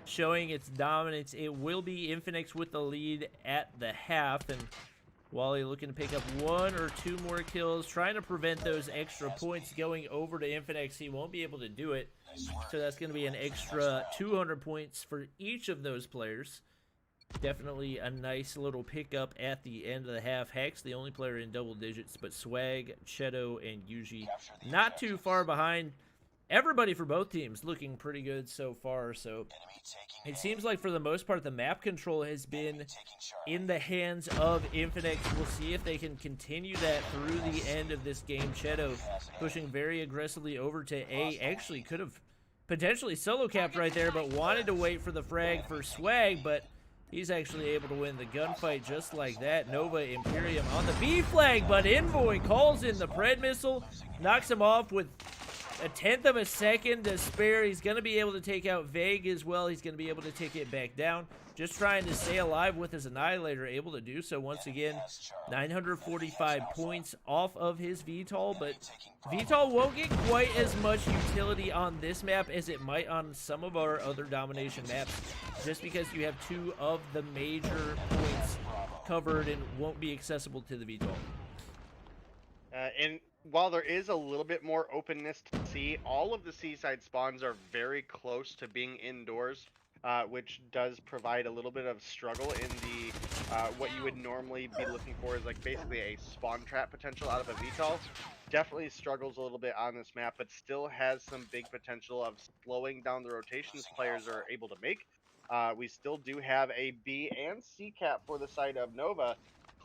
showing its dominance. It will be Infinex with the lead at the half, and Wally looking to pick up 1 or 2 more kills, trying to prevent those extra points going over to Infinex. He won't be able to do it, so that's going to be an extra 200 points for each of those players. Definitely a nice little pickup at the end of the half. Hex, the only player in double digits, but Swag, Cheto, and Yuji not too far behind. Everybody for both teams looking pretty good so far. So it seems like for the most part the map control has been in the hands of Infinex. We'll see if they can continue that through the end of this game. Cheto pushing very aggressively over to A. Actually could have potentially solo capped right there, but wanted to wait for the frag for Swag, but he's actually able to win the gunfight just like that. Nova Imperium on the B flag, but Envoy calls in the Pred missile, knocks him off with a 1/10 of a second to spare. He's going to be able to take out Vague as well. He's going to be able to take it back down. Just trying to stay alive with his Annihilator, able to do so once again. 945 points off of his VTOL, but VTOL won't get quite as much utility on this map as it might on some of our other Domination maps, just because you have 2 of the major points covered and won't be accessible to the VTOL. And while there is a little bit more openness to C, all of the seaside spawns are very close to being indoors, which does provide a little bit of struggle in the what you would normally be looking for is like basically a spawn trap potential out of a VTOL. Definitely struggles a little bit on this map, but still has some big potential of slowing down the rotations players are able to make. We still do have a B and C cap for the side of Nova,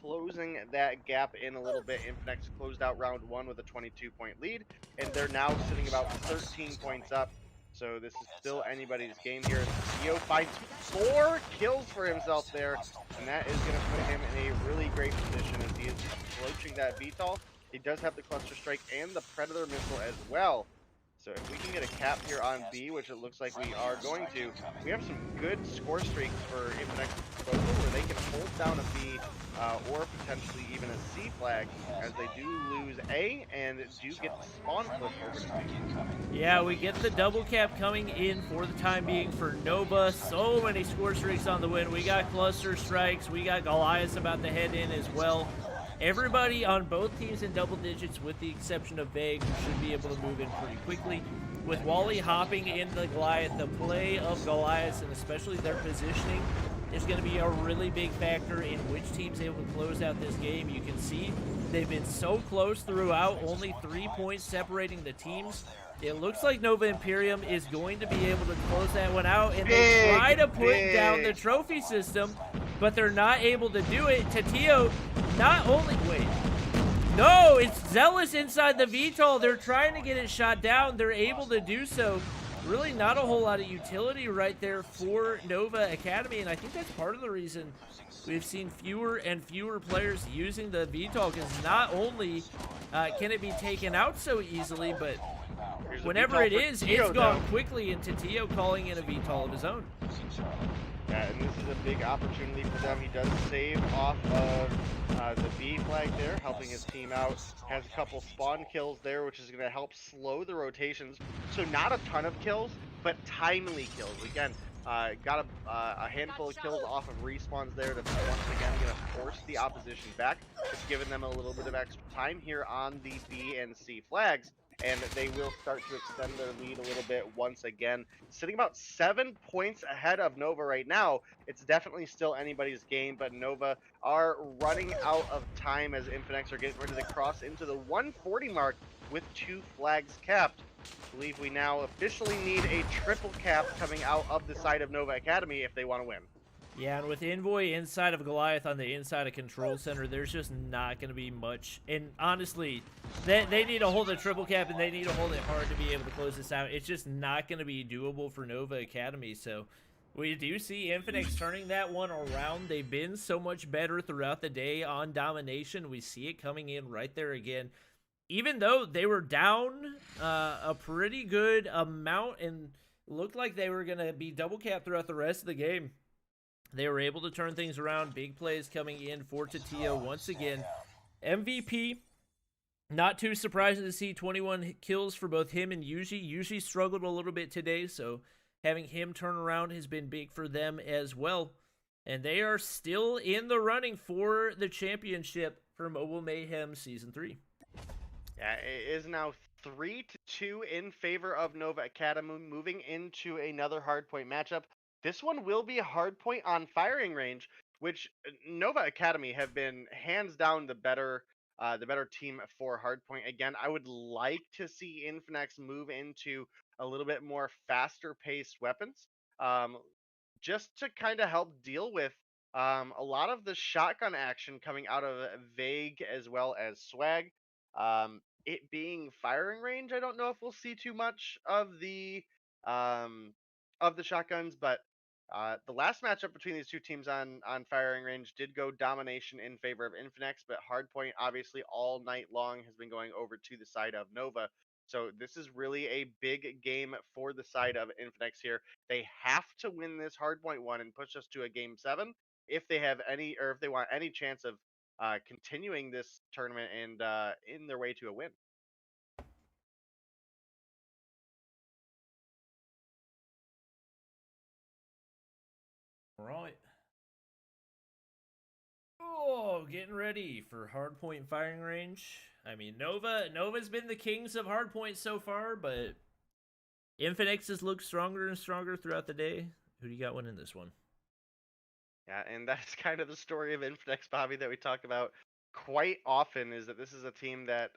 closing that gap in a little bit. Infinex closed out round 1 with a 22-point lead, and they're now sitting about 13 points up. So this is still anybody's game here. Theo finds 4 kills for himself there, and that is going to put him in a really great position as he is approaching that VTOL. He does have the cluster strike and the Predator missile as well. So if we can get a cap here on B, which it looks like we are going to, we have some good score streaks for Infinex where they can hold down a B or potentially even a C flag, as they do lose A and do get the spawn flip over to B. Yeah, we get the double cap coming in for the time being for Nova. So many score streaks on the win. We got cluster strikes. We got Goliath about to head in as well. Everybody on both teams in double digits with the exception of Vague, who should be able to move in pretty quickly. With Wally hopping in the Goliath, the play of Goliath and especially their positioning is going to be a really big factor in which team's able to close out this game. You can see they've been so close throughout, only 3 points separating the teams. It looks like Nova Imperium is going to be able to close that one out, and they try to put down the trophy system, but they're not able to do it. Tatio not only, wait, no, it's Zealous inside the VTOL. They're trying to get it shot down. They're able to do so. Really not a whole lot of utility right there for Nova Academy, and I think that's part of the reason we've seen fewer and fewer players using the VTOL, because not only can it be taken out so easily, but whenever it is, it's gone quickly, and Tatio calling in a VTOL of his own. Yeah, and this is a big opportunity for them. He does save off of the B flag there, helping his team out. Has a couple spawn kills there, which is going to help slow the rotations. So not a ton of kills, but timely kills. Again, Got a handful of kills off of respawns there to once again going to force the opposition back. It's given them a little bit of extra time here on the B and C flags, and they will start to extend their lead a little bit once again. Sitting about 7 points ahead of Nova right now. It's definitely still anybody's game, but Nova are running out of time as Infinex are getting ready to cross into the 140 mark with 2 flags capped. I believe we now officially need a triple cap coming out of the side of Nova Academy if they want to win. Yeah, and with Envoy inside of Goliath on the inside of Control Center, there's just not going to be much. And honestly, they need to hold a triple cap, and they need to hold it hard to be able to close this out. It's just not going to be doable for Nova Academy. So we do see Infinex turning that one around. They've been so much better throughout the day on Domination. We see it coming in right there again. Even though they were down a pretty good amount and looked like they were going to be double capped throughout the rest of the game, they were able to turn things around. Big plays coming in for Tatio once again. MVP, not too surprising to see 21 kills for both him and Yuji. Yuji struggled a little bit today, so having him turn around has been big for them as well. And they are still in the running for the championship for Mobile Mayhem Season 3. Yeah, it is now 3-2 in favor of Nova Academy, moving into another hardpoint matchup. This one will be a hardpoint on firing range, which Nova Academy have been hands down the better team for hardpoint. Again, I would like to see Infinex move into a little bit more faster paced weapons, just to kind of help deal with a lot of the shotgun action coming out of Vague as well as Swag. It being firing range, I don't know if we'll see too much of the shotguns, but the last matchup between these two teams on firing range did go Domination in favor of Infinex, but Hardpoint obviously all night long has been going over to the side of Nova. So this is really a big game for the side of Infinex here. They have to win this Hardpoint one and push us to a game 7 if they have any, or if they want any chance of continuing this tournament and in their way to a win. All right. Oh, getting ready for hardpoint firing range. I mean, Nova's been the kings of hardpoint so far, but Infinex has looked stronger and stronger throughout the day. Who do you got winning this one? Yeah, and that's kind of the story of Infinex, Bobby, that we talk about quite often, is that this is a team that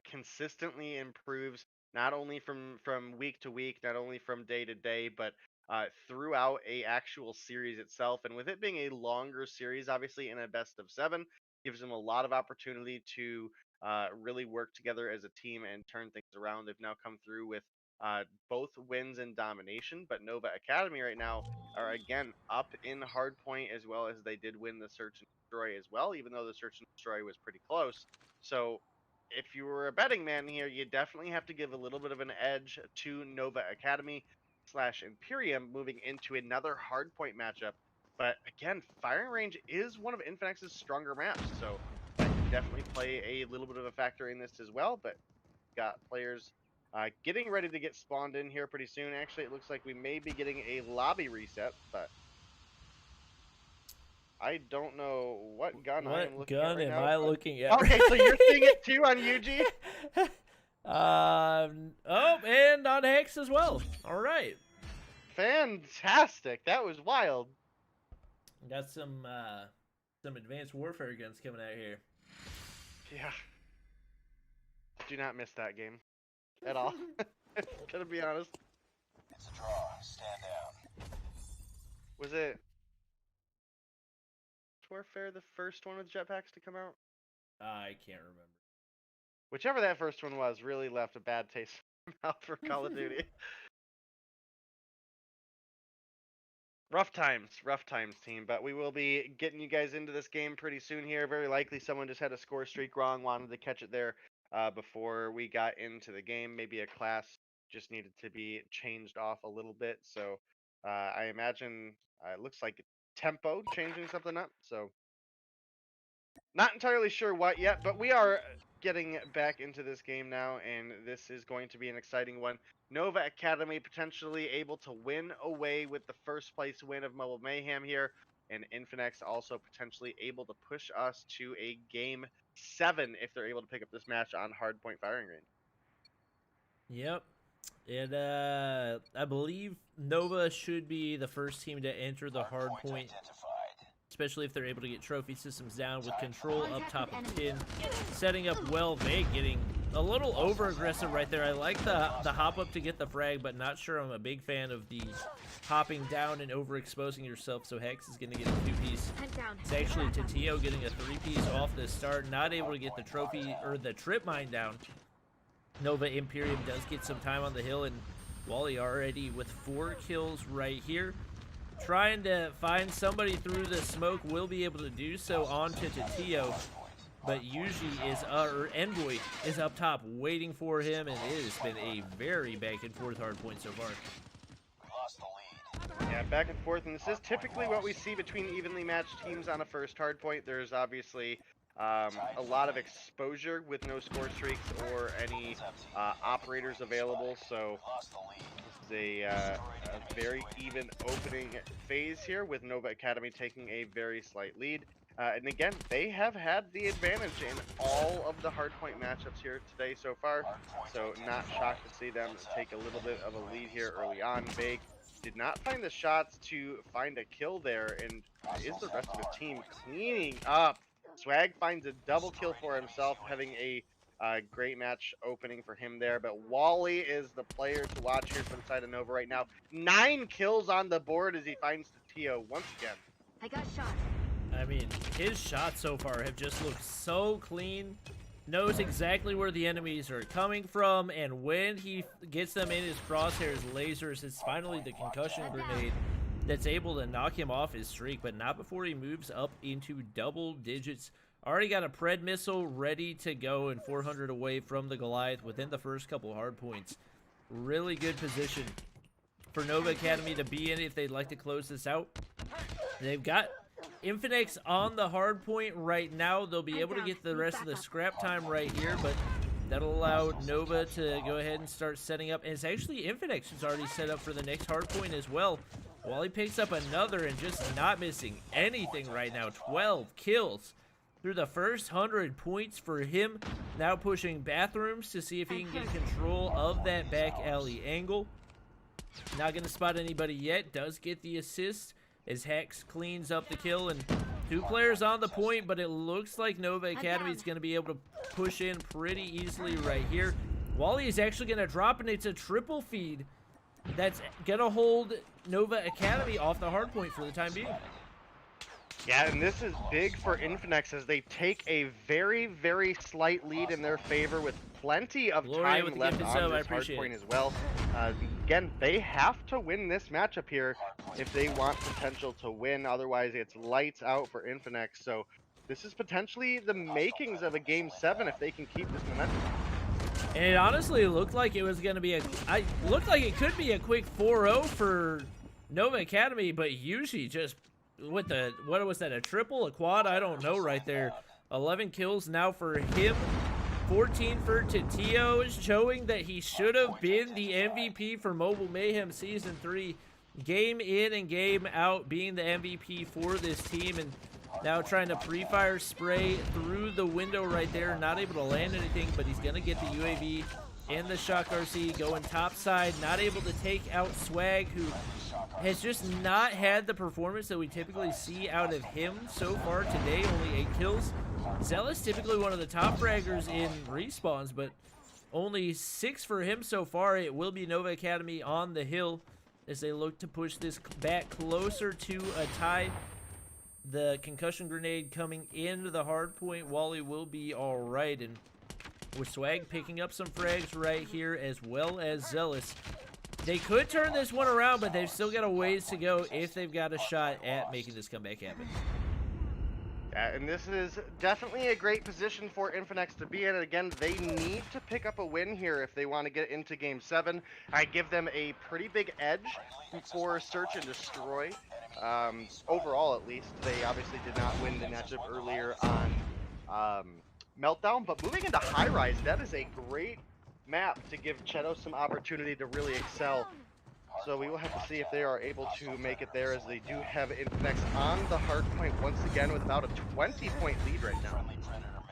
consistently improves, not only from week to week, not only from day to day, but throughout a actual series itself. And with it being a longer series, obviously in a best of 7, gives them a lot of opportunity to really work together as a team and turn things around. They've now come through with both wins in Domination, but Nova Academy right now are again up in Hardpoint, as well as they did win the Search and Destroy as well, even though the Search and Destroy was pretty close. So if you were a betting man here, you definitely have to give a little bit of an edge to Nova Academy / Imperium moving into another Hardpoint matchup. But again, firing range is one of Infinex's stronger maps, so that can definitely play a little bit of a factor in this as well. But got players getting ready to get spawned in here pretty soon. Actually, it looks like we may be getting a lobby reset, but I don't know what gun I am looking at right now. What gun am I looking at? Okay, so you're seeing it too on UG? Oh, and on Hex as well. All right. Fantastic. That was wild. Got some advanced warfare guns coming out here. Yeah. Do not miss that game at all. Gonna be honest. It's a draw. Stand down. Was it Warfare the first one with jetpacks to come out? I can't remember. Whichever that first one was really left a bad taste in my mouth for Call of Duty. Rough times, team. But we will be getting you guys into this game pretty soon here. Very likely someone just had a score streak wrong, wanted to catch it there before we got into the game. Maybe a class just needed to be changed off a little bit. So I imagine it looks like tempo changing something up. So not entirely sure what yet, but we are getting back into this game now, and this is going to be an exciting one. Nova Academy potentially able to win away with the first place win of Mobile Mayhem here, and Infinex also potentially able to push us to a game 7 if they're able to pick up this match on Hardpoint Firing Range. Yep. And I believe Nova should be the first team to enter the hard point, especially if they're able to get trophy systems down with control up top of pin. Setting up well, they getting a little over aggressive right there. I like the hop up to get the frag, but not sure I'm a big fan of the hopping down and overexposing yourself. So Hex is going to get a 2-piece. It's actually Tatio getting a 3-piece off the start, not able to get the trophy or the trip mine down. Nova Imperium does get some time on the hill, and Wally already with 4 kills right here. Trying to find somebody through the smoke, will be able to do so onto Tatio, but Yuji is, or Envoy is up top waiting for him, and it has been a very back and forth hard point so far. Yeah, back and forth, and this is typically what we see between evenly matched teams on a first hard point. There's obviously a lot of exposure with no score streaks or any operators available, so this is a very even opening phase here with Nova Academy taking a very slight lead. And again, they have had the advantage in all of the hardpoint matchups here today so far, so not shocked to see them take a little bit of a lead here early on. Big did not find the shots to find a kill there, and is the rest of the team cleaning up. Swag finds a double kill for himself, having a great match opening for him there. But Wally is the player to watch here from the side of Nova right now. 9 kills on the board as he finds Tatio once again. I got shot. I mean, his shots so far have just looked so clean. Knows exactly where the enemies are coming from, and when he gets them in his crosshairs, lasers, it's finally the concussion grenade that's able to knock him off his streak, but not before he moves up into double digits. Already got a Pred missile ready to go, and 400 away from the Goliath within the first couple hard points. Really good position for Nova Academy to be in if they'd like to close this out. They've got Infinex on the hard point right now. They'll be able to get the rest of the scrap time right here, but that'll allow Nova to go ahead and start setting up. And it's actually Infinex who's already set up for the next hard point as well. Wally picks up another and just not missing anything right now. 12 kills through the first 100 points for him. Now pushing bathrooms to see if he can get control of that back alley angle. Not going to spot anybody yet. Does get the assist as Hex cleans up the kill, and 2 players on the point, but it looks like Nova Academy is going to be able to push in pretty easily right here. Wally is actually going to drop, and it's a triple feed that's going to hold Nova Academy off the hard point for the time being. Yeah, and this is big for Infinex as they take a very, very slight lead in their favor with plenty of Gloria with time the left gifted on sub, I this hard appreciate point it. as well. Again, they have to win this matchup here if they want potential to win. Otherwise, it's lights out for Infinex. So this is potentially the makings of a game 7 if they can keep this momentum. And it honestly looked like it was going to be looked like it could be a quick 4-0 for Nova Academy, but Yuji just with the, what was that, a triple, a quad? I don't know right there. 11 kills now for him. 14 for Tatio, showing that he should have been the MVP for Mobile Mayhem Season 3. Game in and game out, being the MVP for this team, and now trying to pre-fire spray through the window right there. Not able to land anything, but he's going to get the UAV and the Shock RC going top side. Not able to take out Swag, who has just not had the performance that we typically see out of him so far today. Only 8 kills. Zealous typically one of the top fraggers in respawns, but only 6 for him so far. It will be Nova Academy on the hill as they look to push this back closer to a tie. The concussion grenade coming into the hard point. Wally will be all right, and with Swag picking up some frags right here as well as Zealous. They could turn this one around, but they've still got a ways to go if they've got a shot at making this comeback happen. Yeah, and this is definitely a great position for Infinex to be in. Again, they need to pick up a win here if they want to get into Game 7. I give them a pretty big edge for Search and Destroy. Overall, at least. They obviously did not win the matchup earlier on Meltdown, but moving into High Rise, that is a great map to give Cheto some opportunity to really excel. So we will have to see if they are able to make it there, as they do have Infinex on the hard point once again with about a 20-point lead right now.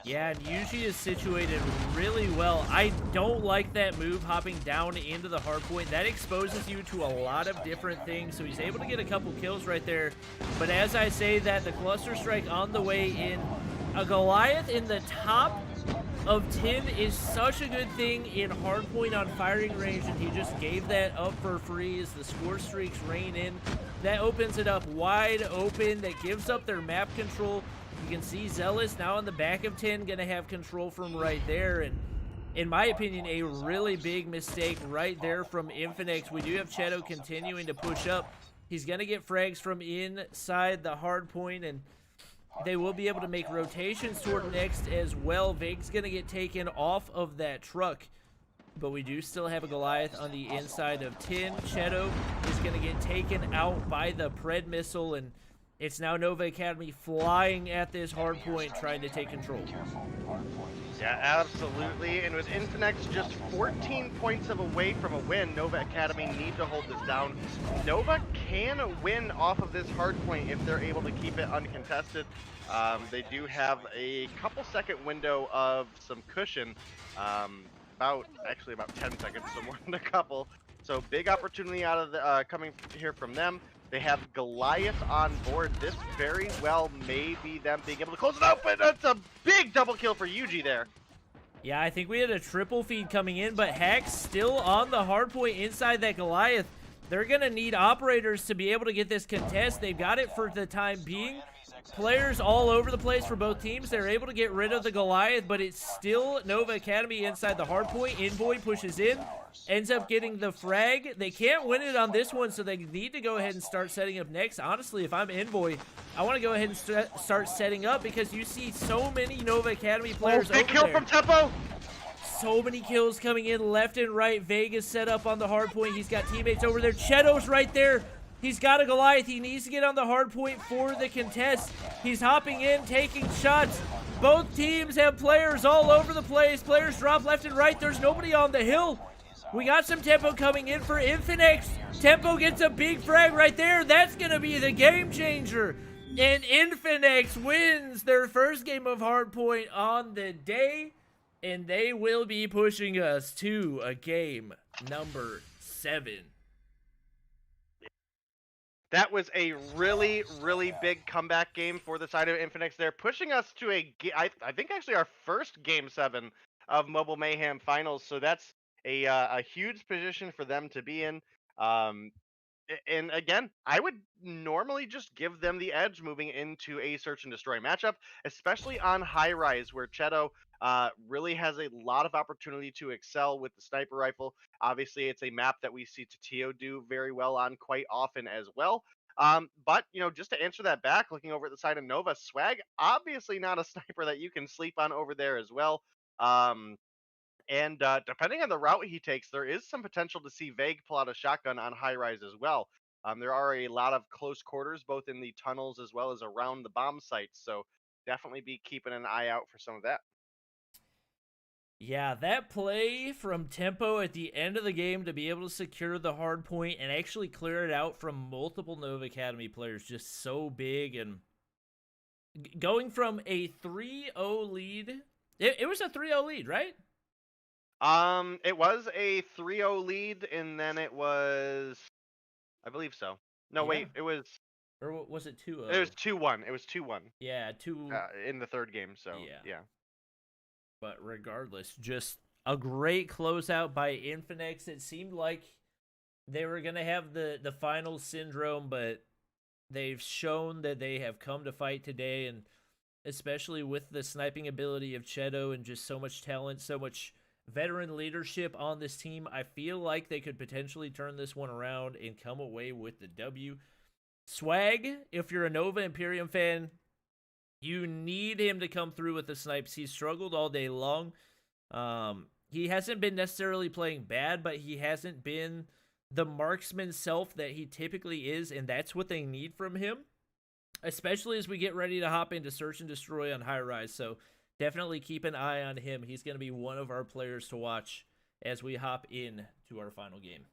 Yeah, and Yuji is situated really well. I don't like that move, hopping down into the hard point. That exposes you to a lot of different things, so he's able to get a couple kills right there. But as I say that, the cluster strike on the way in, a Goliath in the top of 10 is such a good thing in hardpoint on firing range, and he just gave that up for free as the score streaks rain in. That opens it up wide open. That gives up their map control. You can see Zealous now on the back of 10, gonna have control from right there, and in my opinion, a really big mistake right there from Infinex. We do have Cheto continuing to push up. He's gonna get frags from inside the hard point, and they will be able to make rotations toward next as well. Vig's gonna get taken off of that truck, but we do still have a Goliath on the inside of 10. Cheto is gonna get taken out by the Pred missile, and it's now Nova Academy flying at this hard point, trying to take control. Yeah, absolutely. And with Infinex just 14 points away from a win, Nova Academy need to hold this down. Nova can win off of this hard point if they're able to keep it uncontested. They do have a couple second window of some cushion, about 10 seconds, so more than a couple. So big opportunity out of the coming here from them. They have Goliath on board. This very well may be them being able to close it out, but that's a big double kill for Yuji there. Yeah, I think we had a triple feed coming in, but Hack's still on the hard point inside that Goliath. They're going to need operators to be able to get this contest. They've got it for the time being. Players all over the place for both teams. They're able to get rid of the Goliath, but it's still Nova Academy inside the hard point. Envoy pushes in, ends up getting the frag. They can't win it on this one, so they need to go ahead and start setting up next. Honestly, if I'm Envoy, I want to go ahead and start setting up, because you see so many Nova Academy players over big kill there. from Tempo. So many kills coming in left and right. Vegas set up on the hard point. He's got teammates over there. Cheto's right there. He's got a Goliath. He needs to get on the hard point for the contest. He's hopping in, taking shots. Both teams have players all over the place. Players drop left and right. There's nobody on the hill. We got some tempo coming in for Infinex. Tempo gets a big frag right there. That's going to be the game changer. And Infinex wins their first game of Hardpoint on the day. And they will be pushing us to a game number 7. That was a really, really big comeback game for the side of Infinex. They're pushing us to I think actually our first Game 7 of Mobile Mayhem Finals. So that's a huge position for them to be in. And again, I would normally just give them the edge moving into a search and destroy matchup, especially on High Rise, where Cheto really has a lot of opportunity to excel with the sniper rifle. Obviously, it's a map that we see Tatio do very well on quite often as well. But, just to answer that back, looking over at the side of Nova, Swag, obviously not a sniper that you can sleep on over there as well. And depending on the route he takes, there is some potential to see Vague pull out a shotgun on High Rise as well. There are a lot of close quarters, both in the tunnels as well as around the bomb sites. So definitely be keeping an eye out for some of that. Yeah, that play from Tempo at the end of the game to be able to secure the hard point and actually clear it out from multiple Nova Academy players, just so big. And going from a 3-0 lead, it was a 3-0 lead, right? It was a 3-0 lead, and then it was, I believe so. No, Yeah. wait, it was. Or was it 2-0? It was 2-1. It was 2-1. Yeah, 2. In the third game. So yeah. But regardless, just a great closeout by Infinex. It seemed like they were going to have the final syndrome, but they've shown that they have come to fight today, and especially with the sniping ability of Cheto and just so much talent, so much veteran leadership on this team, I feel like they could potentially turn this one around and come away with the W. Swag, if you're a Nova Imperium fan, you need him to come through with the snipes. He's struggled all day long. He hasn't been necessarily playing bad, but he hasn't been the marksman self that he typically is, and that's what they need from him, especially as we get ready to hop into Search and Destroy on High Rise. So definitely keep an eye on him. He's going to be one of our players to watch as we hop in to our final game.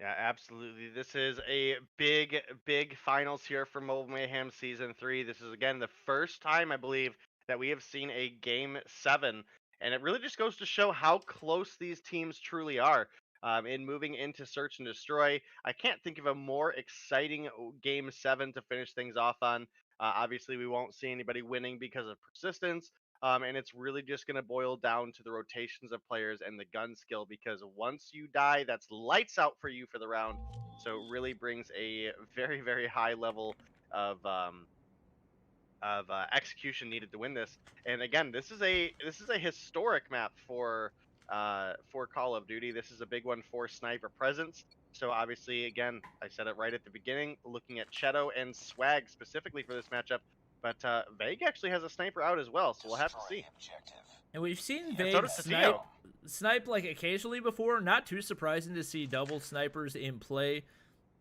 Yeah, absolutely. This is a big, big finals here for Mobile Mayhem Season 3. This is, again, the first time, I believe, that we have seen a Game 7. And it really just goes to show how close these teams truly are. In moving into Search and Destroy, I can't think of a more exciting Game 7 to finish things off on. Obviously, we won't see anybody winning because of persistence. And it's really just going to boil down to the rotations of players and the gun skill, because once you die, that's lights out for you for the round. So it really brings a very, very high level of execution needed to win this. And again, this is a historic map for Call of Duty. This is a big one for sniper presence. So obviously, again, I said it right at the beginning, looking at Cheto and Swag specifically for this matchup. But Vague actually has a sniper out as well, so we'll have to see. And we've seen so Vague does Tatio. snipe like occasionally before. Not too surprising to see double snipers in play,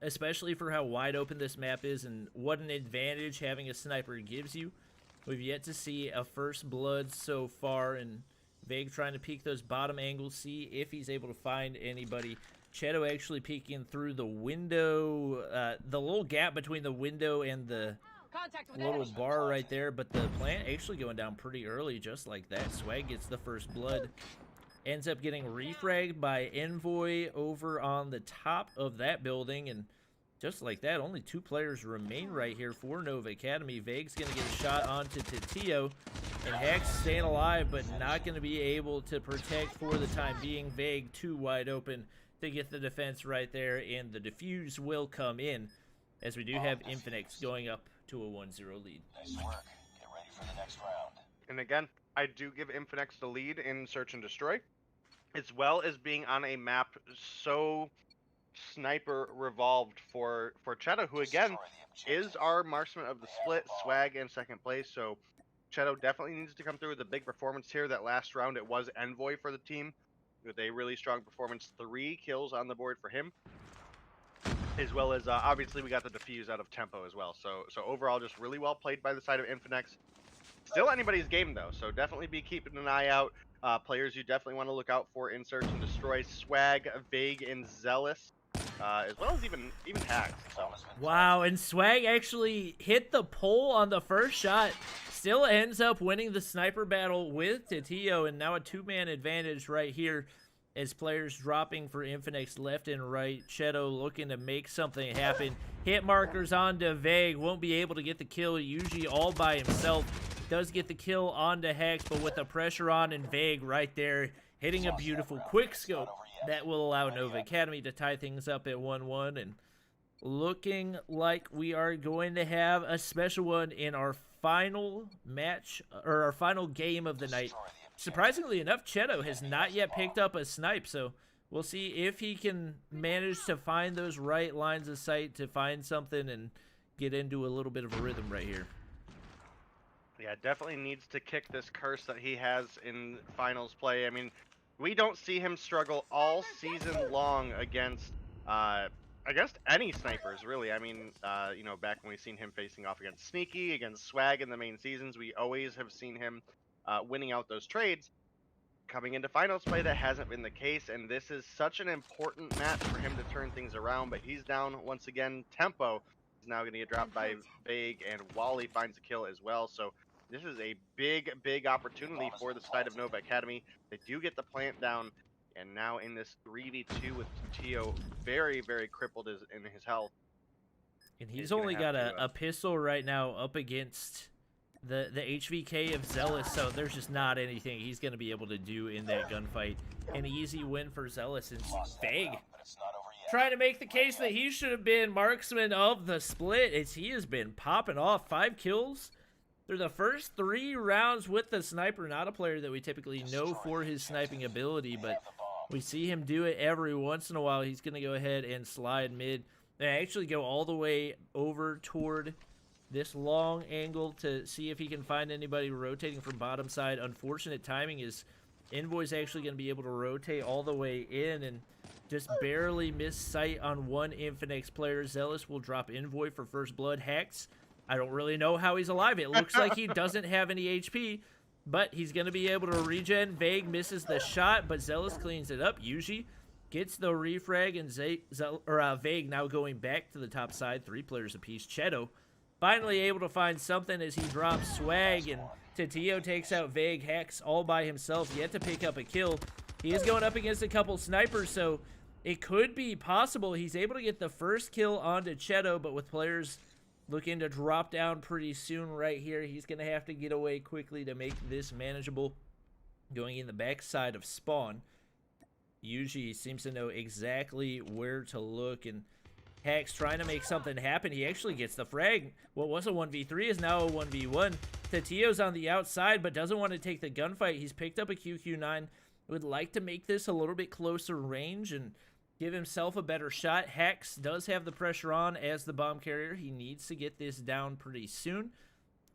especially for how wide open this map is and what an advantage having a sniper gives you. We've yet to see a first blood so far, and Vague trying to peek those bottom angles, see if he's able to find anybody. Cheto actually peeking through the window, the little gap between the window and the little bar right there, but the plant actually going down pretty early, just like that. Swag gets the first blood, ends up getting refragged by Envoy over on the top of that building, and just like that, only 2 players remain right here for Nova Academy. Vague's going to get a shot onto Tatio, and Hack's staying alive, but not going to be able to protect for the time being. Vague too wide open to get the defense right there, and the defuse will come in, as we do have Infinex going up to a 1-0 lead. Nice work. Get ready for the next round. And again, I do give Infinex the lead in Search and Destroy, as well as being on a map so sniper revolved for Cheto, who again is our marksman of the split, Swag in second place. So Cheto definitely needs to come through with a big performance here. That last round, it was Envoy for the team with a really strong performance. 3 kills on the board for him, as well as obviously we got the defuse out of Tempo as well. So overall, just really well played by the side of Infinex. Still anybody's game though, so definitely be keeping an eye out. Players you definitely want to look out for in Search and Destroy: Swag, Vague, and Zealous, as well as even Hacks. So Wow, and Swag actually hit the pole on the first shot. Still ends up winning the sniper battle with Tatio, and now a 2-man advantage right here as players dropping for Infinex left and right. Cheto looking to make something happen. Hit markers onto Vague, won't be able to get the kill, usually all by himself. Does get the kill onto Hex, but with the pressure on, and Vague right there hitting a beautiful quick scope that will allow Nova Academy to tie things up at 1-1, and looking like we are going to have a special one in our final match, or our final game of the night. Surprisingly enough, Cheto has not yet picked up a snipe, so we'll see if he can manage to find those right lines of sight to find something and get into a little bit of a rhythm right here. yeah, definitely needs to kick this curse that he has in finals play. I mean, we don't see him struggle all season long against any snipers, really. I mean, you know, back when we've seen him facing off against Sneaky, against Swag in the main seasons, we always have seen him winning out those trades. Coming into finals play, that hasn't been the case, and this is such an important match for him to turn things around, but he's down once again. Tempo is now going to get dropped by Vague, and Wally finds a kill as well, so this is a big, big opportunity for the side of Nova Academy. They do get the plant down, and now in this 3v2 with Tio, very, very crippled in his health. And he's only got a pistol right now up against the HVK of Zealous, so there's just not anything he's going to be able to do in that gunfight. An easy win for Zealous, and Vague trying to make the case that he should have been marksman of the split, as he has been popping off 5 kills through the first 3 rounds with the sniper. Not a player that we typically know for his sniping ability, but we see him do it every once in a while. He's going to go ahead and slide mid and actually go all the way over toward this long angle to see if he can find anybody rotating from bottom side. Unfortunate timing is Envoy's actually going to be able to rotate all the way in and just barely miss sight on one Infinex player. Zealous will drop Envoy for first blood. Hex I don't really know how he's alive. It looks like he doesn't have any HP, but he's going to be able to regen. Vague misses the shot, but Zealous cleans it up. Yuji gets the refrag, and Vague now going back to the top side. 3 players apiece. Cheto finally able to find something as he drops Swag, and Tatio takes out Vague. Hacks all by himself, yet to pick up a kill. He is going up against a couple snipers, so it could be possible he's able to get the first kill onto Cheto, but with players looking to drop down pretty soon right here, he's going to have to get away quickly to make this manageable. Going in the backside of spawn, Yuji seems to know exactly where to look, and Hacks trying to make something happen. He actually gets the frag. What was a 1v3 is now a 1v1. Tatio's on the outside, but doesn't want to take the gunfight. He's picked up a QQ9. Would like to make this a little bit closer range and give himself a better shot. Hacks does have the pressure on as the bomb carrier. He needs to get this down pretty soon,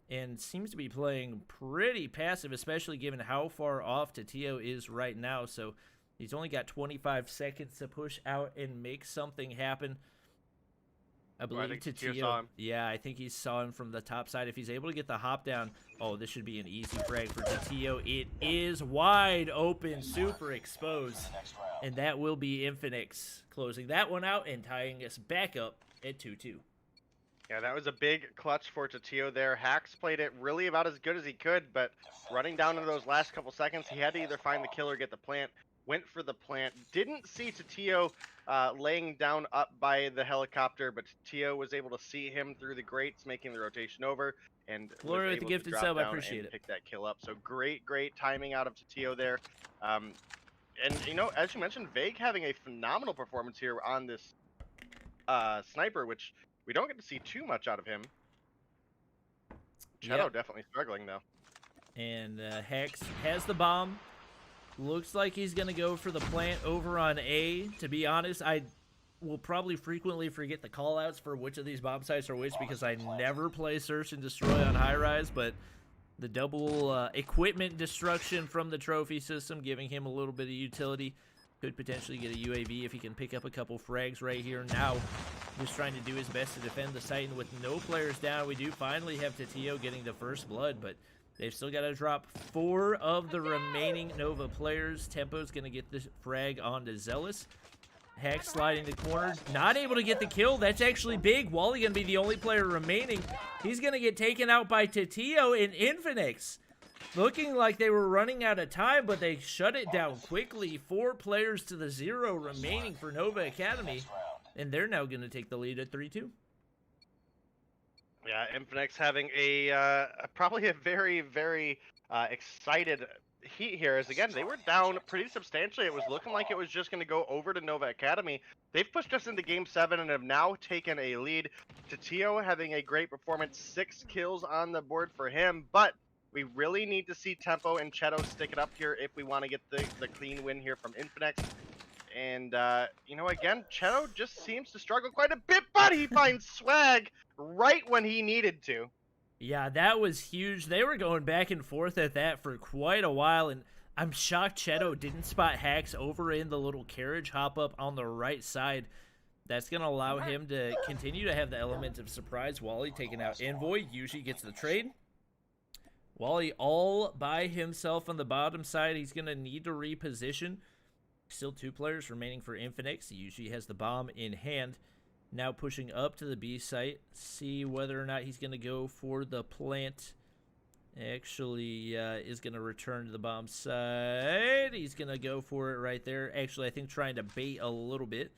and seems to be playing pretty passive, especially given how far off Tatio is right now. So he's only got 25 seconds to push out and make something happen. I believe Tatio saw him. Yeah, I think he saw him from the top side. If he's able to get the hop down, oh, this should be an easy frag for Tatio. It is wide open, super exposed, and that will be Infinex closing that one out and tying us back up at 2-2. Yeah, that was a big clutch for Tatio there. Hacks played it really about as good as he could, but running down into those last couple seconds, he had to either find the kill or get the plant. Went for the plant. Didn't see Tatio laying down up by the helicopter, but Tatio was able to see him through the grates, making the rotation over, and Glory was with the able gifted to drop sub, I down appreciate and it. pick that kill up. So great timing out of Tatio there. And you know, as you mentioned, Vague having a phenomenal performance here on this sniper, which we don't get to see too much out of him. Cheto definitely struggling though. And Hex has the bomb. Looks like he's going to go for the plant over on A. To be honest, I will probably frequently forget the callouts for which of these bomb sites are which, because I never play Search and Destroy on high rise, but the double equipment destruction from the trophy system giving him a little bit of utility. Could potentially get a UAV if he can pick up a couple frags right here now. Just trying to do his best to defend the site, and with no players down, we do finally have Tatio getting the first blood, but they've still got to drop 4 of the remaining Nova players. Tempo's going to get this frag onto Zealous. Hex sliding the corner, not able to get the kill. That's actually big. Wally going to be the only player remaining. He's going to get taken out by Tatio and Infinex. Looking like they were running out of time, but they shut it down quickly. 4 players to the 0 remaining for Nova Academy, and they're now going to take the lead at 3-2. Yeah, Infinex having a probably a very excited heat here, as again they were down pretty substantially. It was looking like it was just going to go over to Nova Academy. They've pushed us into Game 7 and have now taken a lead. Tatio having a great performance, 6 kills on the board for him, but we really need to see Tempo and Cheto stick it up here if we want to get the clean win here from Infinex. And, you know, again, Cheto just seems to struggle quite a bit, but he finds Swag right when he needed to. Yeah, that was huge. They were going back and forth at that for quite a while, and I'm shocked Cheto didn't spot Hacks over in the little carriage hop-up on the right side. That's going to allow him to continue to have the element of surprise. Wally taking out Envoy. Usually gets the trade. Wally all by himself on the bottom side. He's going to need to reposition. Still 2 players remaining for Infinex. He usually has the bomb in hand. Now pushing up to the B site. See whether or not he's going to go for the plant. Actually, is going to return to the bomb site. He's going to go for it right there. Actually, I think trying to bait a little bit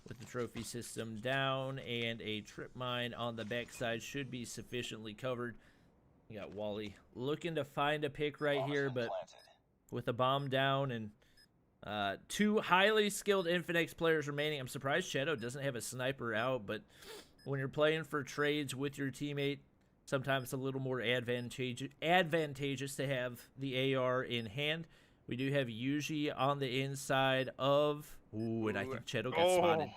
with the trophy system down, and a trip mine on the backside should be sufficiently covered. You got Wally looking to find a pick right here, but with the bomb down and 2 highly skilled Infinex players remaining. I'm surprised Cheto doesn't have a sniper out, but when you're playing for trades with your teammate, sometimes it's a little more advantageous to have the AR in hand. We do have Yuji on the inside of... Ooh, and I think Cheto got spotted.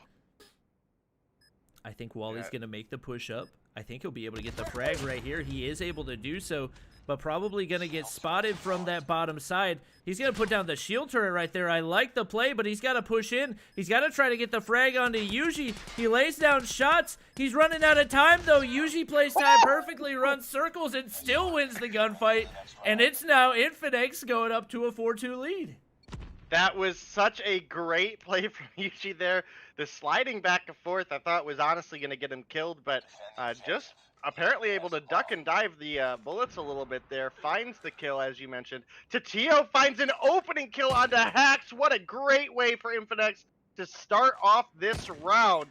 I think Wally's going to make the push up. I think he'll be able to get the frag right here. He is able to do so. but probably going to get spotted from that bottom side. He's going to put down the shield turret right there. I like the play, but he's got to push in. He's got to try to get the frag onto Yuji. He lays down shots. He's running out of time, though. Yuji plays time perfectly, runs circles, and still wins the gunfight. And it's now Infinex going up to a 4-2 lead. That was such a great play from Yuji there. The sliding back and forth, I thought was honestly going to get him killed, but just apparently able to duck and dive the bullets a little bit there. Finds the kill, as you mentioned. Tatio finds an opening kill onto Hax. What a great way for Infinex to start off this round.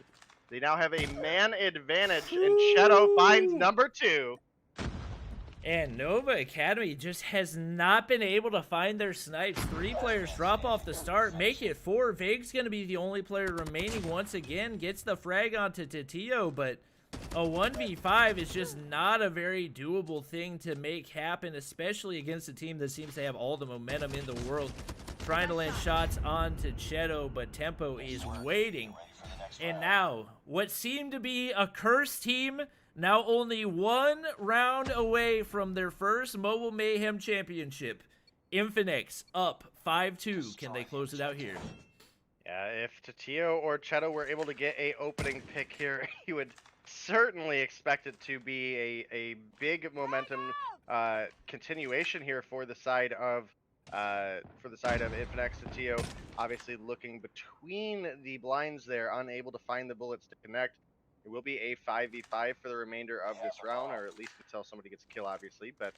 They now have a man advantage, and Cheto finds number 2. And Nova Academy just has not been able to find their snipes. 3 players drop off the start, make it 4. Vig's going to be the only player remaining once again. Gets the frag onto Tatio, but a 1v5 is just not a very doable thing to make happen, especially against a team that seems to have all the momentum in the world. Trying to land shots onto Cheto, but Tempo is waiting. And now, what seemed to be a cursed team, now only 1 round away from their first Mobile Mayhem Championship. Infinex up 5-2. Can they close it out here? Yeah, if Tatio or Cheto were able to get a opening pick here, you would certainly expect it to be a big momentum continuation here for the side of Infinex. Tatio obviously looking between the blinds there, unable to find the bullets to connect. It will be a 5v5 for the remainder of this round, or at least until somebody gets a kill, obviously. But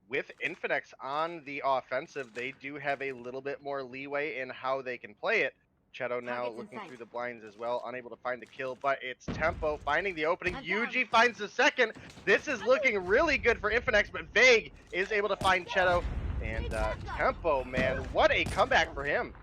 with Infinex on the offensive, they do have a little bit more leeway in how they can play it. Cheto now looking through the blinds as well, unable to find the kill, but it's Tempo finding the opening. Yuji finds the second. This is looking really good for Infinex, but Vague is able to find Cheto. And Tempo, man, what a comeback for him.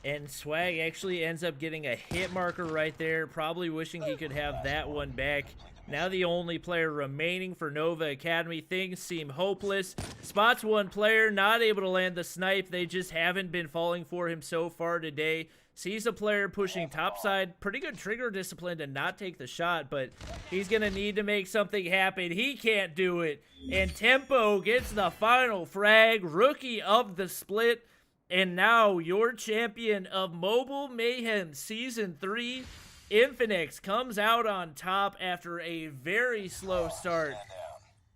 And Swag actually ends up getting a hit marker right there, probably wishing he could have that one back. Now the only player remaining for Nova Academy. Things seem hopeless. Spots one player, not able to land the snipe. They just haven't been falling for him so far today. Sees a player pushing topside. Pretty good trigger discipline to not take the shot, but he's going to need to make something happen. He can't do it. And Tempo gets the final frag. Rookie of the split. And now your champion of Mobile Mayhem Season 3, Infinex, comes out on top after a very slow start.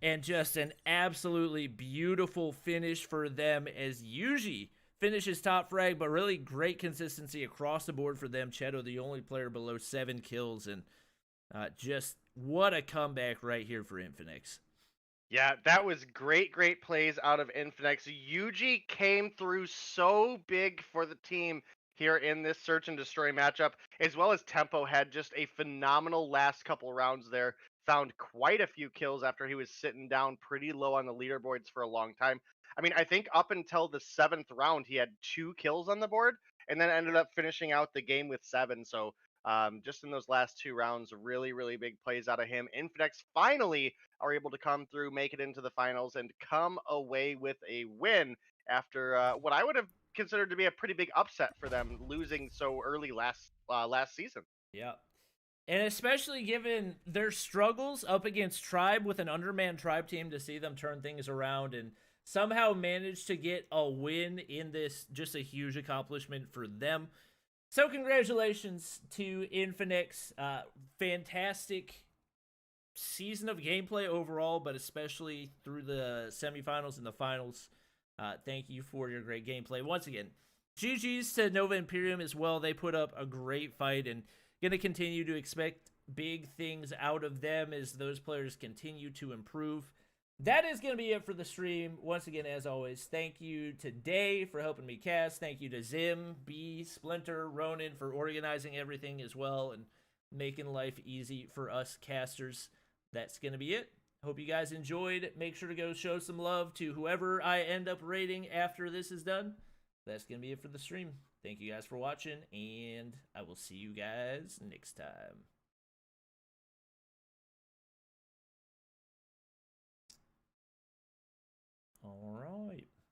And just an absolutely beautiful finish for them as Yuji finishes top frag, but really great consistency across the board for them. Cheto, the only player below 7 kills, and just what a comeback right here for Infinex. Yeah, that was great plays out of Infinex. Yuji came through so big for the team here in this search and destroy matchup, as well as Tempo had just a phenomenal last couple rounds there. Found quite a few kills after he was sitting down pretty low on the leaderboards for a long time. I mean, I think up until the 7th round, he had 2 kills on the board, and then ended up finishing out the game with 7. So just in those last 2 rounds, really big plays out of him. Infinex finally are able to come through, make it into the finals, and come away with a win after what I would have considered to be a pretty big upset for them, losing so early last season. Yeah. And especially given their struggles up against Tribe with an undermanned Tribe team, to see them turn things around and somehow manage to get a win in this, just a huge accomplishment for them. So congratulations to Infinex. Fantastic season of gameplay overall, but especially through the semifinals and the finals. Thank you for your great gameplay. Once again, GG's to Nova Imperium as well. They put up a great fight, and going to continue to expect big things out of them as those players continue to improve. That is going to be it for the stream. Once again, as always, thank you to Day for helping me cast. Thank you to Zim, B, Splinter, Ronan for organizing everything as well and making life easy for us casters. That's going to be it. Hope you guys enjoyed. Make sure to go show some love to whoever I end up rating after this is done. That's going to be it for the stream. Thank you guys for watching, and I will see you guys next time. All right.